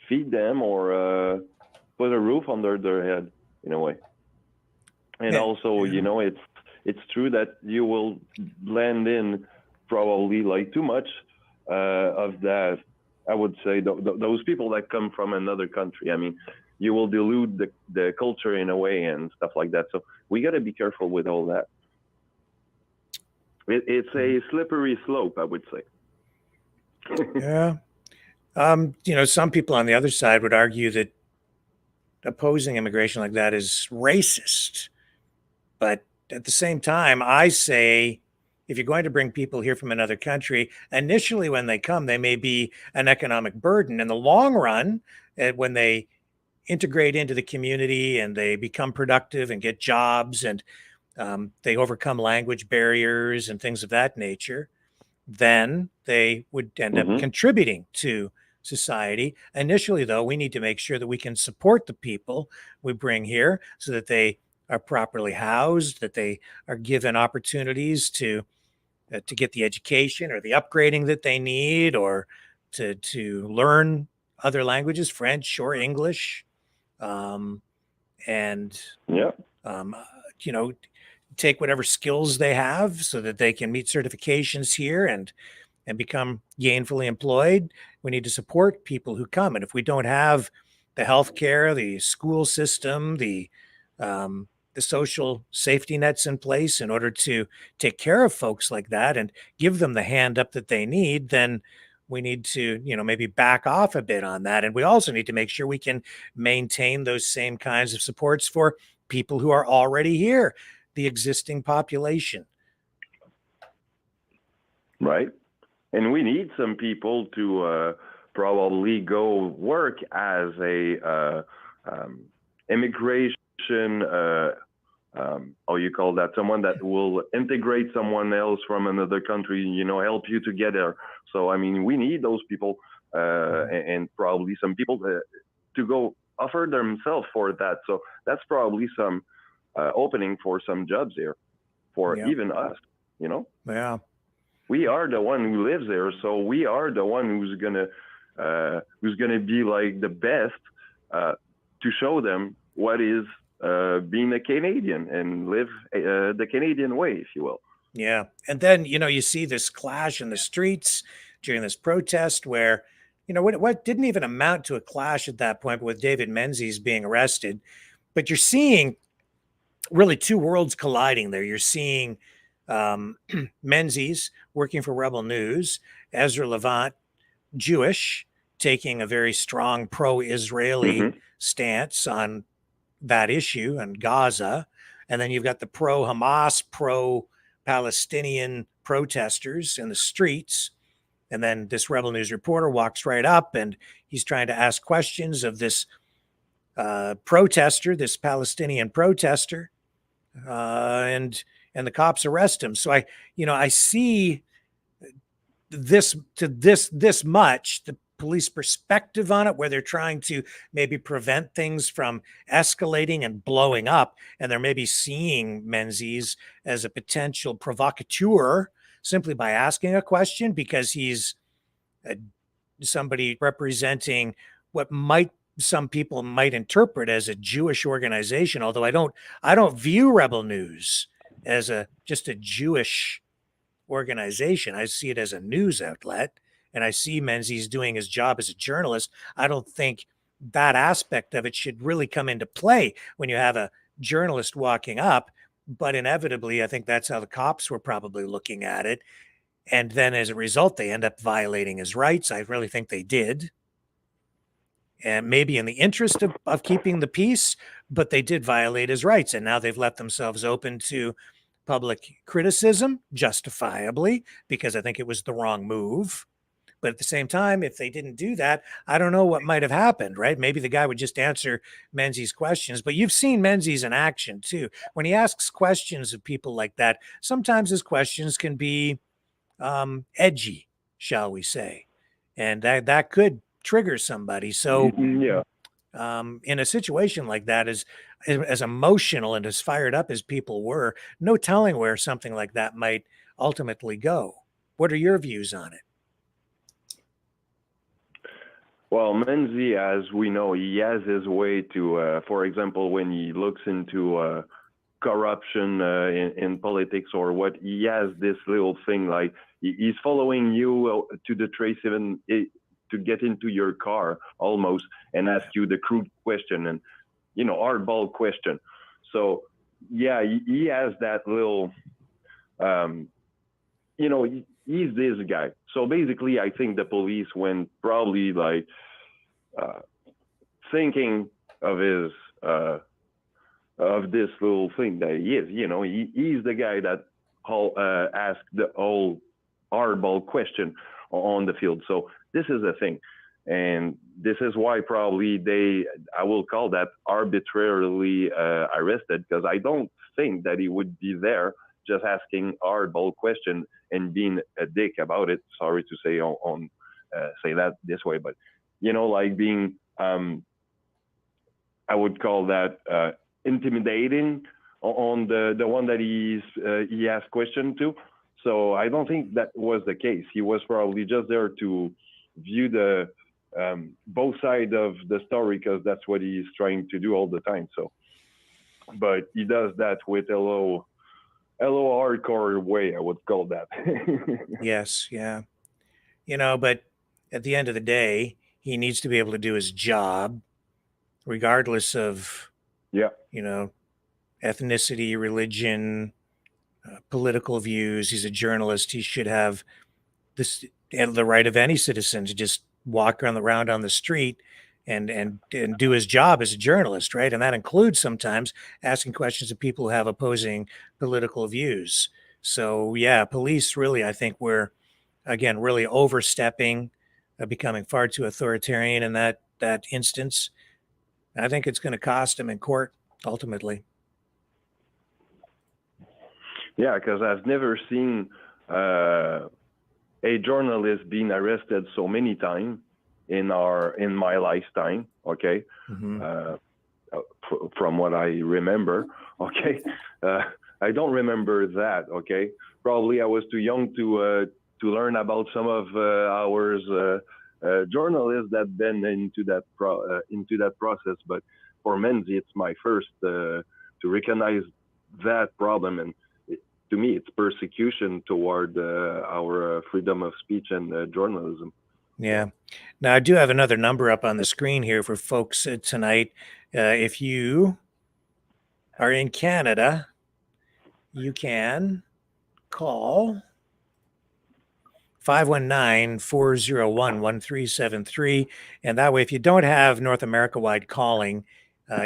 feed them or put a roof under their head, in a way. And also, you know, it's true that you will blend in probably like too much of that. I would say those people that come from another country. I mean, you will dilute the culture in a way and stuff like that. So we got to be careful with all that. It's a slippery slope, I would say. Yeah. You know, some people on the other side would argue that opposing immigration like that is racist. But at the same time, I say, if you're going to bring people here from another country, initially when they come, they may be an economic burden. In the long run, when they integrate into the community and they become productive and get jobs and they overcome language barriers and things of that nature, then they would end up contributing to society. Initially, though, we need to make sure that we can support the people we bring here so that they are properly housed, that they are given opportunities to get the education or the upgrading that they need, or to learn other languages, French or English, and you know, take whatever skills they have so that they can meet certifications here and become gainfully employed. We need to support people who come, and if we don't have the healthcare, the school system, the social safety nets in place in order to take care of folks like that and give them the hand up that they need, then we need to, you know, maybe back off a bit on that. And we also need to make sure we can maintain those same kinds of supports for people who are already here, the existing population. Right. And we need some people to probably go work as a immigration, how you call that, someone that will integrate someone else from another country, you know, help you to get there. So, I mean, we need those people and probably some people to go offer themselves for that. So that's probably some opening for some jobs here for even us, you know? Yeah. We are the one who lives there, so we are the one who's gonna be like the best to show them what is being a Canadian and live the Canadian way, if you will. Yeah, and then, you know, you see this clash in the streets during this protest where, you know, what didn't even amount to a clash at that point, but with David Menzies being arrested, but you're seeing really two worlds colliding there. You're seeing Menzies working for Rebel News, Ezra Levant, Jewish, taking a very strong pro-Israeli stance on that issue and Gaza. And then you've got the pro-Hamas, pro-Palestinian protesters in the streets. And then this Rebel News reporter walks right up and he's trying to ask questions of this protester, this Palestinian protester, and the cops arrest him. So I see this much, the police perspective on it, where they're trying to maybe prevent things from escalating and blowing up, and they're maybe seeing Menzies as a potential provocateur simply by asking a question because he's somebody representing what some people might interpret as a Jewish organization, although I don't view Rebel News as just a Jewish organization. I see it as a news outlet, and I see Menzies doing his job as a journalist. I don't think that aspect of it should really come into play when you have a journalist walking up. But inevitably, I think that's how the cops were probably looking at it. And then as a result, they end up violating his rights. I really think they did. And maybe in the interest of keeping the peace, but they did violate his rights. And now they've left themselves open to public criticism, justifiably, because I think it was the wrong move. But at the same time, if they didn't do that, I don't know what might have happened, right? Maybe the guy would just answer Menzies' questions. But you've seen Menzies in action too. When he asks questions of people like that, sometimes his questions can be edgy, shall we say, and that could trigger somebody. So Yeah. in a situation like that, as emotional and as fired up as people were, no telling where something like that might ultimately go. What are your views on it? Well, Menzies, as we know, he has his way to, for example, when he looks into corruption in politics or what, he has this little thing like he's following you to the trace, even to get into your car almost and ask you the crude question and, hardball question. So, yeah, he has that little, he's this guy. So basically, I think the police went probably like thinking of his of this little thing that he is. He's the guy that asked the whole hardball question on the field. So this is the thing, and this is why probably I will call that arbitrarily arrested, because I don't think that he would be there just asking hardball question and being a dick about it. Sorry to say say that this way, but like being I would call that intimidating on the one that he asked question to. So I don't think that was the case. He was probably just there to view the both sides of the story, because that's what he's trying to do all the time. So, but he does that with a low hardcore way, I would call that. Yes, yeah. But at the end of the day, he needs to be able to do his job, regardless of, ethnicity, religion, political views. He's a journalist. He should have the right of any citizen to just walk around on the street and do his job as a journalist, right? And that includes sometimes asking questions of people who have opposing political views. So yeah, police really, I think, were again really overstepping, becoming far too authoritarian in that instance. I think it's going to cost him in court ultimately. Yeah, because I've never seen a journalist being arrested so many times in my lifetime. Okay, from what I remember. Okay, I don't remember that. Okay, probably I was too young to learn about some of our journalists that been into that process. But for Menzies, it's my first to recognize that problem, and to me, it's persecution toward our freedom of speech and journalism. Yeah. Now, I do have another number up on the screen here for folks tonight. If you are in Canada, you can call 519-401-1373. And that way, if you don't have North America-wide calling,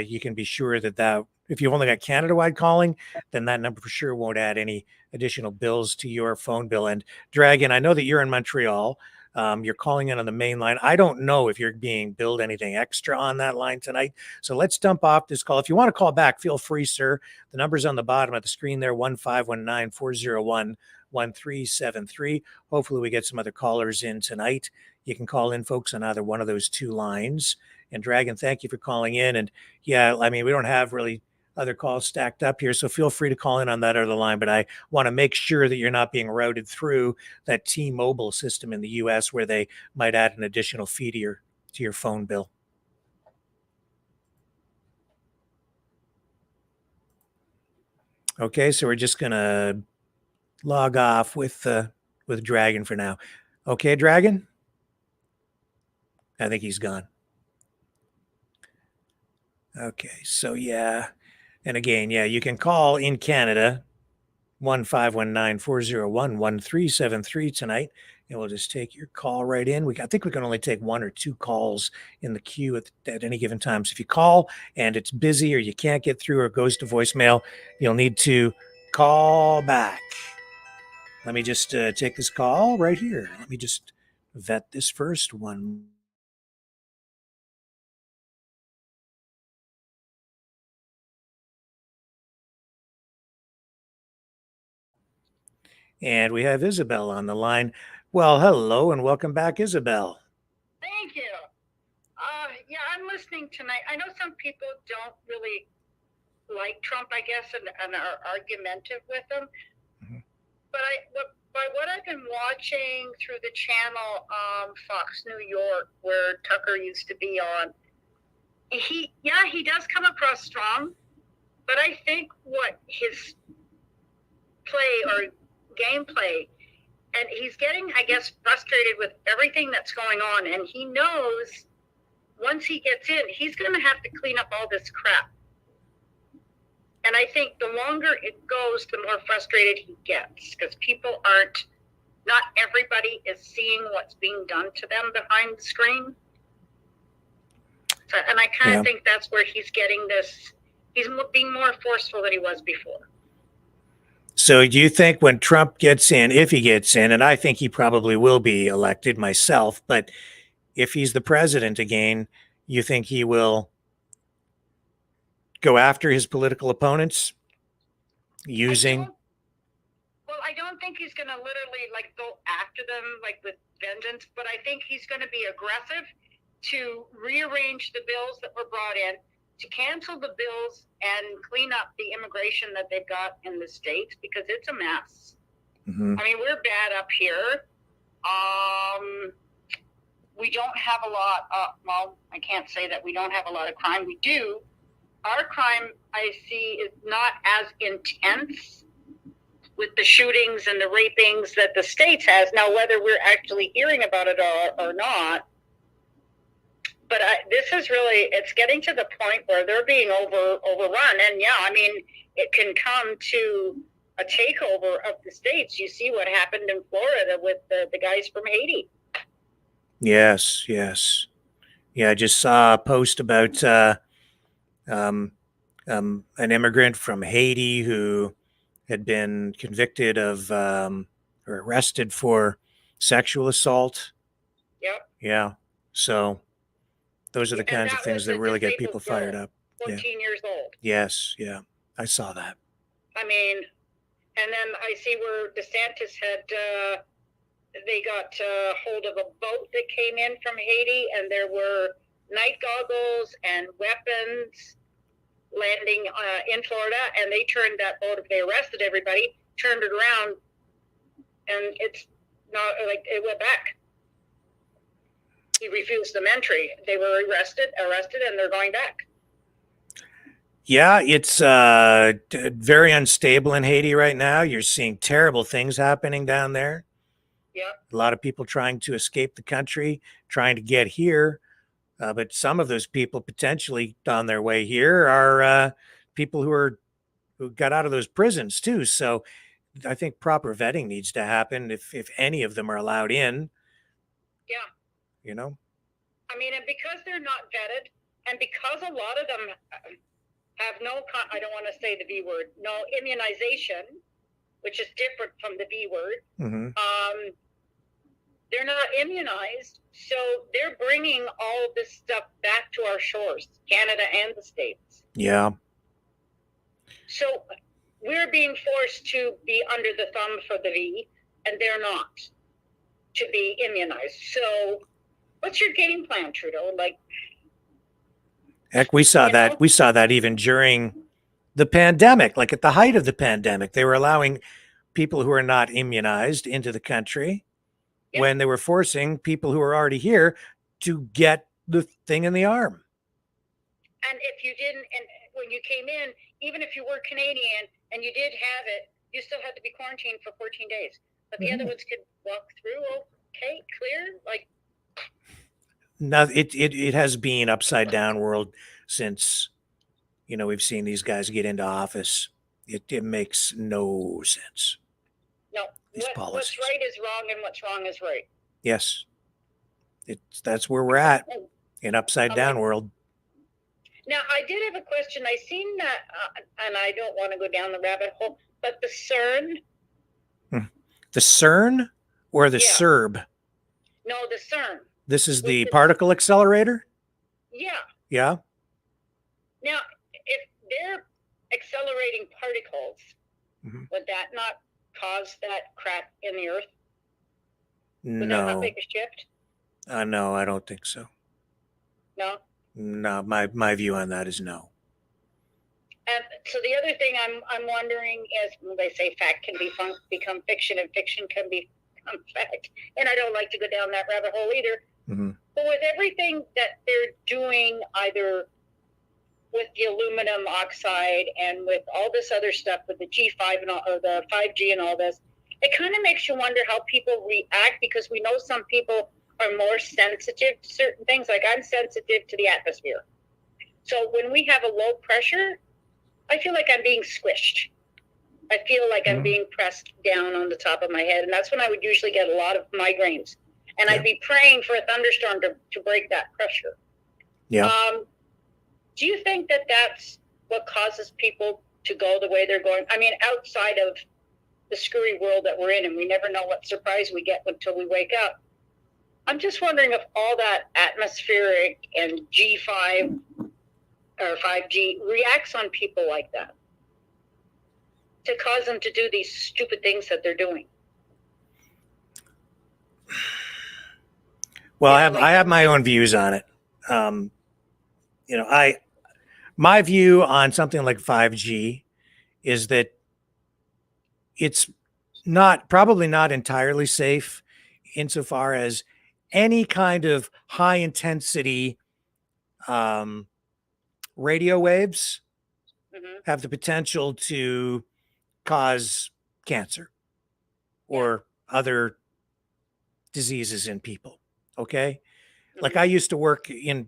you can be sure that if you've only got Canada-wide calling, then that number for sure won't add any additional bills to your phone bill. And Dragon, I know that you're in Montreal. You're calling in on the main line. I don't know if you're being billed anything extra on that line tonight. So let's dump off this call. If you want to call back, feel free, sir. The number's on the bottom of the screen there, 1-519-401-1373. Hopefully we get some other callers in tonight. You can call in, folks, on either one of those two lines. And Dragon, thank you for calling in. And yeah, I mean, we don't have really other calls stacked up here, so feel free to call in on that other line. But I want to make sure that you're not being routed through that T-Mobile system in the U.S. where they might add an additional fee to your phone bill. Okay, so we're just going to log off with Dragon for now. Okay, Dragon? I think he's gone. Okay, so yeah. And again, yeah, you can call in Canada 1-519-401-1373 tonight, and we'll just take your call right in. I think we can only take 1 or 2 calls in the queue at any given time. So if you call and it's busy or you can't get through or it goes to voicemail, you'll need to call back. Let me just take this call right here. Let me just vet this first one. And we have Isabel on the line. Well, hello and welcome back, Isabel. Thank you. Yeah, I'm listening tonight. I know some people don't really like Trump, I guess, and are argumentative with him. Mm-hmm. But by what I've been watching through the channel Fox New York, where Tucker used to be on, he does come across strong. But I think what his play or gameplay, and he's getting, I guess, frustrated with everything that's going on, and he knows once he gets in, he's going to have to clean up all this crap. And I think the longer it goes, the more frustrated he gets, because not everybody is seeing what's being done to them behind the screen. So, and I kind of think that's where he's getting this, he's being more forceful than he was before. So do you think when Trump gets in, if he gets in, and I think he probably will be elected myself, but if he's the president again, you think he will go after his political opponents using? I don't think he's going to literally go after them with vengeance, but I think he's going to be aggressive to rearrange the bills that were brought in, to cancel the bills and clean up the immigration that they've got in the States, because it's a mess. Mm-hmm. I mean, we're bad up here. We don't have a lot well, I can't say that we don't have a lot of crime. We do. Our crime, I see, is not as intense with the shootings and the rapings that the States has. Now, whether we're actually hearing about it or not, but this is really, it's getting to the point where they're being overrun. And yeah, I mean, it can come to a takeover of the States. You see what happened in Florida with the guys from Haiti. Yes. Yeah, I just saw a post about an immigrant from Haiti who had been convicted of or arrested for sexual assault. Yep. Yeah. So those are the kinds of things that really get people fired up. 14 years old. Yes. Yeah. I saw that. I mean, and then I see where DeSantis had, they got hold of a boat that came in from Haiti, and there were night goggles and weapons landing in Florida, and they turned that boat, they arrested everybody, turned it around, and it's not it went back. He refused them entry. They were arrested, and they're going back. Yeah, it's very unstable in Haiti right now. You're seeing terrible things happening down there. Yeah. A lot of people trying to escape the country, trying to get here. But some of those people potentially on their way here are people who got out of those prisons too. So I think proper vetting needs to happen if any of them are allowed in. Yeah. You know? I mean, and because they're not vetted, and because a lot of them have no, I don't want to say the V word, no immunization, which is different from the V word. Mm-hmm. They're not immunized, so they're bringing all of this stuff back to our shores, Canada and the States. Yeah. So we're being forced to be under the thumb for the V, and they're not to be immunized. So what's your game plan, Trudeau? Heck, we saw that. We saw that even during the pandemic, like at the height of the pandemic, they were allowing people who are not immunized into the country. Yep. When they were forcing people who are already here to get the thing in the arm. And if you didn't, and when you came in, even if you were Canadian and you did have it, you still had to be quarantined for 14 days. But the other ones could walk through, okay, clear, like. No, it has been upside down world since, we've seen these guys get into office. It makes no sense. No, what's right is wrong and what's wrong is right. Yes. That's where we're at in upside down world. Now, I did have a question. I seen that, and I don't want to go down the rabbit hole, but the CERN. The CERN or the CERB? No, the CERN. This is the particle accelerator? Yeah. Yeah. Now, if they're accelerating particles, would that not cause that crack in the earth? Would that not make a shift? No, I don't think so. No? No, my view on that is no. And so the other thing I'm wondering is, they say fact can become fiction and fiction can become fact. And I don't like to go down that rabbit hole either. But with everything that they're doing, either with the aluminum oxide and with all this other stuff with the G5 and all, or the 5G and all this, it kind of makes you wonder how people react, because we know some people are more sensitive to certain things. Like I'm sensitive to the atmosphere. So when we have a low pressure, I feel like I'm being squished. I feel like I'm being pressed down on the top of my head. And that's when I would usually get a lot of migraines. And I'd be praying for a thunderstorm to break that pressure. Yeah. Do you think that that's what causes people to go the way they're going? I mean, outside of the screwy world that we're in, and we never know what surprise we get until we wake up. I'm just wondering if all that atmospheric and G5 or 5G reacts on people like that to cause them to do these stupid things that they're doing. Well, I have my own views on it. My view on something like 5G is that it's probably not entirely safe insofar as any kind of high intensity radio waves have the potential to cause cancer or other diseases in people. Okay. Like I used to work in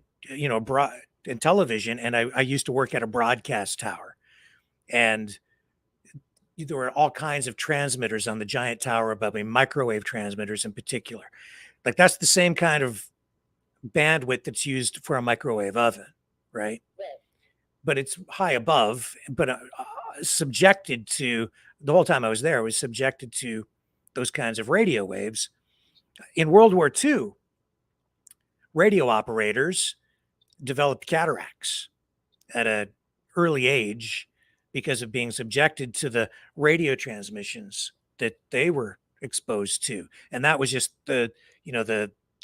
television, and I used to work at a broadcast tower, and there were all kinds of transmitters on the giant tower above me, microwave transmitters in particular. Like that's the same kind of bandwidth that's used for a microwave oven, right? But it's high above, but subjected to, the whole time I was there, I was subjected to those kinds of radio waves. In World War II, radio operators developed cataracts at an early age because of being subjected to the radio transmissions that they were exposed to. And that was just the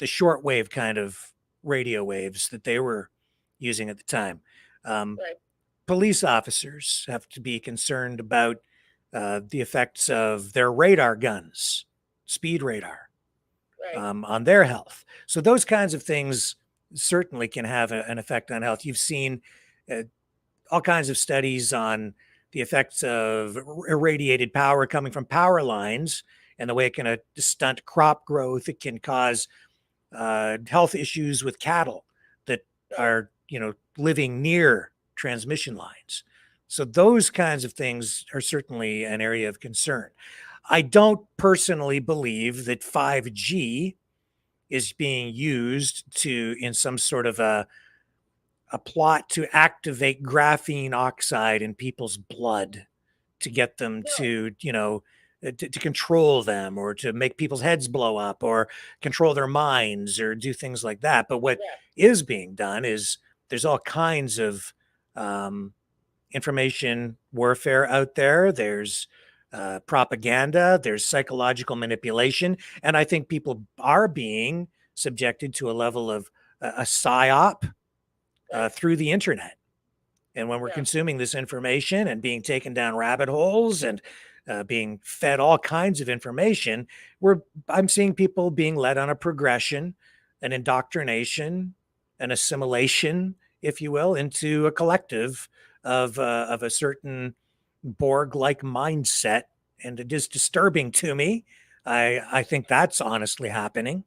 shortwave kind of radio waves that they were using at the time. Police officers have to be concerned about the effects of their radar guns, speed radar, on their health. So those kinds of things certainly can have an effect on health. You've seen all kinds of studies on the effects of irradiated power coming from power lines and the way it can stunt crop growth. It can cause health issues with cattle that are, living near transmission lines. So those kinds of things are certainly an area of concern. I don't personally believe that 5G is being used in some sort of a plot to activate graphene oxide in people's blood to get them to control them, or to make people's heads blow up, or control their minds, or do things like that. But what is being done is there's all kinds of information warfare out there. There's propaganda, there's psychological manipulation. And I think people are being subjected to a level of a psyop through the internet. And when we're consuming this information and being taken down rabbit holes and being fed all kinds of information, I'm seeing people being led on a progression, an indoctrination, an assimilation, if you will, into a collective of a certain Borg-like mindset it is disturbing to me. I think that's honestly happening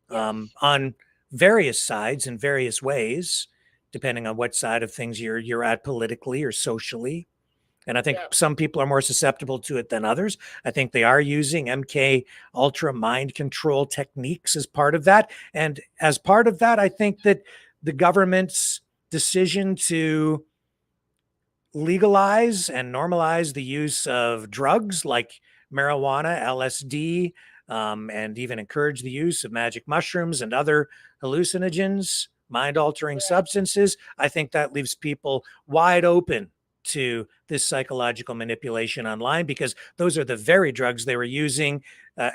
on various sides in various ways, depending on what side of things you're at politically or socially. And I think some people are more susceptible to it than others. I think they are using MK Ultra mind control techniques as part of that. And as part of that, I think that the government's decision to legalize and normalize the use of drugs like marijuana, LSD, and even encourage the use of magic mushrooms and other hallucinogens, mind-altering substances, I think that leaves people wide open to this psychological manipulation online, because those are the very drugs they were using,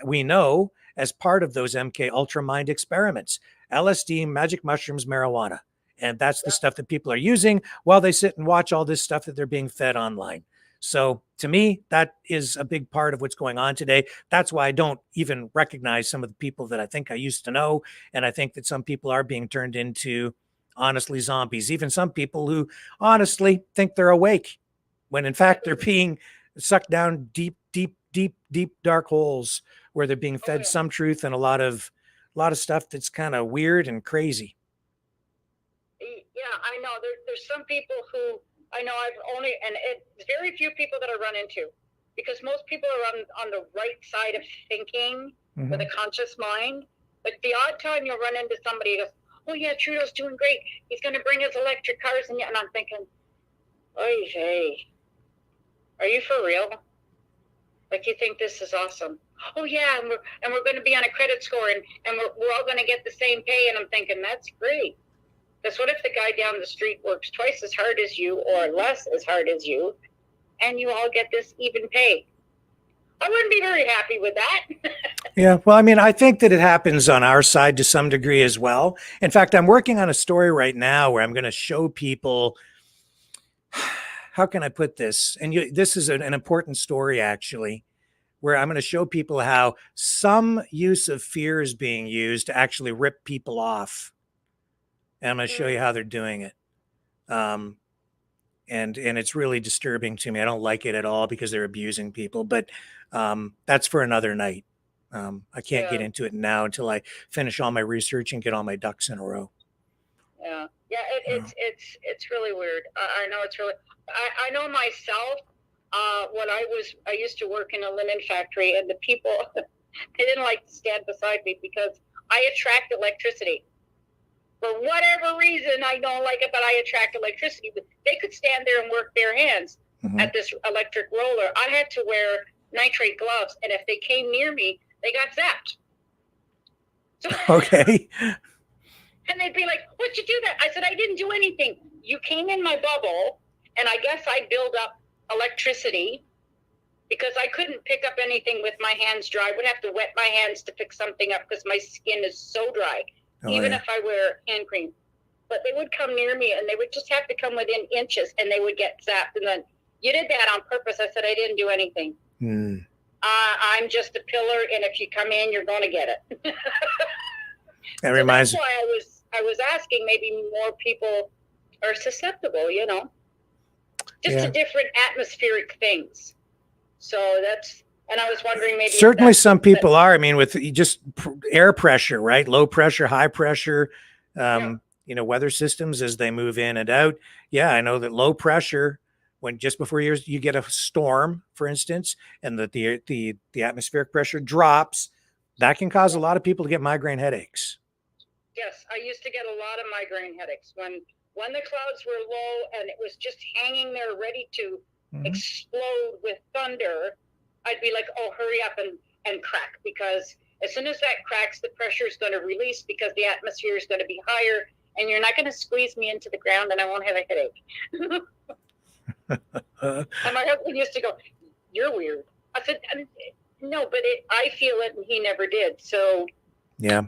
we know, as part of those MK Ultra mind experiments. LSD, magic mushrooms, marijuana. And that's the stuff that people are using while they sit and watch all this stuff that they're being fed online. So to me, that is a big part of what's going on today. That's why I don't even recognize some of the people that I think I used to know. And I think that some people are being turned into, honestly, zombies. Even some people who honestly think they're awake, when in fact they're being sucked down deep, dark holes where they're being fed some truth and a lot of stuff that's kind of weird and crazy. Yeah, I know. There's some people who I know and it's very few people that I run into, because most people are on the right side of thinking with a conscious mind. But the odd time you'll run into somebody who goes, "Oh yeah, Trudeau's doing great. He's going to bring his electric cars," and I'm thinking, "Oy vey, are you for real? Like, you think this is awesome? Oh yeah, and we're going to be on a credit score, and we're all going to get the same pay." And I'm thinking, that's great. Because what if the guy down the street works twice as hard as you or less as hard as you, and you all get this even pay? I wouldn't be very happy with that. Yeah, well, I mean, I think that it happens on our side to some degree as well. In fact, I'm working on a story right now where I'm going to show people, how can I put this? And this is an important story, actually, where I'm going to show people how some use of fear is being used to actually rip people off. And I'm going to show you how they're doing it. And it's really disturbing to me. I don't like it at all because they're abusing people, but that's for another night. I can't get into it now until I finish all my research and get all my ducks in a row. Yeah. It's really weird. I know it's really, I know myself, when I used to work in a linen factory, and the people, they didn't like to stand beside me because I attract electricity. For whatever reason, I don't like it, but I attract electricity. But they could stand there and work bare hands at this electric roller. I had to wear nitrate gloves, and if they came near me, they got zapped. So, okay. And they'd be like, "What'd you do that?" I said, "I didn't do anything. You came in my bubble, and I guess I build up electricity because I couldn't pick up anything with my hands dry. I would have to wet my hands to pick something up because my skin is so dry. Even if I wear hand cream." But they would come near me, and they would just have to come within inches, and they would get zapped. And then, "You did that on purpose." I said, "I didn't do anything. I'm just a pillar, and if you come in, you're going to get it." That reminds me. That's why I was asking, maybe more people are susceptible, just to different atmospheric things. So that's. And I was wondering, maybe certainly some people are. I mean, with just air pressure, right? Low pressure, high pressure, weather systems as they move in and out. Yeah, I know that low pressure, when just before you get a storm, for instance, and that the atmospheric pressure drops, that can cause a lot of people to get migraine headaches. Yes, I used to get a lot of migraine headaches when the clouds were low and it was just hanging there ready to explode with thunder. I'd be like, "Oh, hurry up and crack," because as soon as that cracks, the pressure is going to release because the atmosphere is going to be higher, and you're not going to squeeze me into the ground, and I won't have a headache. And my husband used to go, "You're weird." I said, "No, but I feel it," and he never did. So yeah,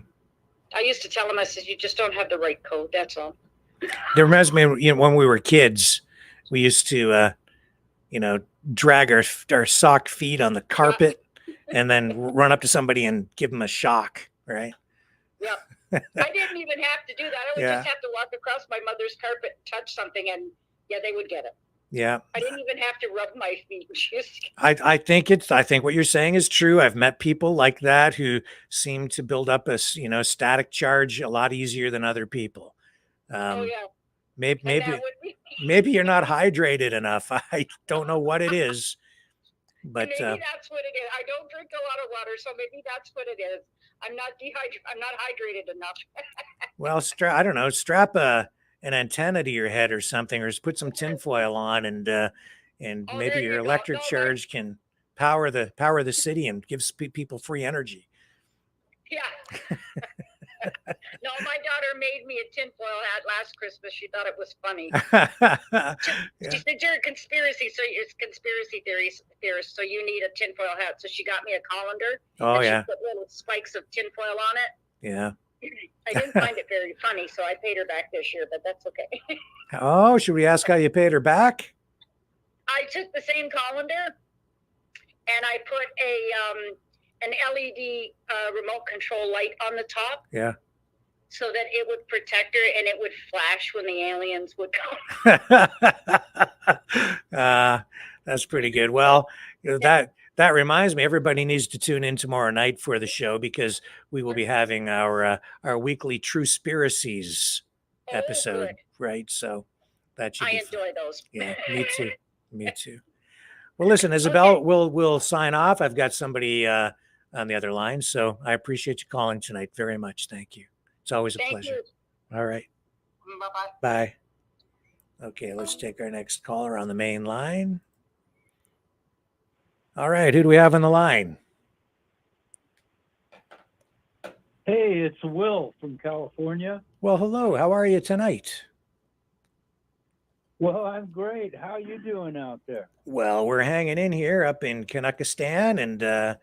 I used to tell him, I said, "You just don't have the right code. That's all." It reminds me, when we were kids, we used to, drag our sock feet on the carpet and then run up to somebody and give them a shock, right? Yeah. I didn't even have to do that. I would just have to walk across my mother's carpet, touch something, and they would get it. Yeah. I didn't even have to rub my feet. Just I think what you're saying is true. I've met people like that who seem to build up a static charge a lot easier than other people. oh yeah, Maybe and that maybe would be, maybe you're not hydrated enough. I don't know what it is, and but maybe that's what it is. I don't drink a lot of water, so maybe that's what it is. I'm not hydrated enough. well, I don't know, strap an antenna to your head or something, or just put some tinfoil on, and Oh, maybe there your you go. electric No, charge can power the city and gives people free energy. yeah. No, my daughter made me a tinfoil hat last Christmas. She thought it was funny. She said, "You're a conspiracy theorist, so you need a tinfoil hat." So she got me a colander. Oh, and yeah. She put little spikes of tinfoil on it. Yeah. I didn't find it very funny, so I paid her back this year, but that's okay. Oh, should we ask how you paid her back? I took the same colander and I put an LED remote control light on the top. Yeah. So that it would protect her and it would flash when the aliens would come. That's pretty good. Well, that reminds me, everybody needs to tune in tomorrow night for the show, because we will be having our weekly True Spiracies episode, good. right? So that should I be enjoy fun. those. Yeah, me too. Me too. Well, listen, Isabel, we'll sign off. I've got somebody on the other line, so I appreciate you calling tonight very much. Thank you. It's always a pleasure. You. All right. Bye-bye. Bye. Okay, let's take our next caller on the main line. All right, who do we have on the line? Hey, it's Will from California. Well, hello. How are you tonight? Well, I'm great. How are you doing out there? Well, we're hanging in here up in Kanakistan, and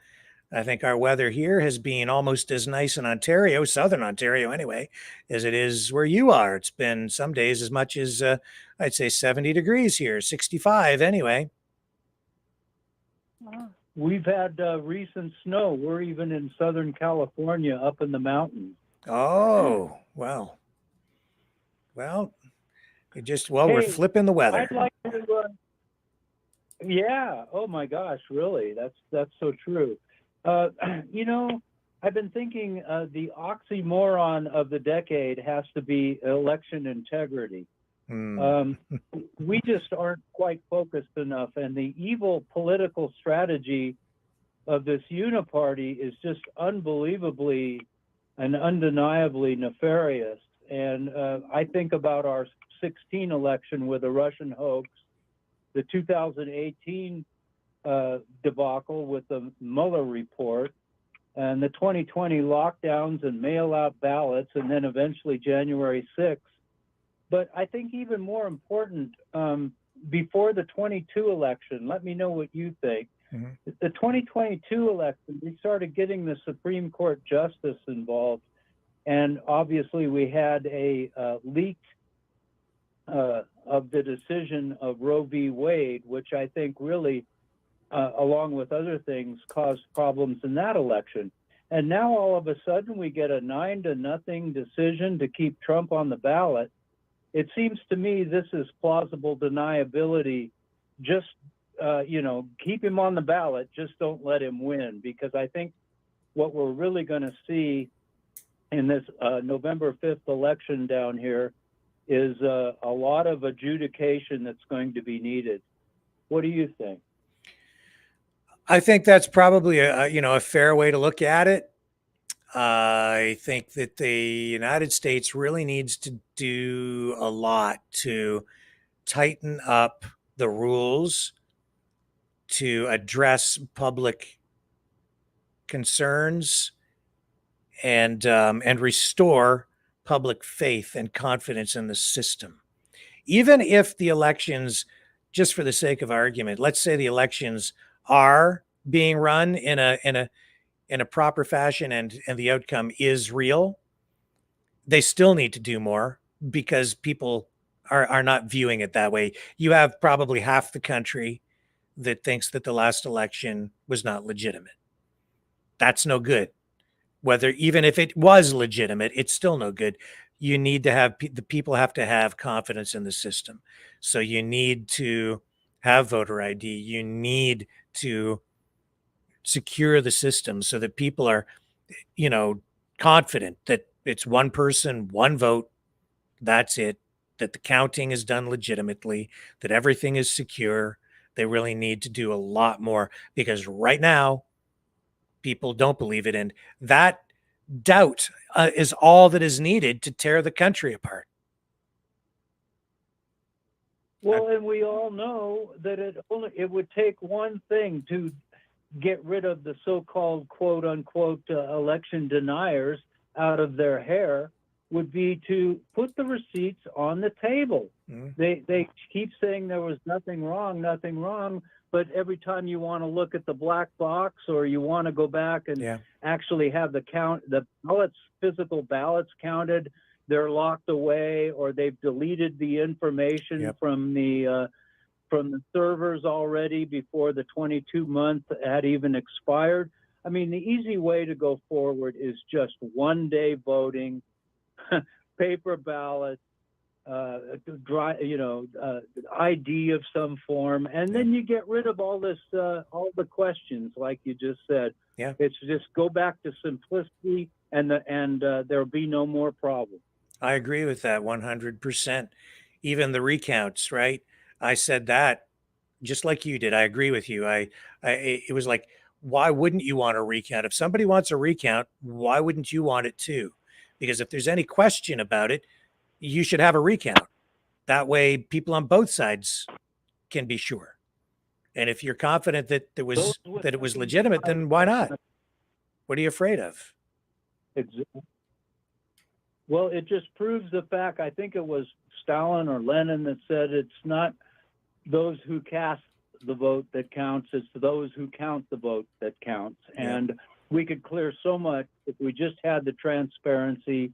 I think our weather here has been almost as nice in Ontario, southern Ontario anyway, as it is where you are. It's been some days as much as, I'd say 70 degrees here, 65 anyway. We've had recent snow. We're even in Southern California up in the mountains. Oh, well, we're flipping the weather. I'd like to, yeah. Oh my gosh, really? That's so true. I've been thinking the oxymoron of the decade has to be election integrity. We just aren't quite focused enough, and the evil political strategy of this uniparty is just unbelievably and undeniably nefarious. And I think about our 2016 election with the Russian hoax, the 2018 debacle with the Mueller report, and the 2020 lockdowns and mail-out ballots, and then eventually January 6th. But I think even more important, before the 22 election, let me know what you think. Mm-hmm. The 2022 election, we started getting the Supreme Court justice involved, and obviously we had a leak of the decision of Roe v. Wade, which I think really, along with other things, caused problems in that election. And now all of a sudden we get a 9-0 decision to keep Trump on the ballot. It seems to me this is plausible deniability. Just, keep him on the ballot, just don't let him win, because I think what we're really going to see in this November 5th election down here is a lot of adjudication that's going to be needed. What do you think? I think that's probably a fair way to look at it. I think that the United States really needs to do a lot to tighten up the rules to address public concerns and restore public faith and confidence in the system. Even if the elections, just for the sake of argument, let's say the elections are being run in a proper fashion and the outcome is real, they still need to do more, because people are not viewing it that way. You have probably half the country that thinks that the last election was not legitimate. That's no good. Even if it was legitimate, it's still no good. you need to have the people have to have confidence in the system. So you need to have voter ID. You need to secure the system so that people are, confident that it's one person, one vote. That's it. That the counting is done legitimately, that everything is secure. They really need to do a lot more because right now people don't believe it. And that doubt is all that is needed to tear the country apart. Well, and we all know that it would take one thing to get rid of the so-called quote unquote election deniers out of their hair, would be to put the receipts on the table. They keep saying there was nothing wrong, but every time you want to look at the black box or you want to go back and actually have the physical ballots counted, they're locked away or they've deleted the information from the servers already before the 22-month had even expired. I mean, the easy way to go forward is just one-day voting, paper ballot, ID of some form, and then you get rid of all this, all the questions, like you just said. Yeah, it's just go back to simplicity, and there'll be no more problems. I agree with that 100%. Even the recounts, right? I said that just like you did. I agree with you. It was like, why wouldn't you want a recount? If somebody wants a recount, why wouldn't you want it too? Because if there's any question about it, you should have a recount. That way people on both sides can be sure. And if you're confident that it was legitimate, then why not? What are you afraid of? Well, it just proves the fact, I think it was Stalin or Lenin that said it's not those who cast the vote that counts, it's those who count the vote that counts. And we could clear so much if we just had the transparency.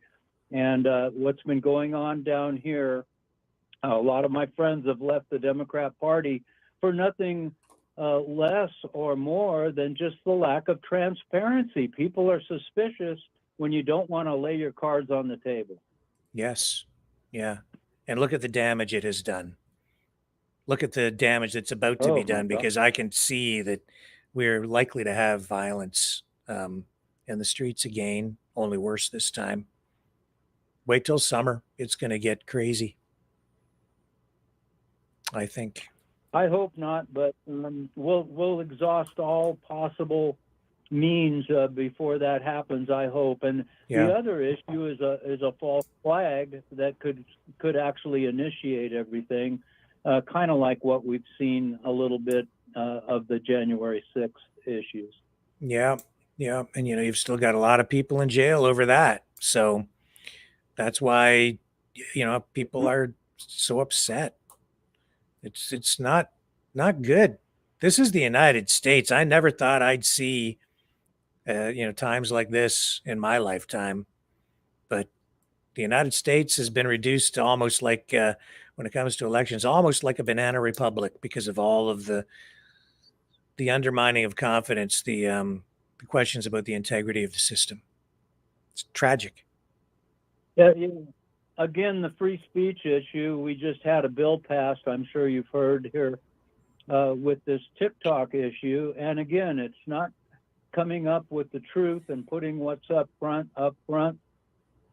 And what's been going on down here, a lot of my friends have left the Democrat Party for nothing less or more than just the lack of transparency. People are suspicious when you don't want to lay your cards on the table. Yes. Yeah. And look at the damage it has done. Look at the damage that's about to be done, because I can see that we're likely to have violence in the streets again, only worse this time. Wait till summer. It's going to get crazy, I think. I hope not, but we'll exhaust all possible means before that happens, I hope. And the other issue is a false flag that could actually initiate everything, kind of like what we've seen a little bit of the January 6th issues. Yeah. And, you've still got a lot of people in jail over that. So that's why, people are so upset. It's not good. This is the United States. I never thought I'd see, times like this in my lifetime. But the United States has been reduced to almost like, when it comes to elections, almost like a banana republic because of all of the undermining of confidence, the questions about the integrity of the system. It's tragic. Yeah. Again, the free speech issue, we just had a bill passed, I'm sure you've heard here, with this TikTok issue. And again, it's not coming up with the truth and putting what's up front,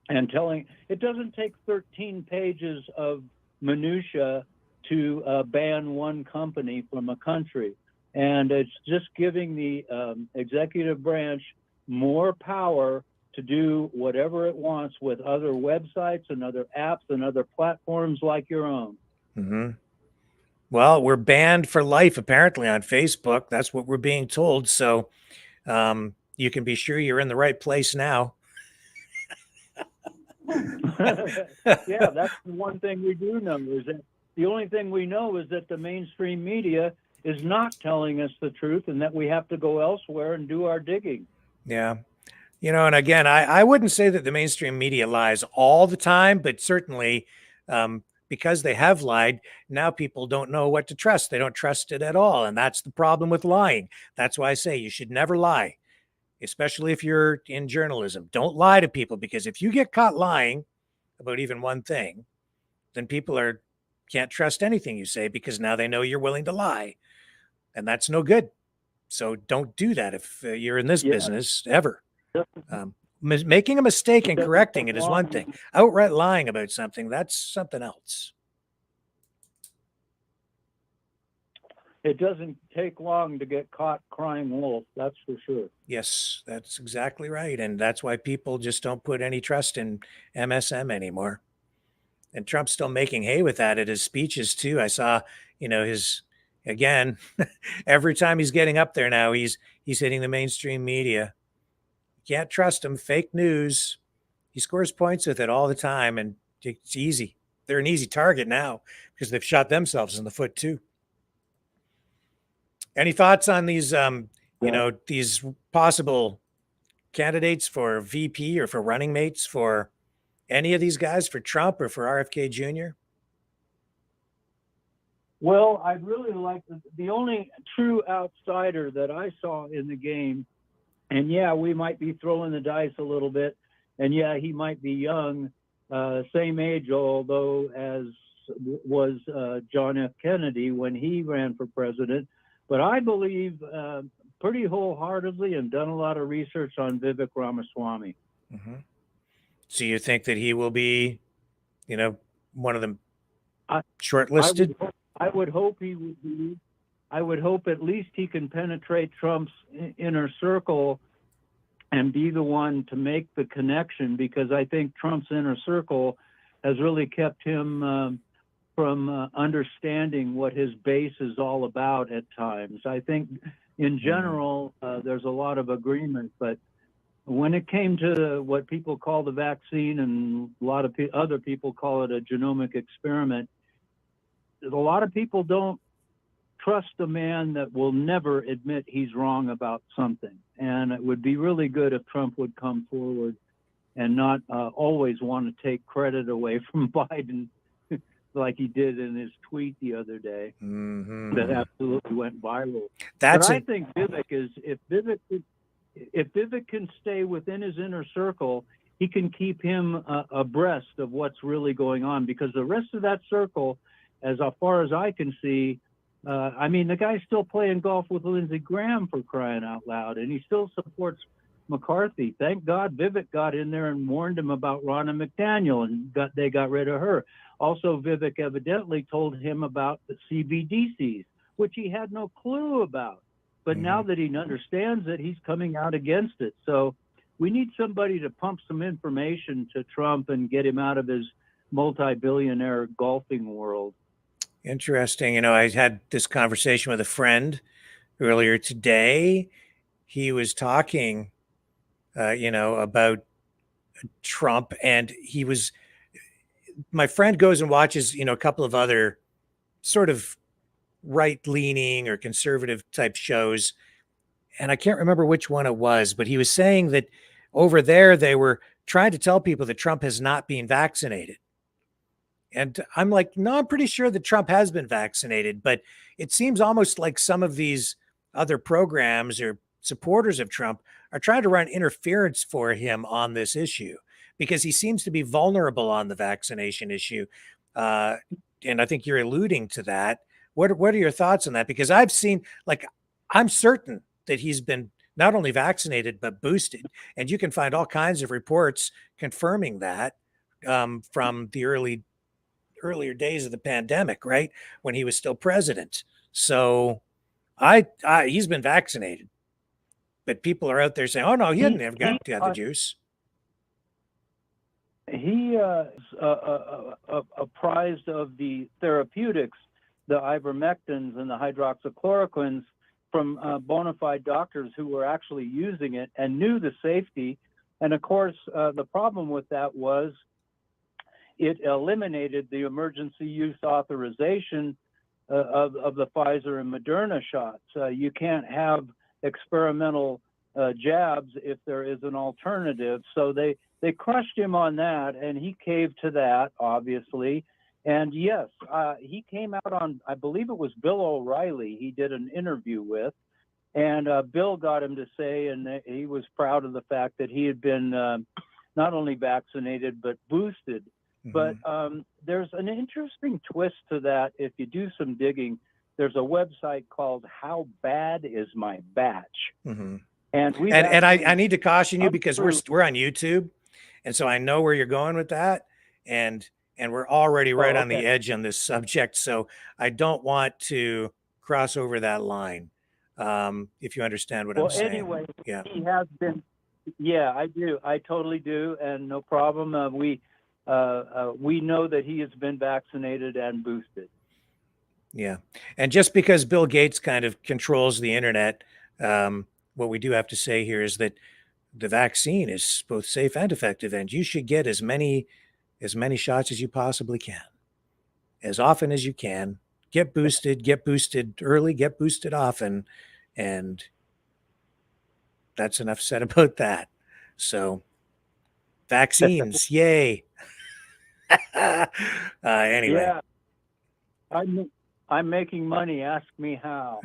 and telling. It doesn't take 13 pages of minutia to ban one company from a country. And it's just giving the executive branch more power to do whatever it wants with other websites and other apps and other platforms like your own. Mm-hmm. Well, we're banned for life, apparently, on Facebook. That's what we're being told. So you can be sure you're in the right place now. Yeah, that's the one thing we do know is that the only thing we know is that the mainstream media is not telling us the truth and that we have to go elsewhere and do our digging. Yeah. And again, I wouldn't say that the mainstream media lies all the time, but certainly because they have lied, now people don't know what to trust. They don't trust it at all. And that's the problem with lying. That's why I say you should never lie, especially if you're in journalism. Don't lie to people, because if you get caught lying about even one thing, then people can't trust anything you say because now they know you're willing to lie. And that's no good. So don't do that if you're in this business ever. Making a mistake and correcting it is one thing. Outright lying about something, that's something else. It doesn't take long to get caught crying wolf, that's for sure. Yes, that's exactly right. And that's why people just don't put any trust in MSM anymore. And Trump's still making hay with that at his speeches too. I saw, again, every time he's getting up there now, he's hitting the mainstream media. Can't trust him. Fake news. He scores points with it all the time, and it's easy. They're an easy target now because they've shot themselves in the foot too. Any thoughts on these, these possible candidates for VP or for running mates for any of these guys, for Trump or for RFK Jr.? Well, I'd really like the only true outsider that I saw in the game, and yeah, we might be throwing the dice a little bit, and yeah, he might be young, same age, although as was John F. Kennedy when he ran for president. But I believe pretty wholeheartedly and done a lot of research on Vivek Ramaswamy. Mm-hmm. So you think that he will be, one of them shortlisted? I would hope he would be. I would hope at least he can penetrate Trump's inner circle and be the one to make the connection, because I think Trump's inner circle has really kept him from understanding what his base is all about at times. I think in general, there's a lot of agreement, but when it came to what people call the vaccine, and a lot of other people call it a genomic experiment, a lot of people don't trust a man that will never admit he's wrong about something. And it would be really good if Trump would come forward and not always want to take credit away from Biden like he did in his tweet the other day. Mm-hmm. That absolutely went viral. But I think Vivek is, if Vivek can stay within his inner circle, he can keep him abreast of what's really going on, because the rest of that circle, as far as I can see, the guy's still playing golf with Lindsey Graham, for crying out loud, and he still supports McCarthy. Thank God Vivek got in there and warned him about Ronna McDaniel, and they got rid of her. Also, Vivek evidently told him about the CBDCs, which he had no clue about. But now that he understands it, he's coming out against it. So we need somebody to pump some information to Trump and get him out of his multi-billionaire golfing world. Interesting. I had this conversation with a friend earlier today. He was talking, about Trump, and my friend goes and watches, a couple of other sort of right-leaning or conservative type shows. And I can't remember which one it was, but he was saying that over there, they were trying to tell people that Trump has not been vaccinated. And I'm like, no, I'm pretty sure that Trump has been vaccinated, but it seems almost like some of these other programs or supporters of Trump are trying to run interference for him on this issue, because he seems to be vulnerable on the vaccination issue. And I think you're alluding to that. What are your thoughts on that? Because I've seen, I'm certain that he's been not only vaccinated, but boosted. And you can find all kinds of reports confirming that from the earlier days of the pandemic, right? When he was still president. So he's been vaccinated, but people are out there saying, oh no, he hadn't ever got the juice. He is apprised of the therapeutics, the ivermectins and the hydroxychloroquines, from bona fide doctors who were actually using it and knew the safety. And of course, the problem with that was it eliminated the emergency use authorization of the Pfizer and Moderna shots. You can't have experimental jabs if there is an alternative. So they crushed him on that, and he caved to that, obviously. And yes, he came out on, I believe it was Bill O'Reilly, he did an interview with, and Bill got him to say, and he was proud of the fact that he had been not only vaccinated, but boosted. But there's an interesting twist to that. If you do some digging, there's a website called How Bad Is My Batch? Mm-hmm. And I need to caution you because we're on YouTube, and so I know where you're going with that, and we're already right on the edge on this subject. So I don't want to cross over that line. If you understand what I'm saying. Anyway, yeah, he has been. Yeah, I do. I totally do, and no problem. We know that he has been vaccinated and boosted. Yeah, and just because Bill Gates kind of controls the internet, what we do have to say here is that the vaccine is both safe and effective, and you should get as many shots as you possibly can, as often as you can. Get boosted early, get boosted often, and that's enough said about that. So, vaccines, yay! Anyway, yeah, I'm making money. Ask me how.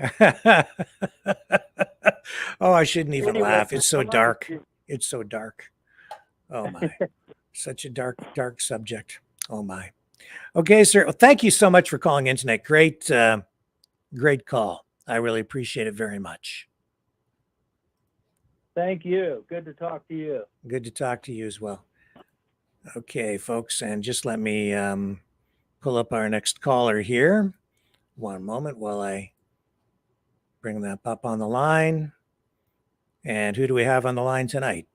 Oh, I shouldn't even laugh. It's so dark. It's so dark. Oh my, such a dark subject. Oh my. Okay, sir. Well, thank you so much for calling in tonight. Great call. I really appreciate it very much. Thank you. Good to talk to you. Good to talk to you as well. Okay, folks, and just let me pull up our next caller here. One moment while I bring that up on the line. And who do we have on the line tonight?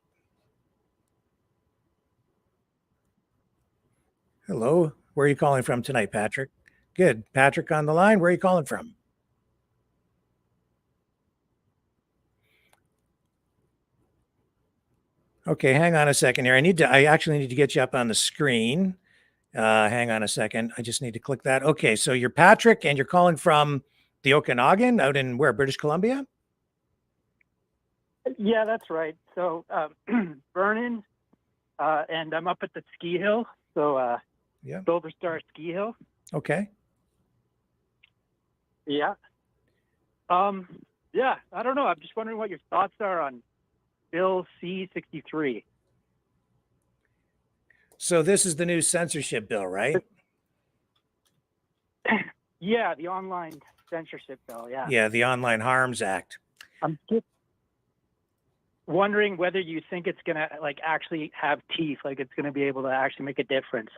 Hello. Where are you calling from tonight, Patrick? Good. Patrick on the line. Where are you calling from? Okay, hang on a second here. I actually need to get you up on the screen. Hang on a second. I just need to click that. Okay, so you're Patrick and you're calling from the Okanagan out in where, British Columbia? Yeah, that's right. So Vernon, and I'm up at the ski hill. So Silver Star Ski Hill. Okay. Yeah. Yeah, I don't know. I'm just wondering what your thoughts are on Bill C-63. So this is the new censorship bill, right? Yeah, the online censorship bill, yeah. Yeah, the Online Harms Act. I'm just wondering whether you think it's going to actually have teeth, it's going to be able to actually make a difference.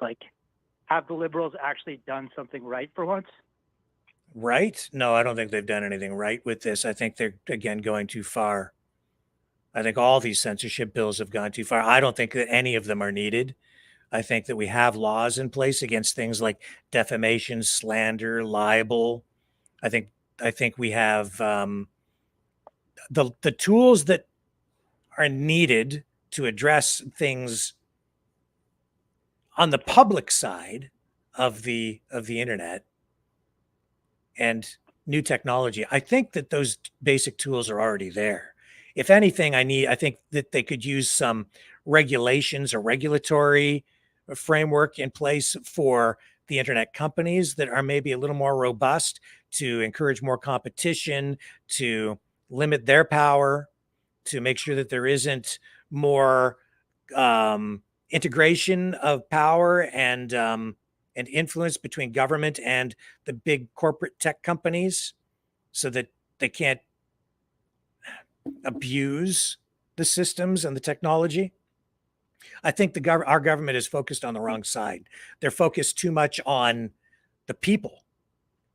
Have the Liberals actually done something right for once? Right? No, I don't think they've done anything right with this. I think they're, again, going too far. I think all these censorship bills have gone too far. I don't think that any of them are needed. I think that we have laws in place against things like defamation, slander, libel. I think we have the tools that are needed to address things on the public side of the internet and new technology. I think that those basic tools are already there. If anything, I think that they could use some regulations or regulatory framework in place for the internet companies that are maybe a little more robust, to encourage more competition, to limit their power, to make sure that there isn't more integration of power and influence between government and the big corporate tech companies, so that they can't abuse the systems and the technology. I think our government is focused on the wrong side. They're focused too much on the people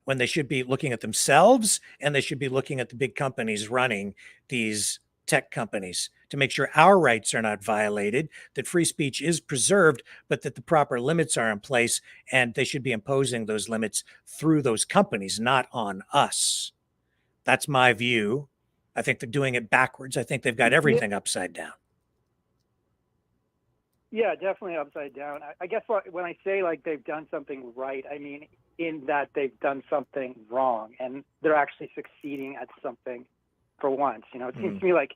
when they should be looking at themselves, and they should be looking at the big companies running these tech companies to make sure our rights are not violated, that free speech is preserved, but that the proper limits are in place, and they should be imposing those limits through those companies, not on us. That's my view. I think they're doing it backwards. I think they've got everything upside down. Yeah, definitely upside down. I guess when I say they've done something right, I mean in that they've done something wrong, and they're actually succeeding at something for once. It seems to me like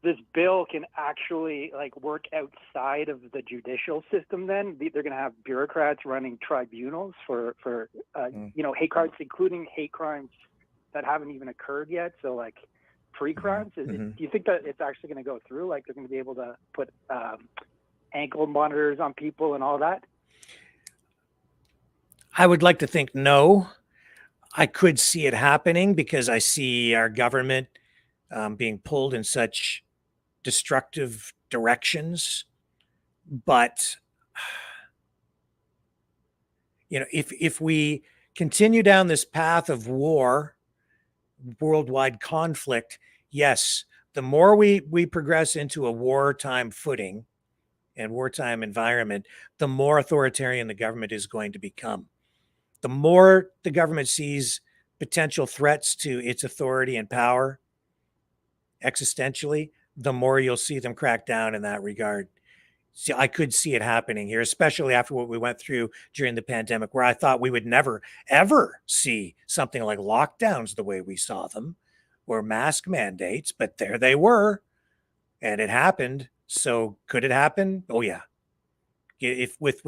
this bill can actually work outside of the judicial system. Then they're going to have bureaucrats running tribunals for hate crimes, including hate crimes that haven't even occurred yet. So pre-crimes. Do you think that it's actually going to go through? They're going to be able to put ankle monitors on people and all that? I would like to think no. I could see it happening because I see our government being pulled in such destructive directions. But if we continue down this path of war, worldwide conflict, yes, the more we progress into a wartime footing and wartime environment, the more authoritarian the government is going to become. The more the government sees potential threats to its authority and power existentially, the more you'll see them crack down in that regard. See, I could see it happening here, especially after what we went through during the pandemic, where I thought we would never, ever see something like lockdowns the way we saw them or mask mandates, but there they were and it happened. So could it happen? Oh yeah. If with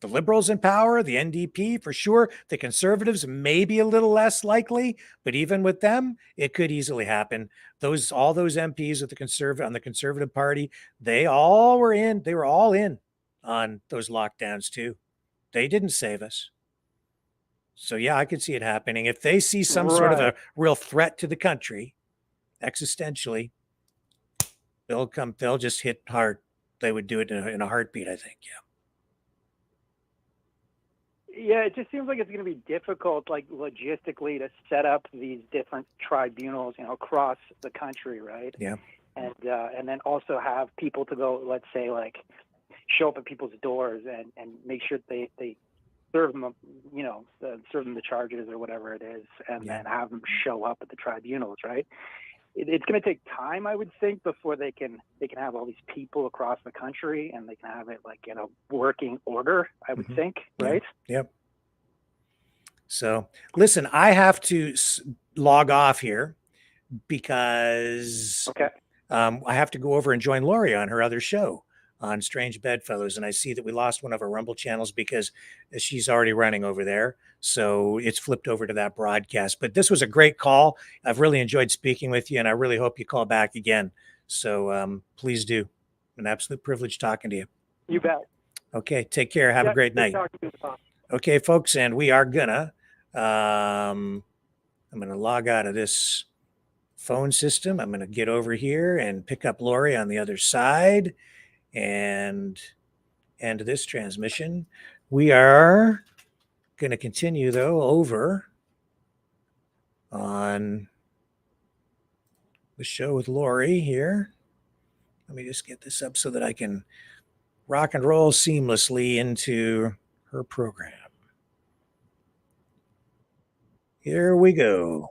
the liberals in power, the NDP for sure, the conservatives maybe a little less likely, but even with them, it could easily happen. All those MPs with on the Conservative Party, they were all in on those lockdowns too. They didn't save us. So yeah, I could see it happening. If they see some sort of a real threat to the country existentially, they'll just hit hard. They would do it in a heartbeat, I think. Yeah. Yeah, it just seems like it's going to be difficult, like logistically, to set up these different tribunals, across the country, right? Yeah. And then also have people to go, let's say, like, show up at people's doors and make sure they serve them, serve them the charges or whatever it is, and then have them show up at the tribunals, right? It's going to take time, I would think, before they can have all these people across the country and they can have it like in a working order, I would think, right? Yep. So listen, I have to log off here because I have to go over and join Lori on her other show on Strange Bedfellows. And I see that we lost one of our Rumble channels because she's already running over there. So it's flipped over to that broadcast. But this was a great call. I've really enjoyed speaking with you, and I really hope you call back again. So please do. An absolute privilege talking to you. You bet. Okay, take care. Have a great night. Okay, folks, and we are gonna I'm gonna log out of this phone system. I'm gonna get over here and pick up Lori on the other side and end this transmission. We are gonna continue though over on the show with Lori here. Let me just get this up so that I can rock and roll seamlessly into her program. Here we go.